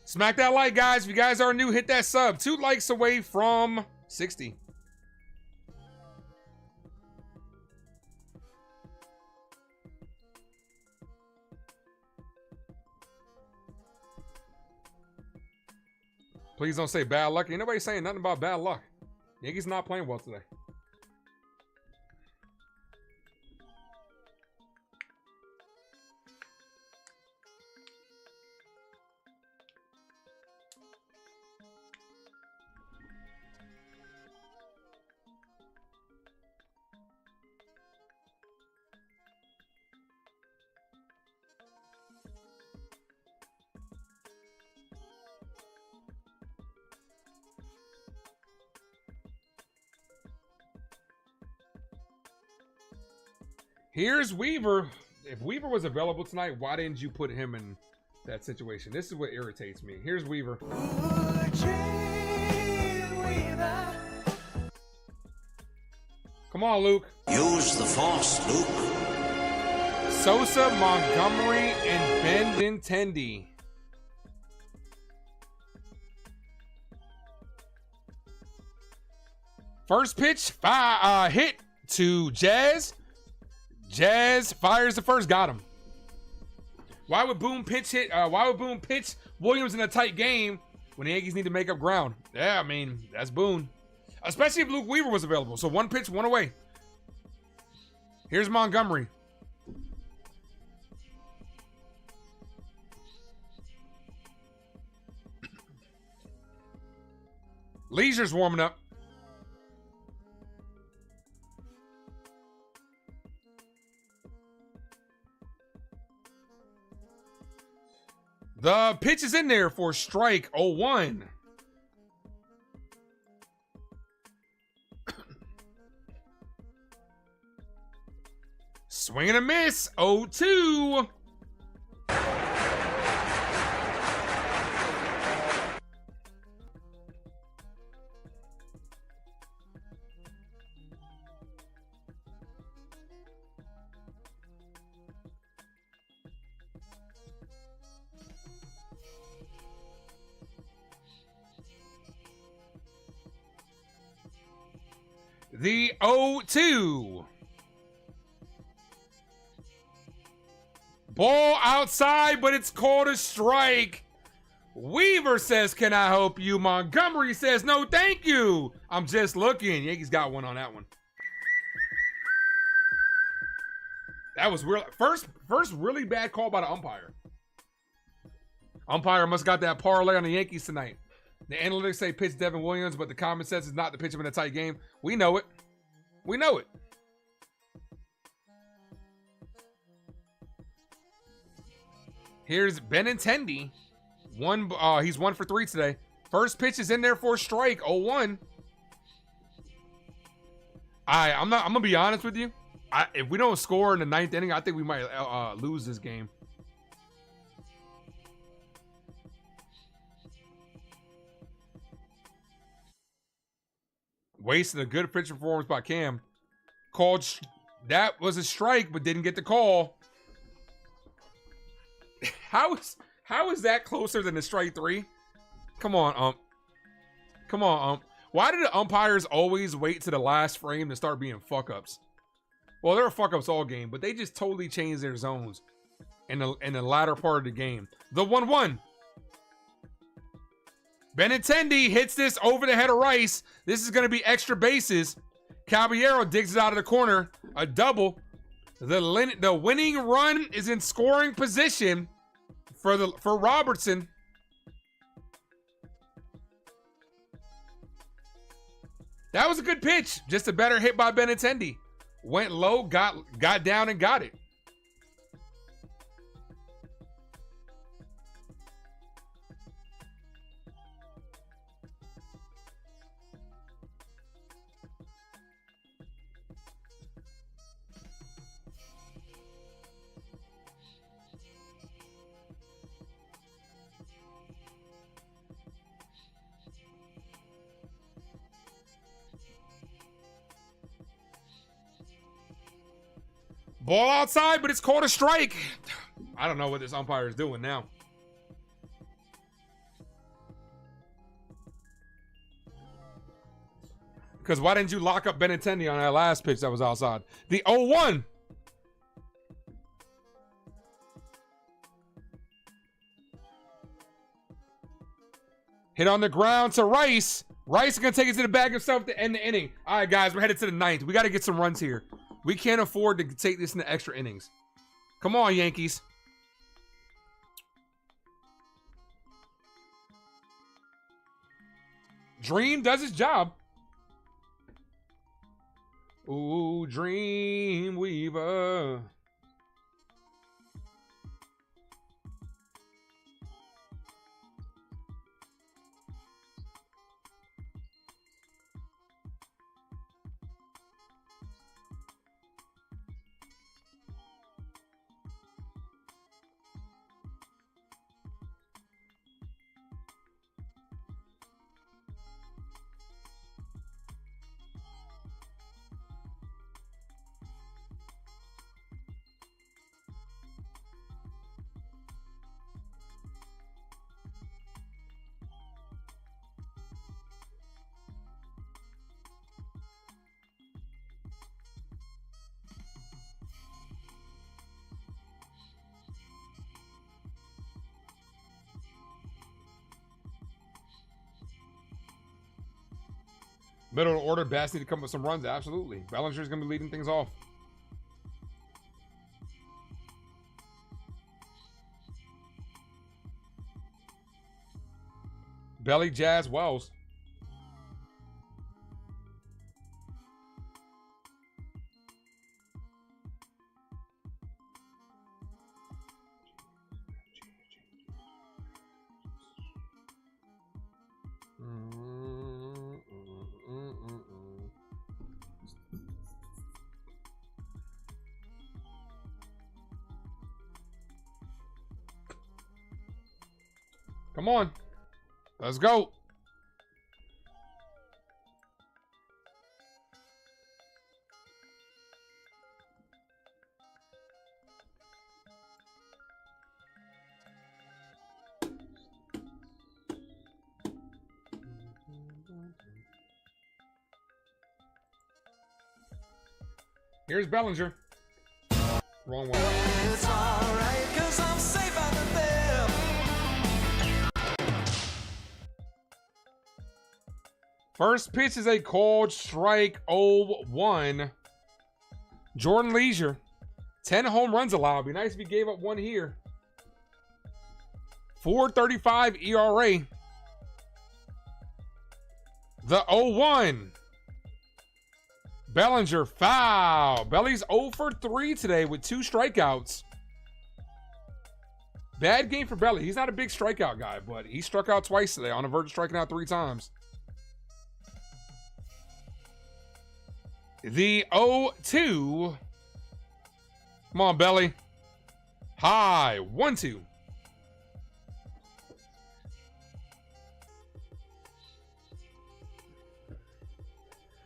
Smack that like, guys. If you guys are new, hit that sub. 2 likes away from 60. Please don't say bad luck. Ain't nobody saying nothing about bad luck. Yankees not playing well today. Here's Weaver. If Weaver was available tonight, why didn't you put him in that situation? This is what irritates me. Here's Weaver. Come on, Luke. Use the force, Luke. Sosa, Montgomery, and Benintendi. First pitch, hit to Jazz. Jazz fires the first, got him. Why would Boone pitch Williams in a tight game when the Yankees need to make up ground? Yeah, I mean, that's Boone. Especially if Luke Weaver was available. So 1 pitch, 1 away. Here's Montgomery. Leisure's warming up. The pitch is in there for strike 0-1. Swing and a miss 0-2. The 0-2. Ball outside, but it's called a strike. Weaver says, "Can I help you?" Montgomery says, "No, thank you. I'm just looking." Yankees got one on that one. That was real. First really bad call by the umpire. Umpire must got that parlay on the Yankees tonight. The analytics say pitch Devin Williams, but the common sense is not to pitch him in a tight game. We know it. We know it. Here's Benintendi. He's 1 for 3 today. First pitch is in there for a strike. 0-1. I'm gonna be honest with you. If we don't score in the 9th inning, I think we might lose this game. Wasted a good pitch performance by Cam. That was a strike, but didn't get the call. How is that closer than a strike 3? Come on, ump. Come on, ump. Why do the umpires always wait to the last frame to start being fuck-ups? Well, there are fuck-ups all game, but they just totally changed their zones in the latter part of the game. The 1-1. Benintendi hits this over the head of Rice. This is going to be extra bases. Caballero digs it out of the corner. A double. The winning run is in scoring position for Robertson. That was a good pitch. Just a better hit by Benintendi. Went low, got down and got it. Ball outside, but it's called a strike. I don't know what this umpire is doing now. Because why didn't you lock up Benintendi on that last pitch that was outside? The 0-1. Hit on the ground to Rice. Rice is going to take it to the bag himself to end the inning. All right, guys, we're headed to the 9th. We got to get some runs here. We can't afford to take this into extra innings. Come on, Yankees. Dream does his job. Ooh, Dream Weaver. Middle of the order, Bass need to come with some runs. Absolutely. Bellinger's going to be leading things off. Belly, Jazz, Wells. Come on. Let's go. Here's Bellinger. Wrong one. It's all right, 'cause I'm safe out of there. First pitch is a called strike 0-1. Jordan Leisure. 10 home runs allowed. Be nice if he gave up one here. 4.35 ERA. The 0-1. Bellinger foul. Belly's 0 for 3 today with 2 strikeouts. Bad game for Belly. He's not a big strikeout guy, but he struck out twice today, on the verge of striking out 3 times. The 0-2. Come on, Belly. High. 1-2.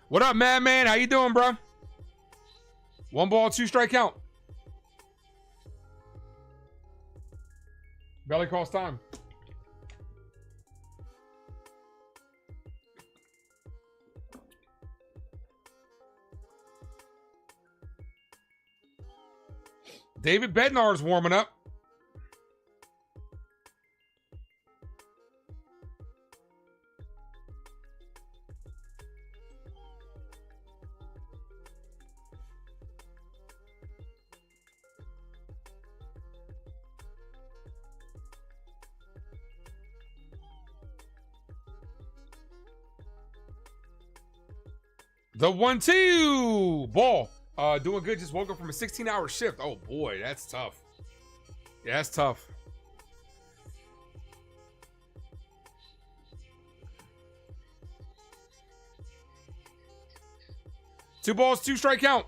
What up, Madman? How you doing, bro? 1 ball, 2 strike count. Belly calls time. David Bednar's warming up. The 1-2 ball. Doing good. Just woke up from a 16-hour shift. Oh boy, that's tough. Yeah, that's tough. Two balls, 2 strike count.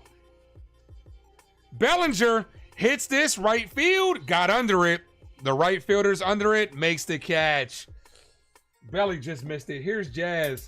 Bellinger hits this right field. Got under it. The right fielder's under it. Makes the catch. Belly just missed it. Here's Jazz.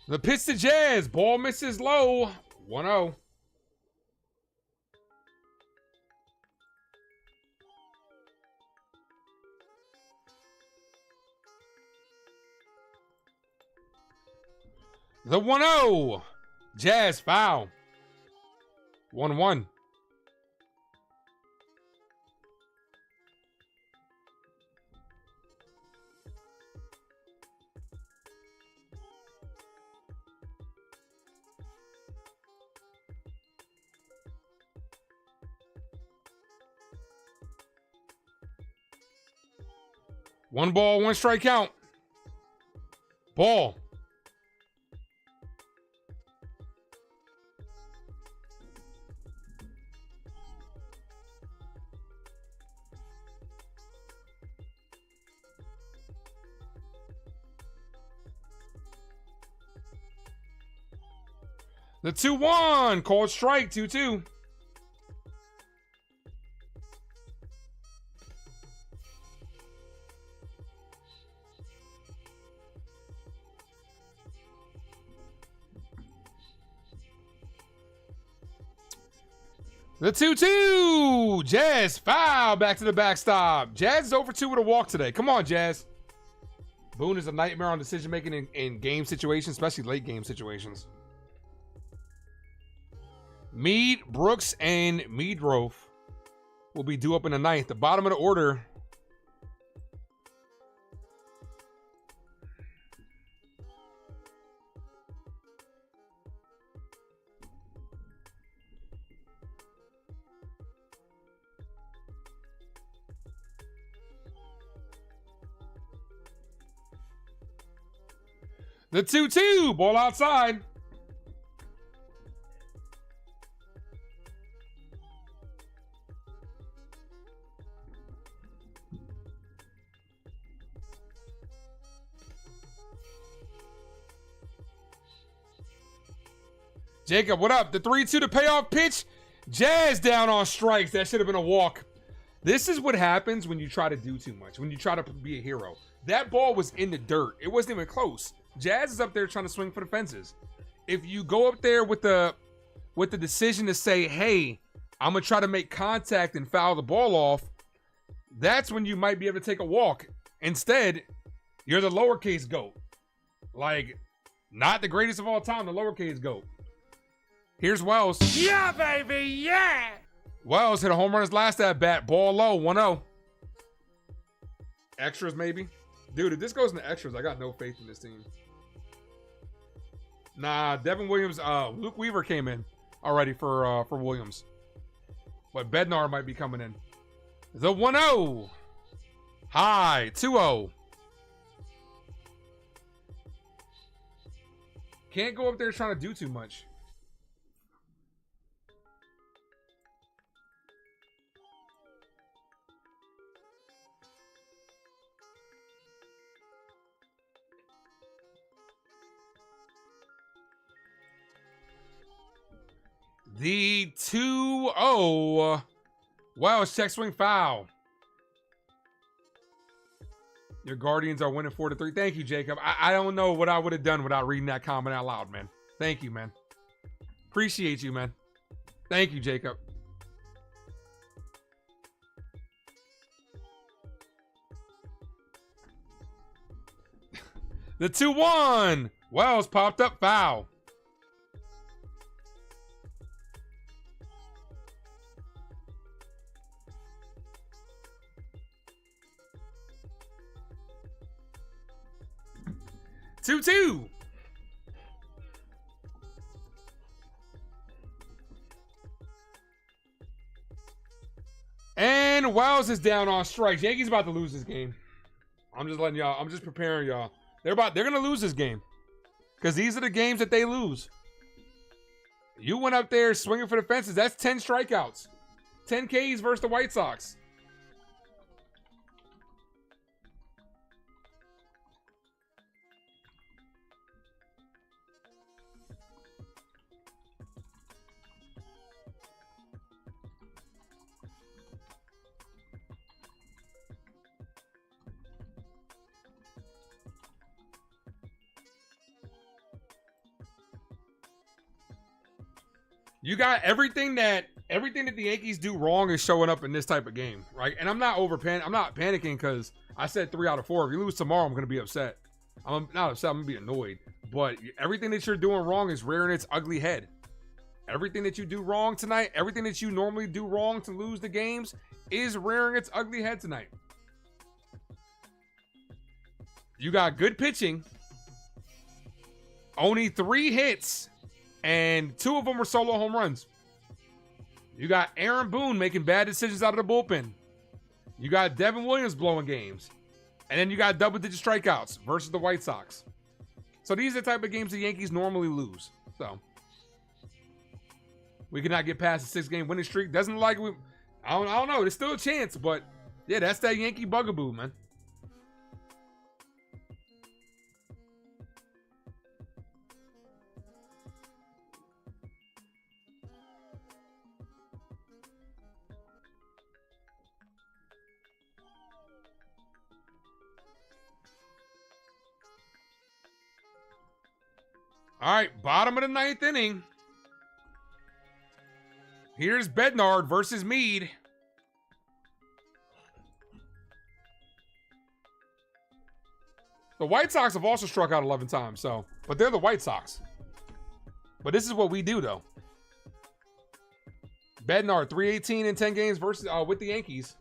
The pitch to Jazz. Ball misses low. 1-0. The 1-0. Jazz foul. 1-1. One ball, one strike count. Ball. The 2-1. Called strike. 2-2. The 2-2. Jazz foul. Back to the backstop. Jazz is over 2 with a walk today. Come on, Jazz. Boone is a nightmare on decision making in game situations, especially late game situations. Mead, Brooks, and Meadroth will be due up in the ninth. The bottom of the order. The 2-2. Ball outside. Jacob, what up? The 3-2 to payoff pitch. Jazz down on strikes. That should have been a walk. This is what happens when you try to do too much, when you try to be a hero. That ball was in the dirt. It wasn't even close. Jazz is up there trying to swing for the fences. If you go up there with the decision to say, hey, I'm going to try to make contact and foul the ball off, that's when you might be able to take a walk. Instead, you're the lowercase GOAT. Like, not the greatest of all time, the lowercase GOAT. Here's Wells. Yeah, baby, yeah! Wells hit a home run his last at bat. Ball low, 1-0. Extras, maybe? Dude, if this goes into extras, I got no faith in this team. Nah, Devin Williams, Luke Weaver came in already for Williams. But Bednar might be coming in. The 1-0. High, 2-0. Can't go up there trying to do too much. The 2-0. Wow, it's check swing foul. Your Guardians are winning 4-3. Thank you, Jacob. I don't know what I would have done without reading that comment out loud, man. Thank you, man. Appreciate you, man. Thank you, Jacob. The 2-1. Wells popped up foul. Two. And Wells is down on strikes. Yankees about to lose this game. I'm just letting y'all. I'm just preparing y'all. They're gonna lose this game because these are the games that they lose. You went up there swinging for the fences. That's 10 strikeouts, 10 Ks versus the White Sox. You got everything that the Yankees do wrong is showing up in this type of game, right? And I'm not I'm not panicking because I said 3 out of 4. If you lose tomorrow, I'm gonna be upset. I'm not upset. I'm gonna be annoyed. But everything that you're doing wrong is rearing its ugly head. Everything that you do wrong tonight, everything that you normally do wrong to lose the games, is rearing its ugly head tonight. You got good pitching, only 3 hits, and 2 of them were solo home runs. You got Aaron Boone making bad decisions out of the bullpen. You got Devin Williams blowing games. And then you got double-digit strikeouts versus the White Sox. So these are the type of games the Yankees normally lose. So we cannot get past the 6-game winning streak. Doesn't look like I don't know. There's still a chance, but yeah, that's that Yankee bugaboo, man. All right, bottom of the 9th inning. Here's Bednard versus Meade. The White Sox have also struck out 11 times, but they're the White Sox. But this is what we do, though. Bednard, 318 in 10 games versus with the Yankees.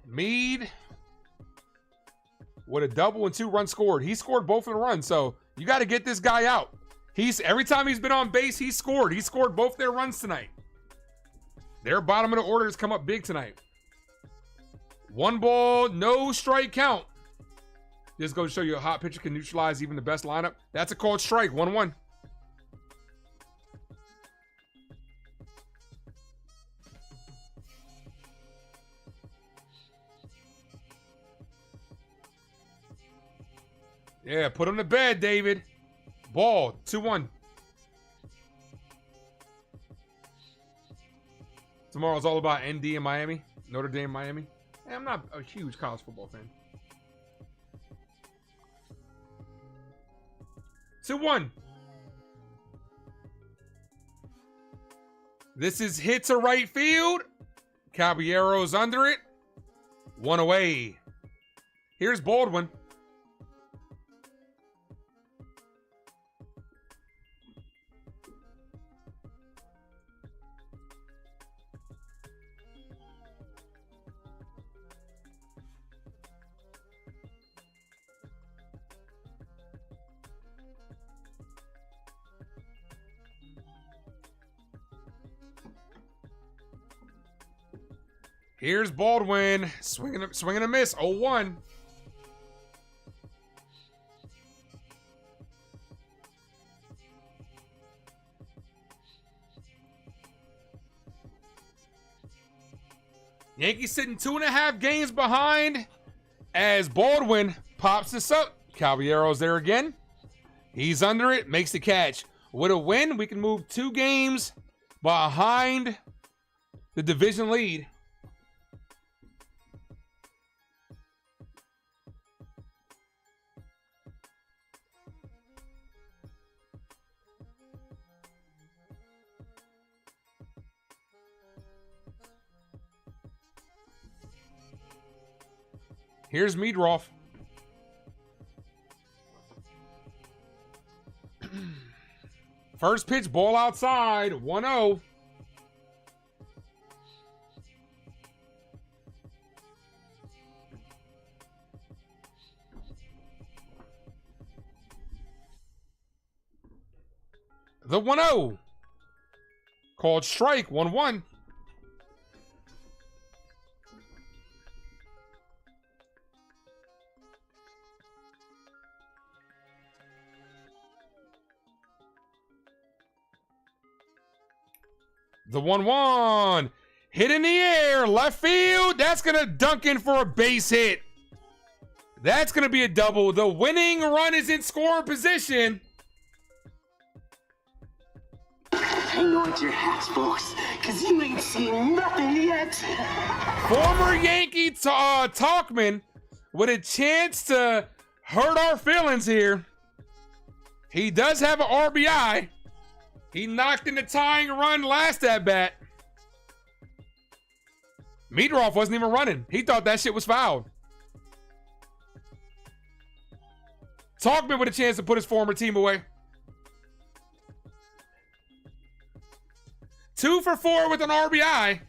Meade with a double and 2 runs scored. He scored both of the runs, so you got to get this guy out. Every time he's been on base, he's scored. He scored both their runs tonight. Their bottom of the order has come up big tonight. 1 ball, no strike count. Just goes to show you a hot pitcher can neutralize even the best lineup. That's a called strike, 1-1. Yeah, put him to bed, David. Ball, 2-1. Tomorrow's all about ND in Miami. Notre Dame, Miami. Hey, I'm not a huge college football fan. 2-1. This is hit to right field. Caballero's under it. 1 away. Here's Baldwin. Here's Baldwin, swinging a miss, 0-1. Yankees sitting 2.5 games behind as Baldwin pops this up. Caballero's there again. He's under it, makes the catch. With a win, we can move 2 games behind the division lead. Here's Meadroff. First pitch, ball outside, 1-0. The 1-0. Called strike, 1-1. The 1-1. Hit in the air. Left field. That's going to dunk in for a base hit. That's going to be a double. The winning run is in scoring position. Hang on to your hats, folks, because you ain't seen nothing yet. Former Yankee Talkman with a chance to hurt our feelings here. He does have an RBI. He knocked in the tying run last at bat. Meteoroff wasn't even running. He thought that shit was fouled. Talkman with a chance to put his former team away. 2 for 4 with an RBI.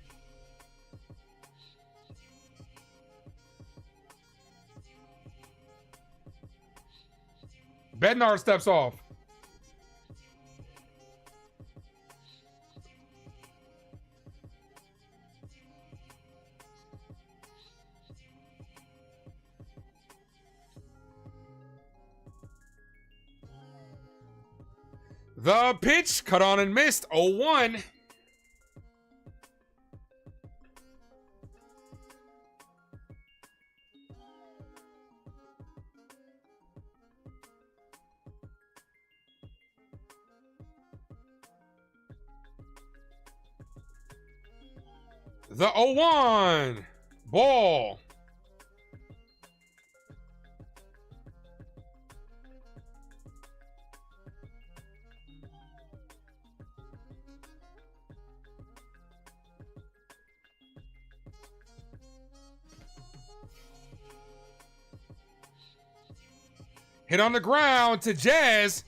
Bednar steps off. The pitch, cut on and missed, 0-1. The 0-1. Ball. Hit on the ground to Jazz.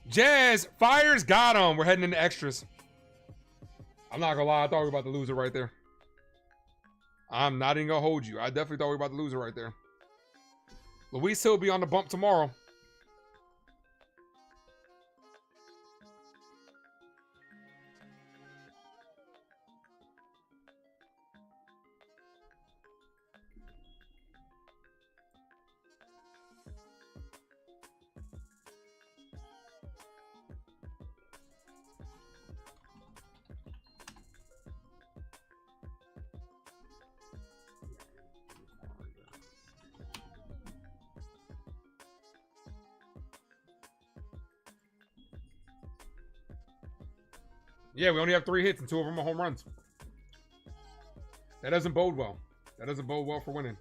Jazz fires, got him. We're heading into extras. I'm not gonna lie, I thought we were about to lose it right there. I'm not even gonna hold you. I definitely thought we were about to lose it right there. Luis Hill will be on the bump tomorrow. Yeah, we only have 3 hits and 2 of them are home runs. That doesn't bode well. That doesn't bode well for winning.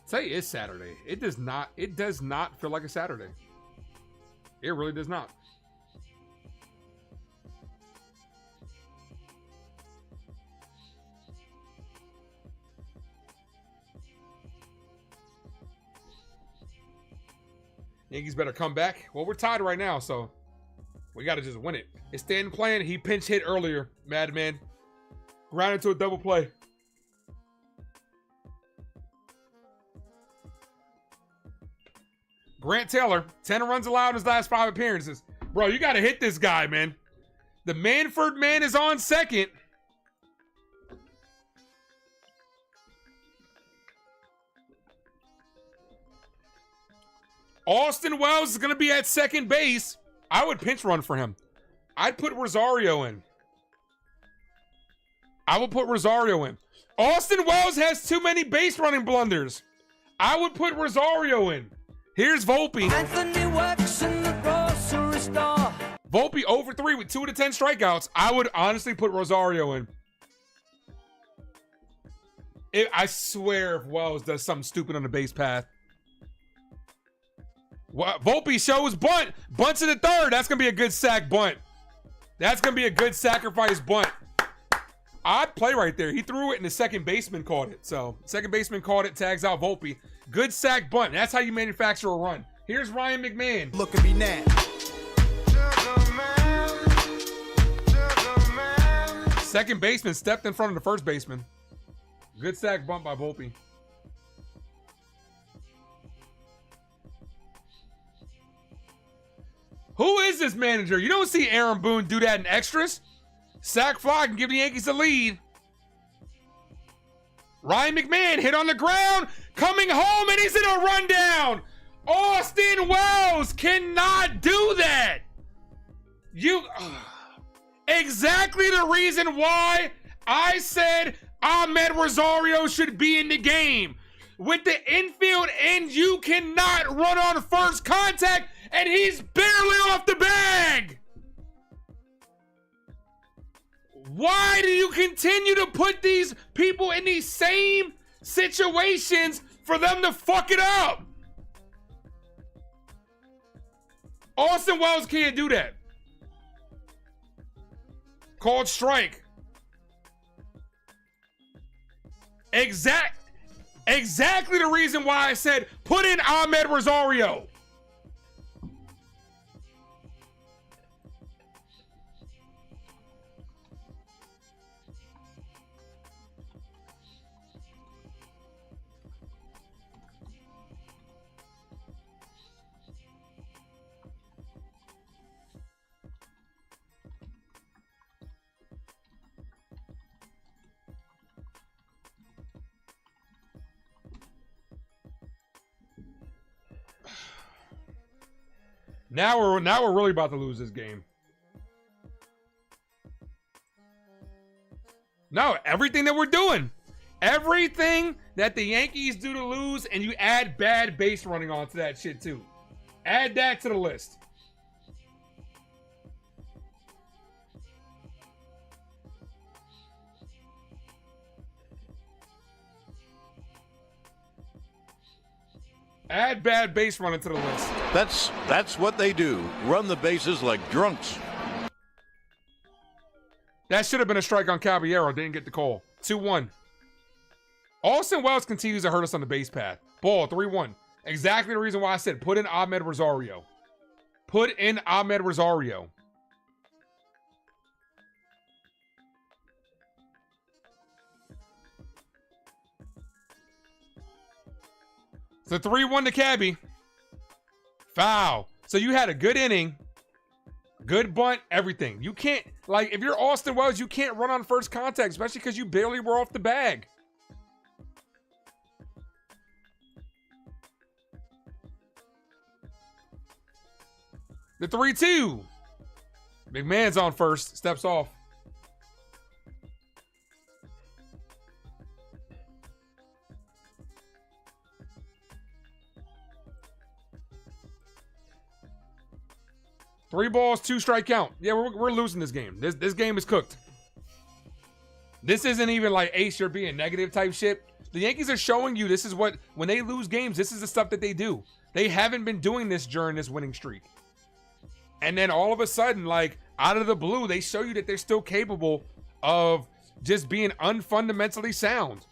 Today is Saturday. It does not feel like a Saturday. It really does not. Yankees better come back. Well, we're tied right now, so we got to just win it. It's Stanton playing. He pinch hit earlier, Madman. Grounded to a double play. Grant Taylor, 10 runs allowed in his last 5 appearances. Bro, you got to hit this guy, man. The Manford man is on second. Austin Wells is going to be at second base. I would pinch run for him. I'd put Rosario in. I will put Rosario in. Austin Wells has too many base running blunders. I would put Rosario in. Here's Volpe. Anthony works in the grocery store. Volpe over 3 with 2 to 10 strikeouts. I would honestly put Rosario in. I swear if Wells does something stupid on the base path. Volpe shows bunt. Bunts in the third. That's going to be a good sack bunt. That's going to be a good sacrifice bunt. Odd play right there. He threw it and the second baseman caught it. So, second baseman caught it, tags out Volpe. Good sack bunt. That's how you manufacture a run. Here's Ryan McMahon. Look at me now. Second baseman stepped in front of the first baseman. Good sack bunt by Volpe. Who is this manager? You don't see Aaron Boone do that in extras. Sack fly can give the Yankees the lead. Ryan McMahon hit on the ground, coming home, and he's in a rundown. Austin Wells cannot do that. Exactly the reason why I said Ahmed Rosario should be in the game. with the infield, and you cannot run on first contact, and he's barely off the bag. Why do you continue to put these people in these same situations for them to fuck it up? Austin Wells can't do that. Called strike. Exactly the reason why I said put in Ahmed Rosario. Now we're really about to lose this game. No, everything that we're doing, everything that the Yankees do to lose, and you add bad base running onto that shit too. Add that to the list. Add bad base running to the list. That's what they do. Run the bases like drunks. That should have been a strike on Caballero. Didn't get the call. 2-1. Austin Wells continues to hurt us on the base path. Ball, 3-1. Exactly the reason why I said put in Ahmed Rosario. Put in Ahmed Rosario. It's a 3-1 to Cabby. Foul. So you had a good inning, good bunt, everything. You can't, like, if you're Austin Wells, you can't run on first contact, especially because you barely were off the bag. The 3-2. McMahon's on first, steps off. Three balls, 2 strike count. Yeah, we're losing this game. This game is cooked. This isn't even like ace, you're being negative type shit. The Yankees are showing you this is what, when they lose games, this is the stuff that they do. They haven't been doing this during this winning streak. And then all of a sudden, like, out of the blue, they show you that they're still capable of just being unfundamentally sound.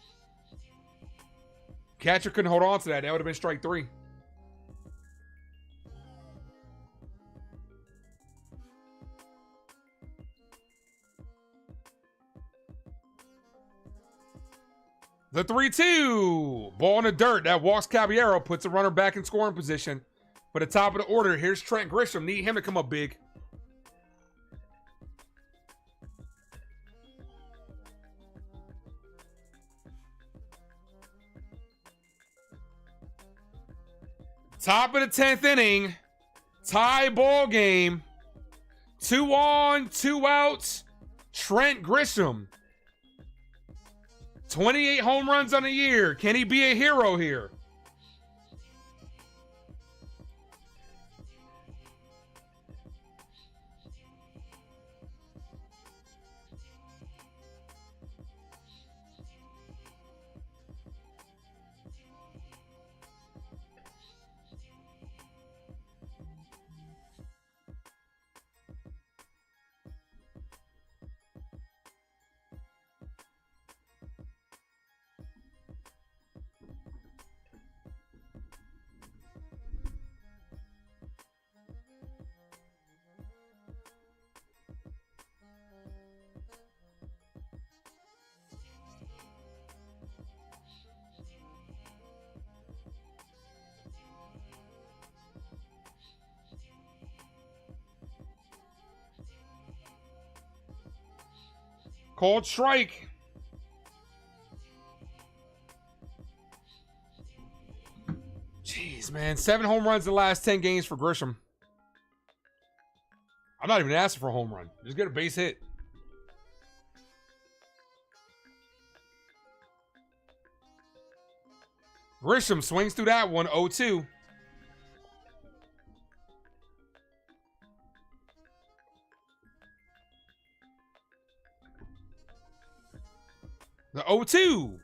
Catcher couldn't hold on to that. That would have been strike 3. The 3-2. Ball in the dirt. That walks Caballero, puts the runner back in scoring position. For the top of the order, here's Trent Grisham. Need him to come up big. Top of the 10th inning. Tie ball game. 2 on, 2 outs. Trent Grisham. 28 home runs on the year. Can he be a hero here? Called strike. Jeez, man. 7 home runs in the last 10 games for Grisham. I'm not even asking for a home run. Just get a base hit. Grisham swings through that one, 0-2. The 0-2.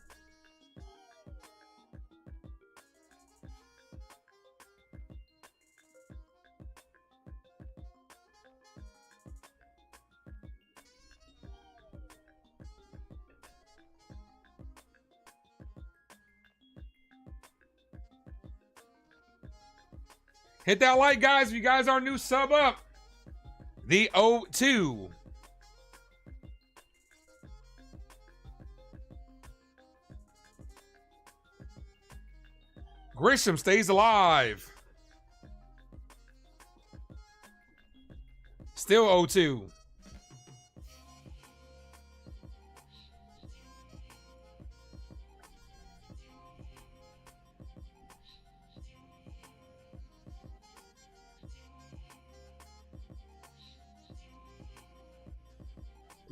Hit that like, guys. If you guys are new, sub up. The 0-2. Grisham stays alive. Still 0-2.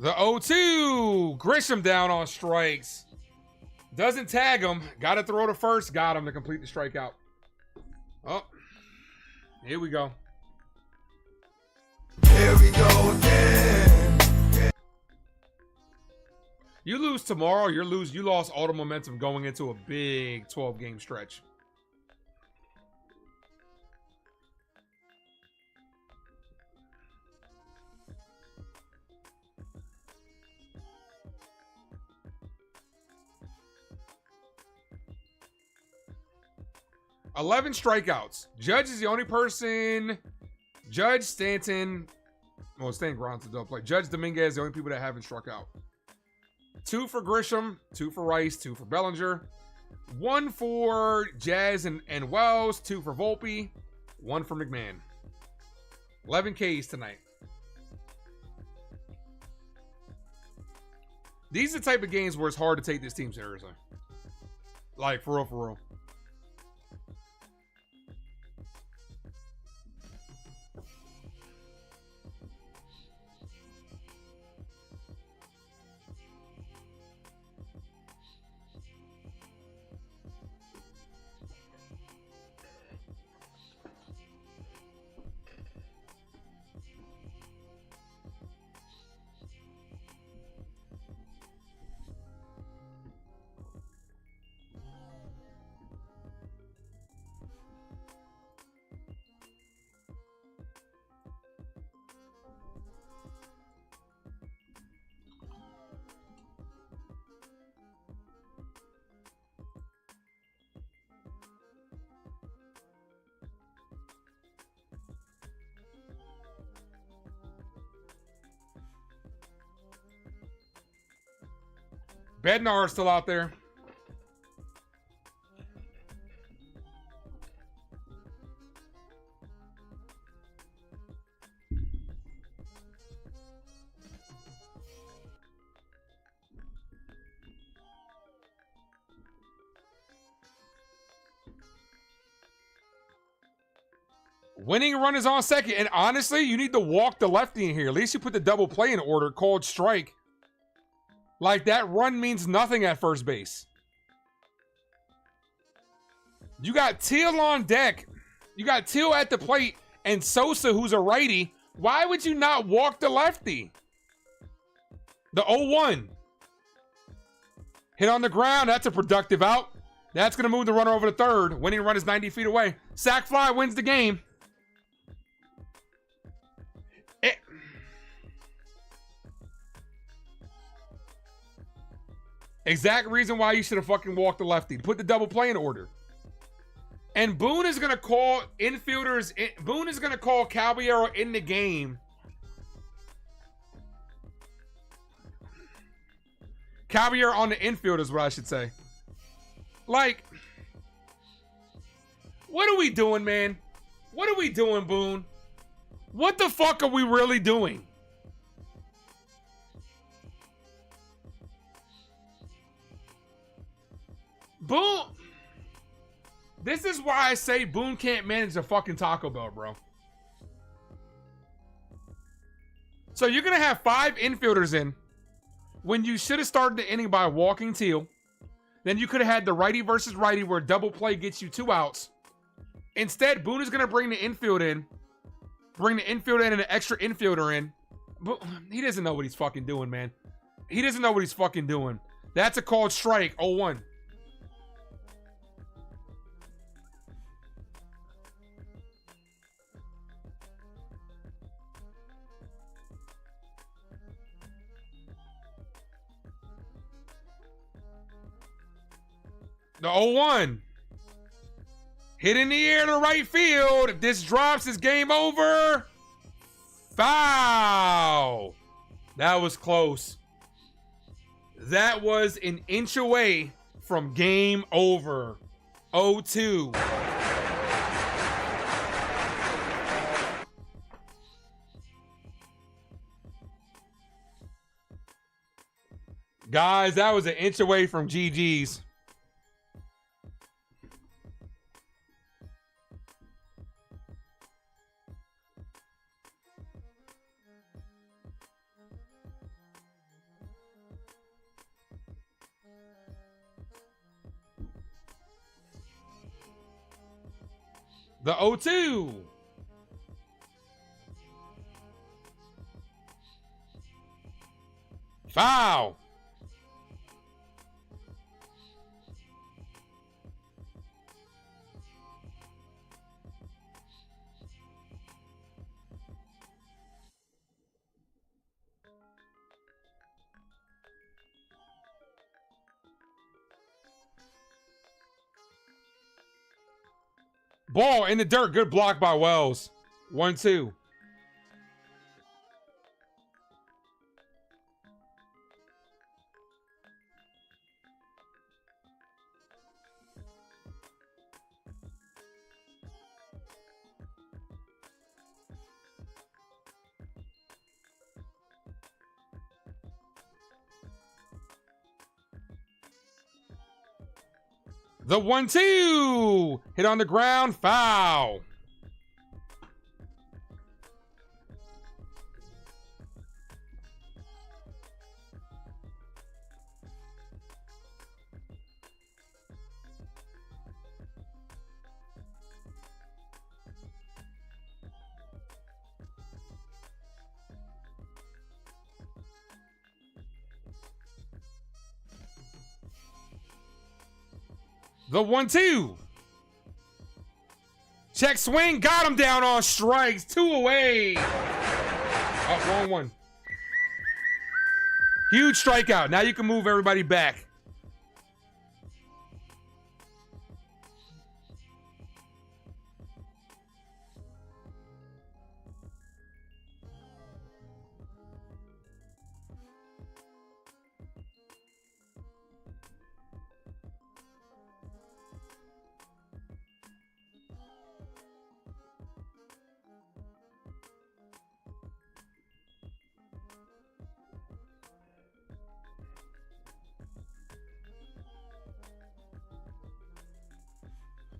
The 0-2. Grisham down on strikes. Doesn't tag him. Got to throw to first. Got him to complete the strikeout. Oh, here we go. Here we go again. You lose tomorrow, you lost all the momentum going into a big 12-game stretch. $11 strikeouts. Judge is the only person. Judge, Stanton. Well, Stan Gronson don't play. Judge, Dominguez, the only people that haven't struck out. 2 for Grisham, 2 for Rice, 2 for Bellinger, 1 for Jazz and Wells, 2 for Volpe, 1 for McMahon. 11 Ks tonight. These are the type of games where it's hard to take this team seriously. Like, for real, for real. Bednar is still out there. Winning run is on second. And honestly, you need to walk the lefty in here. At least you put the double play in order, called strike. Like, that run means nothing at first base. You got Teal on deck. You got Teal at the plate and Sosa, who's a righty. Why would you not walk the lefty? The 0-1. Hit on the ground. That's a productive out. That's going to move the runner over to third. Winning run is 90 feet away. Sack fly wins the game. Exact reason why you should have fucking walked the lefty. Put the double play in order. And Boone is going to call infielders. Boone is going to call Caballero in the game. Caballero on the infield is what I should say. Like, what are we doing, man? What are we doing, Boone? What the fuck are we really doing? Boone. This is why I say Boone can't manage a fucking Taco Bell, bro. So you're going to have 5 infielders in when you should have started the inning by walking Teal. Then you could have had the righty versus righty where double play gets you 2 outs. Instead, Boone is going to bring the infield in. Bring the infield in and an extra infielder in. But he doesn't know what he's fucking doing, man. He doesn't know what he's fucking doing. That's a called strike, 0-1. The 0-1. Hit in the air to right field. If this drops, it's game over. Foul. That was close. That was an inch away from game over. 0-2. Guys, that was an inch away from GG's. The 0-2. Foul. Ball in the dirt. Good block by Wells. 1-2. The 1-2. Hit on the ground. Foul. The 1-2. Check swing. Got him down on strikes. 2 away. Oh, wrong one. Huge strikeout. Now you can move everybody back.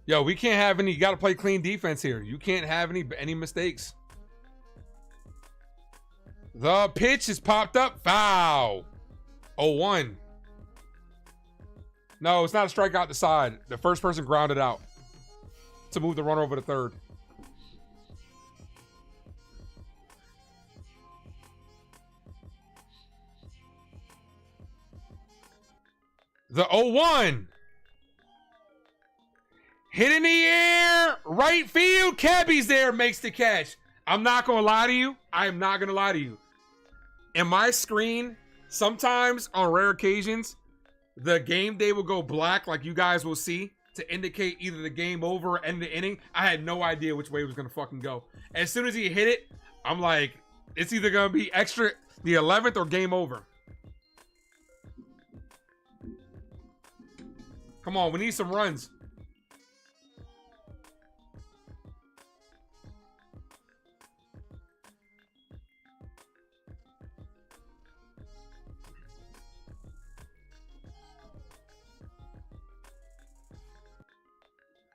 Yo, we can't have any. You got to play clean defense here. You can't have any mistakes. The pitch is popped up. Foul. 0-1. No, it's not a strikeout to side. The first person grounded out to move the runner over to third. The 0-1. Hit in the air, right field. Cabby's there, makes the catch. I'm not going to lie to you. I am not going to lie to you. In my screen, sometimes on rare occasions, the game day will go black like you guys will see to indicate either the game over or end the inning. I had no idea which way it was going to fucking go. As soon as he hit it, I'm like, it's either going to be extra, the 11th, or game over. Come on, we need some runs.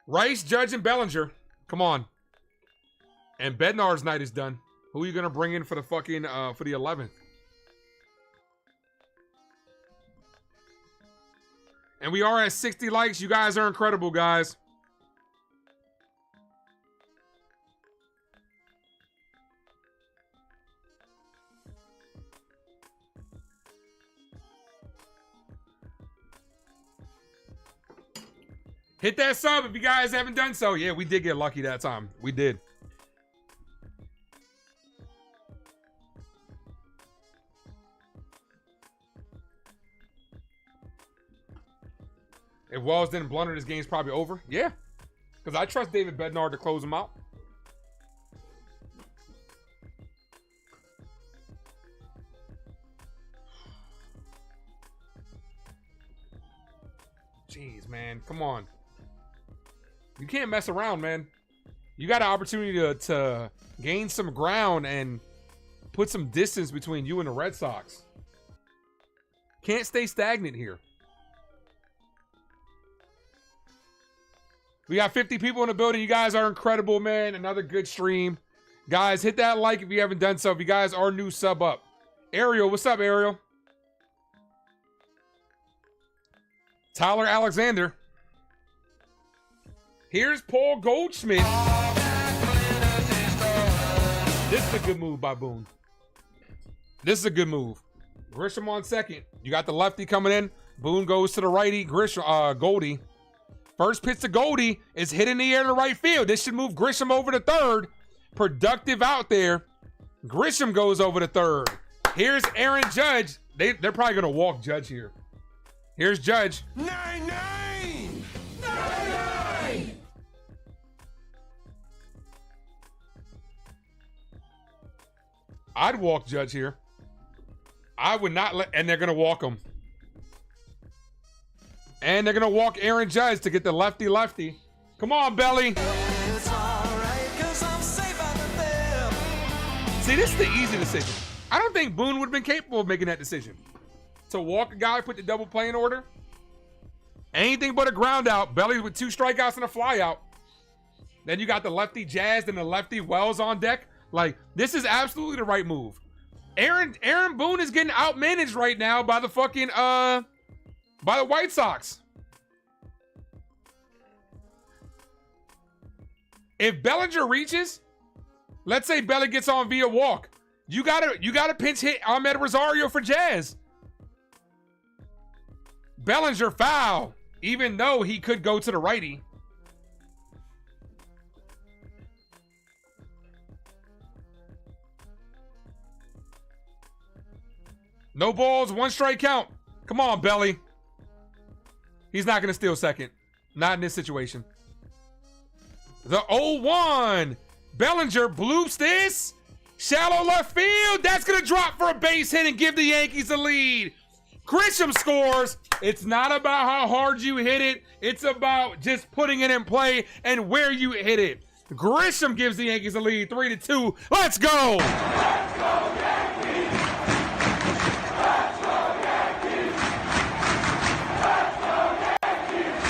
Rice, Judge, and Bellinger. Come on. And Bednar's night is done. Who are you going to bring in for the fucking, for the 11th? And we are at 60 likes. You guys are incredible, guys. Hit that sub if you guys haven't done so. Yeah, we did get lucky that time. We did. If Wells didn't blunder, this game's probably over. Yeah. Because I trust David Bednar to close him out. Jeez, man. Come on. You can't mess around, man. You got an opportunity to gain some ground and put some distance between you and the Red Sox. Can't stay stagnant here. We got 50 people in the building. You guys are incredible, man. Another good stream. Guys, hit that like if you haven't done so. If you guys are new, sub up. Ariel, what's up, Ariel? Tyler Alexander. Here's Paul Goldschmidt. This is a good move by Boone. This is a good move. Grisham on second. You got the lefty coming in. Boone goes to the righty. Goldie. First pitch to Goldie is hit in the air to right field. This should move Grisham over to third. Productive out there. Grisham goes over to third. Here's Aaron Judge. They're probably going to walk Judge here. Here's Judge. 9-9! 9-9! I'd walk Judge here. I would not let, and they're going to walk him. And they're going to walk Aaron Judge to get the lefty-lefty. Come on, Belly. It's alright, 'cause I'm safe out of there. See, this is the easy decision. I don't think Boone would have been capable of making that decision. To walk a guy, put the double play in order. Anything but a ground out. Belly with 2 strikeouts and a fly out. Then you got the lefty Jazz and the lefty Wells on deck. Like, this is absolutely the right move. Aaron Boone is getting outmanaged right now by the fucking, by the White Sox. If Bellinger reaches, let's say Belly gets on via walk, you gotta pinch hit Ahmed Rosario for Jazz. Bellinger foul, even though he could go to the righty. No balls, 1 strike count. Come on, Belly. He's not going to steal second. Not in this situation. The 0-1. Bellinger bloops this. Shallow left field. That's going to drop for a base hit and give the Yankees the lead. Grisham scores. It's not about how hard you hit it. It's about just putting it in play and where you hit it. Grisham gives the Yankees the lead, 3-2. Let's go. Let's go, Yankees. Let's go, Yankees. Let's go, Yankees.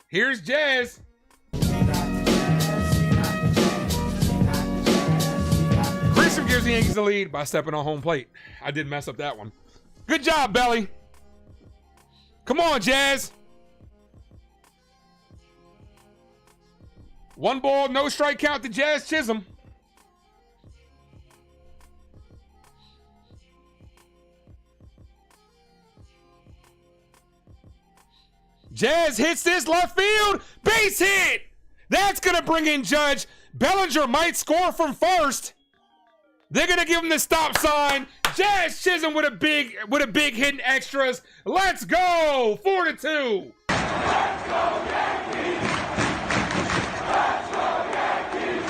Here's Jazz. Grisham gives the Yankees the lead by stepping on home plate. I did mess up that one. Good job, Belly. Come on, Jazz. 1 ball, no strike count to Jazz Chisholm. Jazz hits this left field. Base hit. That's going to bring in Judge. Bellinger might score from first. They're going to give him the stop sign. Jazz Chisholm with a big hit in extras. Let's go. 4-2. Let's go, Yankees. Let's go, Yankees.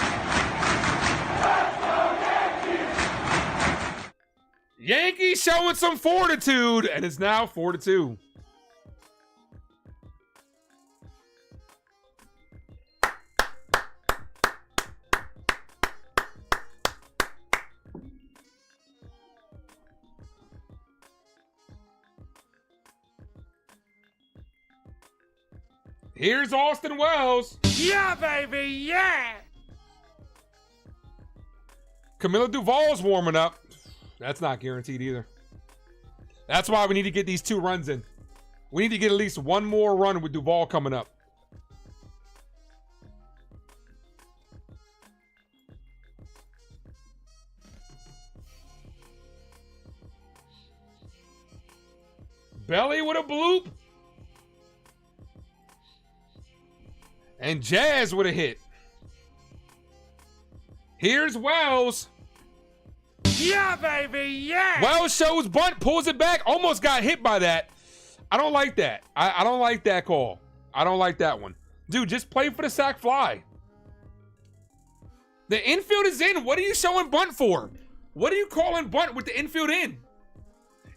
Let's go, Yankees. Yankees showing some fortitude, and it's now 4-2. Here's Austin Wells. Yeah, baby, yeah. Camilo Duvall's warming up. That's not guaranteed either. That's why we need to get these 2 runs in. We need to get at least 1 more run with Duvall coming up. Belly with a bloop. And Jazz with a hit. Here's Wells. Yeah, baby, yeah! Wells shows bunt, pulls it back, almost got hit by that. I don't like that. I don't like that call. I don't like that one. Dude, just play for the sac fly. The infield is in. What are you showing bunt for? What are you calling bunt with the infield in?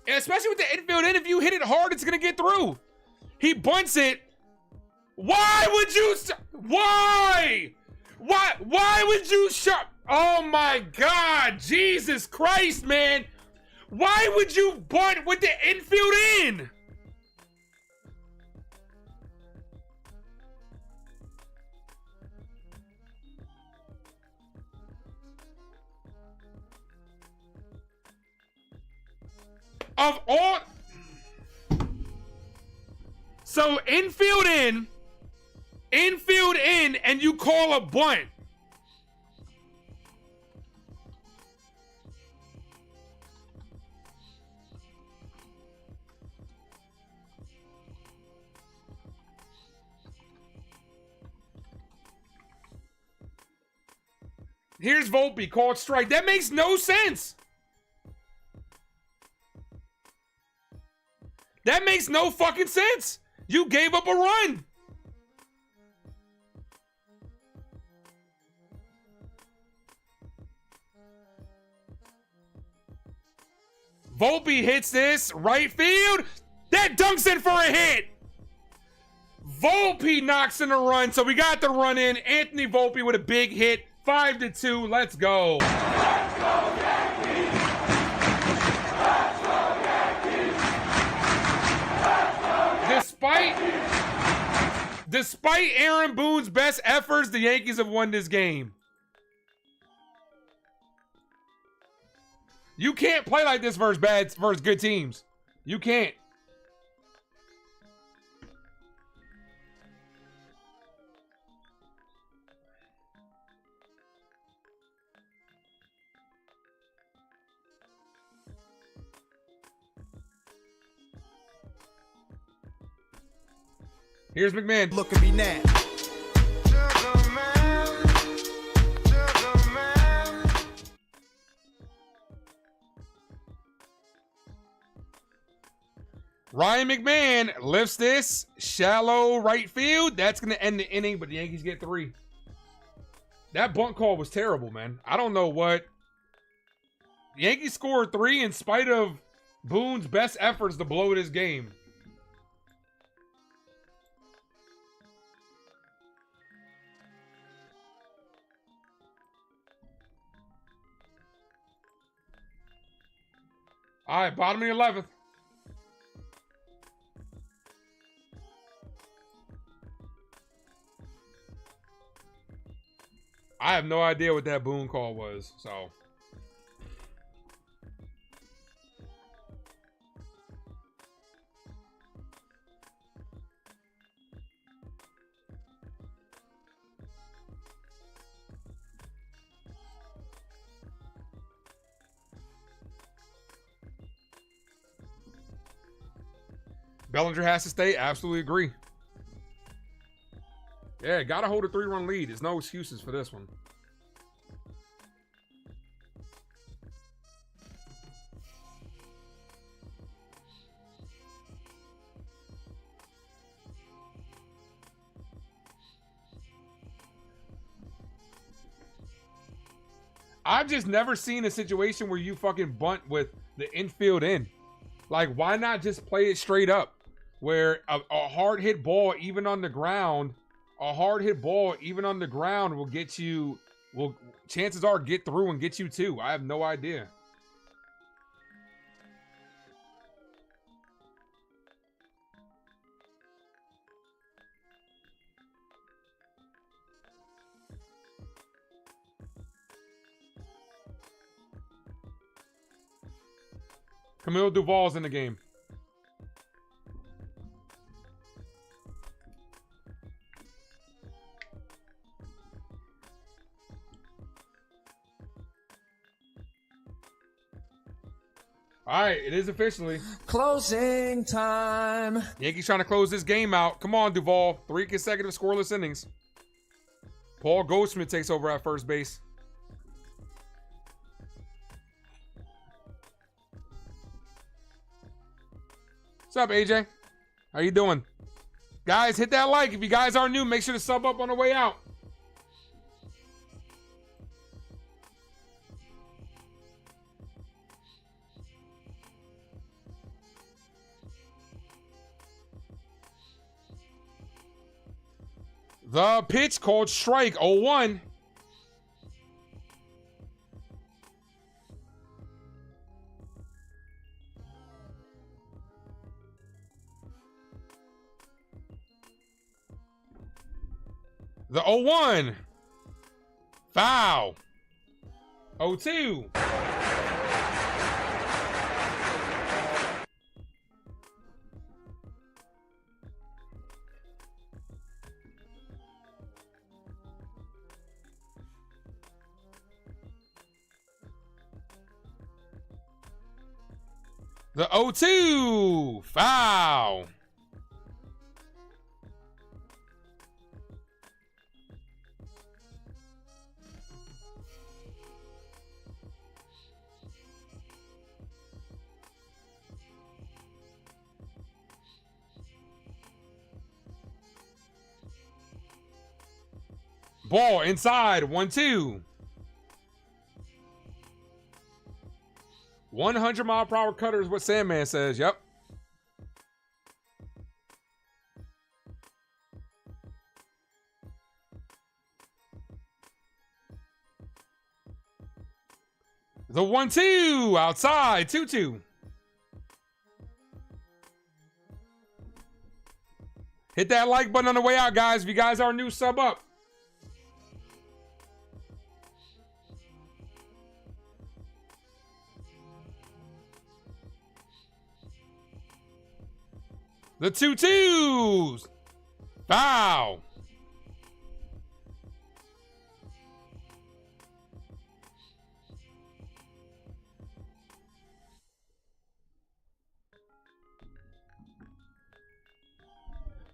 And especially with the infield in, if you hit it hard, it's going to get through. He bunts it. Why would you... Why? Why would you shut... Oh my God, Jesus Christ, man. Why would you bunt with the infield in? Of all... So infield in, and you call a bunt. Here's Volpe, called strike. That makes no sense. That makes no fucking sense. You gave up a run. Volpe hits this right field. That dunks in for a hit. Volpe knocks in a run, so we got the run in. Anthony Volpe with a big hit. 5-2. Let's go. Let's go, Yankees. Let's go, Yankees. Let's go, Yankees. Despite Aaron Boone's best efforts, the Yankees have won this game. You can't play like this versus good teams. You can't. Here's McMahon. Look at me now. Ryan McMahon lifts this shallow right field. That's going to end the inning, but the Yankees get 3. That bunt call was terrible, man. I don't know what. The Yankees scored 3 in spite of Boone's best efforts to blow this game. All right, bottom of the 11th. I have no idea what that Boone call was, so. Bellinger has to stay. Absolutely agree. Yeah, gotta hold a 3-run lead. There's no excuses for this one. I've just never seen a situation where you fucking bunt with the infield in. Like, why not just play it straight up? Where a hard hit ball, even on the ground, will get you, chances are get through and get you 2. I have no idea. Camille Duvall's in the game. All right, it is officially closing time. Yankees trying to close this game out. Come on, Duvall. 3 consecutive scoreless innings. Paul Goldschmidt takes over at first base. What's up, AJ? How you doing? Guys, hit that like. If you guys are new, make sure to sub up on the way out. The pitch called strike, 0-1. The 0-1. Foul. 0-2. The 0-2. Foul. Ball inside, 1-2. 100-mile-per-hour cutter is what Sandman says. Yep. The 1-2 outside, 2-2. Hit that like button on the way out, guys. If you guys are new, sub up. The 2-2s. Foul.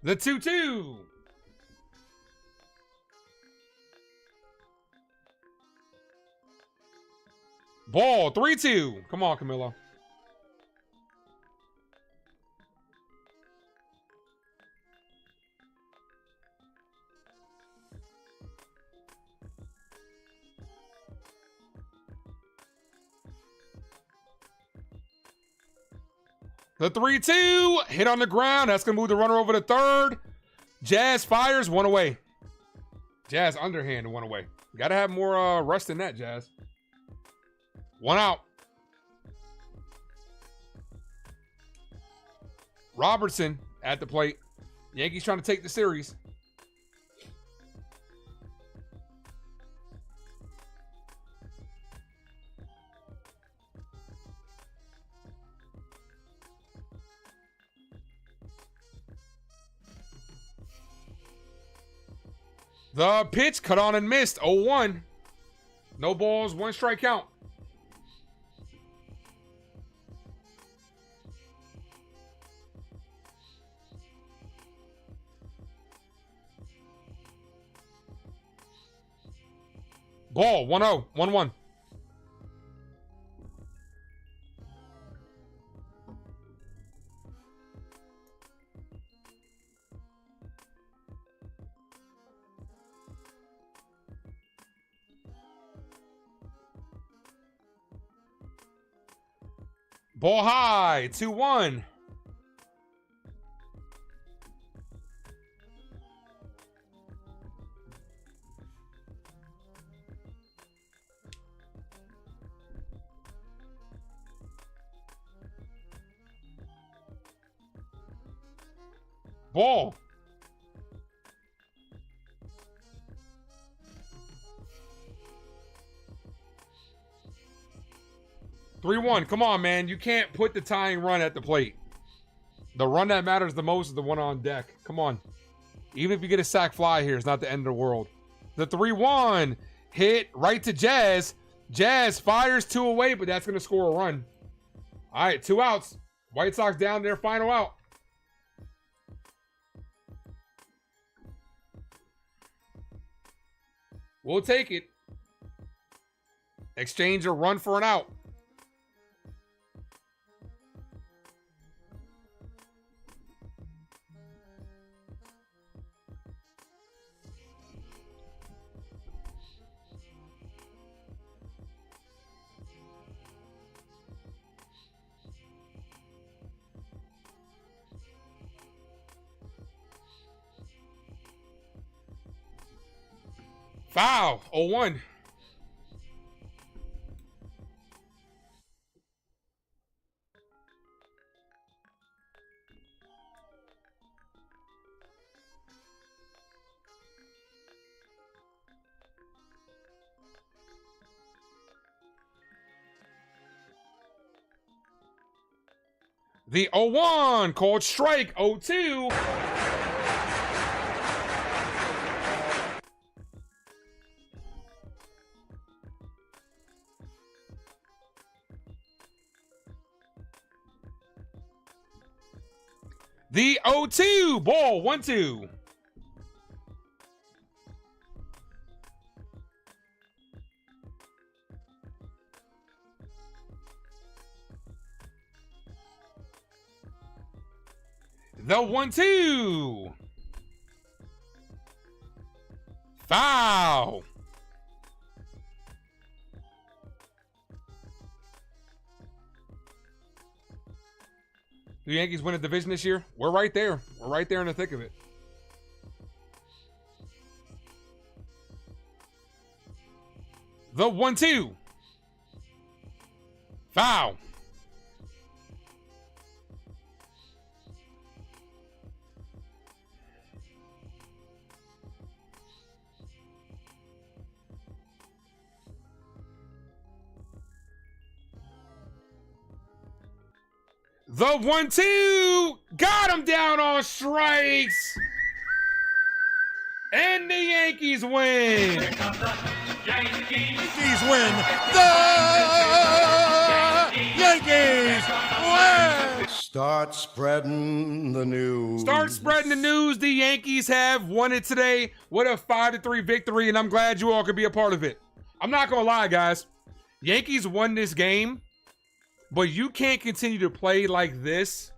The 2-2. Ball, 3-2. Come on, Camilo. The 3-2 hit on the ground. That's going to move the runner over to third. Jazz fires, 1 away. Jazz underhand, 1 away. Got to have more rust than that, Jazz. 1 out. Robertson at the plate. Yankees trying to take the series. The pitch cut on and missed. 0-1. No balls, 1 strike count. Ball, 1-0, 1-1. Ball high, 2-1. Ball. 3-1. Come on, man. You can't put the tying run at the plate. The run that matters the most is the one on deck. Come on. Even if you get a sac fly here, it's not the end of the world. The 3-1 hit right to Jazz. Jazz fires 2 away, but that's going to score a run. All right, 2 outs. White Sox down their final out. We'll take it. Exchange a run for an out. Foul. 0-1. The 0-1 called strike. 0-2. The 0-2 ball. 1-2. The 1-2. Foul. The Yankees win a division this year? We're right there. We're right there in the thick of it. The 1-2. Foul. The 1-2 got him down on strikes. And the Yankees win. Yankees win. The Yankees win. Start spreading the news. Start spreading the news. The Yankees have won it today. What a 5-3 victory, and I'm glad you all could be a part of it. I'm not going to lie, guys. Yankees won this game. But you can't continue to play like this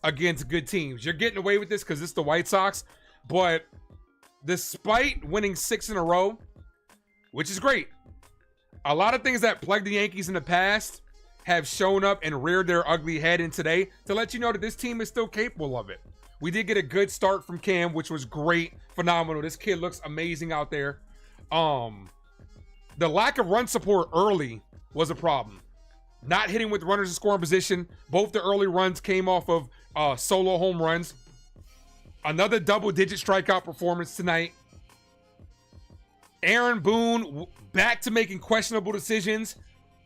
against good teams. You're getting away with this because it's the White Sox. But despite winning 6 in a row, which is great, a lot of things that plagued the Yankees in the past have shown up and reared their ugly head in today to let you know that this team is still capable of it. We did get a good start from Cam, which was great, phenomenal. This kid looks amazing out there. The lack of run support early was a problem. Not hitting with runners in scoring position. Both the early runs came off of solo home runs. Another double-digit strikeout performance tonight. Aaron Boone back to making questionable decisions,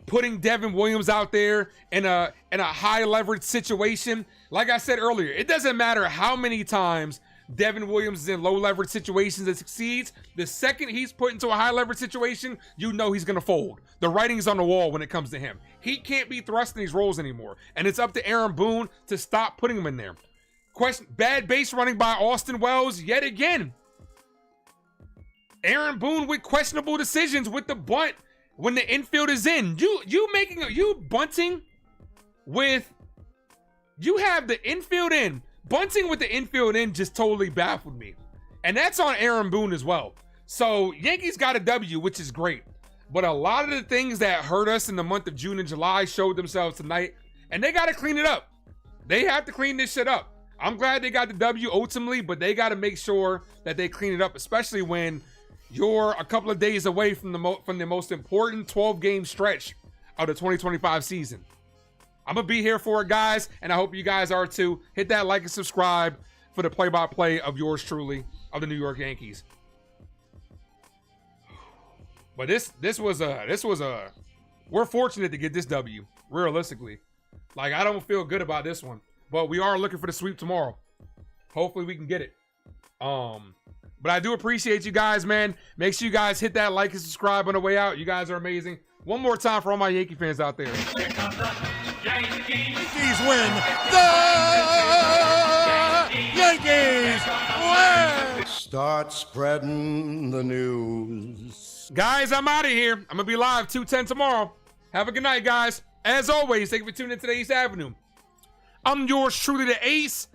putting Devin Williams out there in a high leverage situation. Like I said earlier, it doesn't matter how many times Devin Williams is in low leverage situations and succeeds. The second he's put into a high leverage situation, you know he's going to fold. The writing's on the wall when it comes to him. He can't be thrust in these roles anymore. And it's up to Aaron Boone to stop putting him in there. Bad base running by Austin Wells yet again. Aaron Boone with questionable decisions with the bunt when the infield is in. You bunting with, you have the infield in. Bunting with the infield in just totally baffled me. And that's on Aaron Boone as well. So Yankees got a W, which is great. But a lot of the things that hurt us in the month of June and July showed themselves tonight. And they got to clean it up. They have to clean this shit up. I'm glad they got the W ultimately, but they got to make sure that they clean it up, especially when you're a couple of days away from the most important 12-game stretch of the 2025 season. I'm going to be here for it, guys, and I hope you guys are too. Hit that like and subscribe for the play-by-play of yours truly, of the New York Yankees. But this was a we're fortunate to get this W, realistically. Like, I don't feel good about this one. But we are looking for the sweep tomorrow. Hopefully we can get it. But I do appreciate you guys, man. Make sure you guys hit that like and subscribe on the way out. You guys are amazing. One more time for all my Yankee fans out there. Yankees win. The Yankees win. Start spreading the news. Guys, I'm out of here. I'm going to be live 2:10 tomorrow. Have a good night, guys. As always, thank you for tuning in to the Ace Avenue. I'm yours truly, the Ace.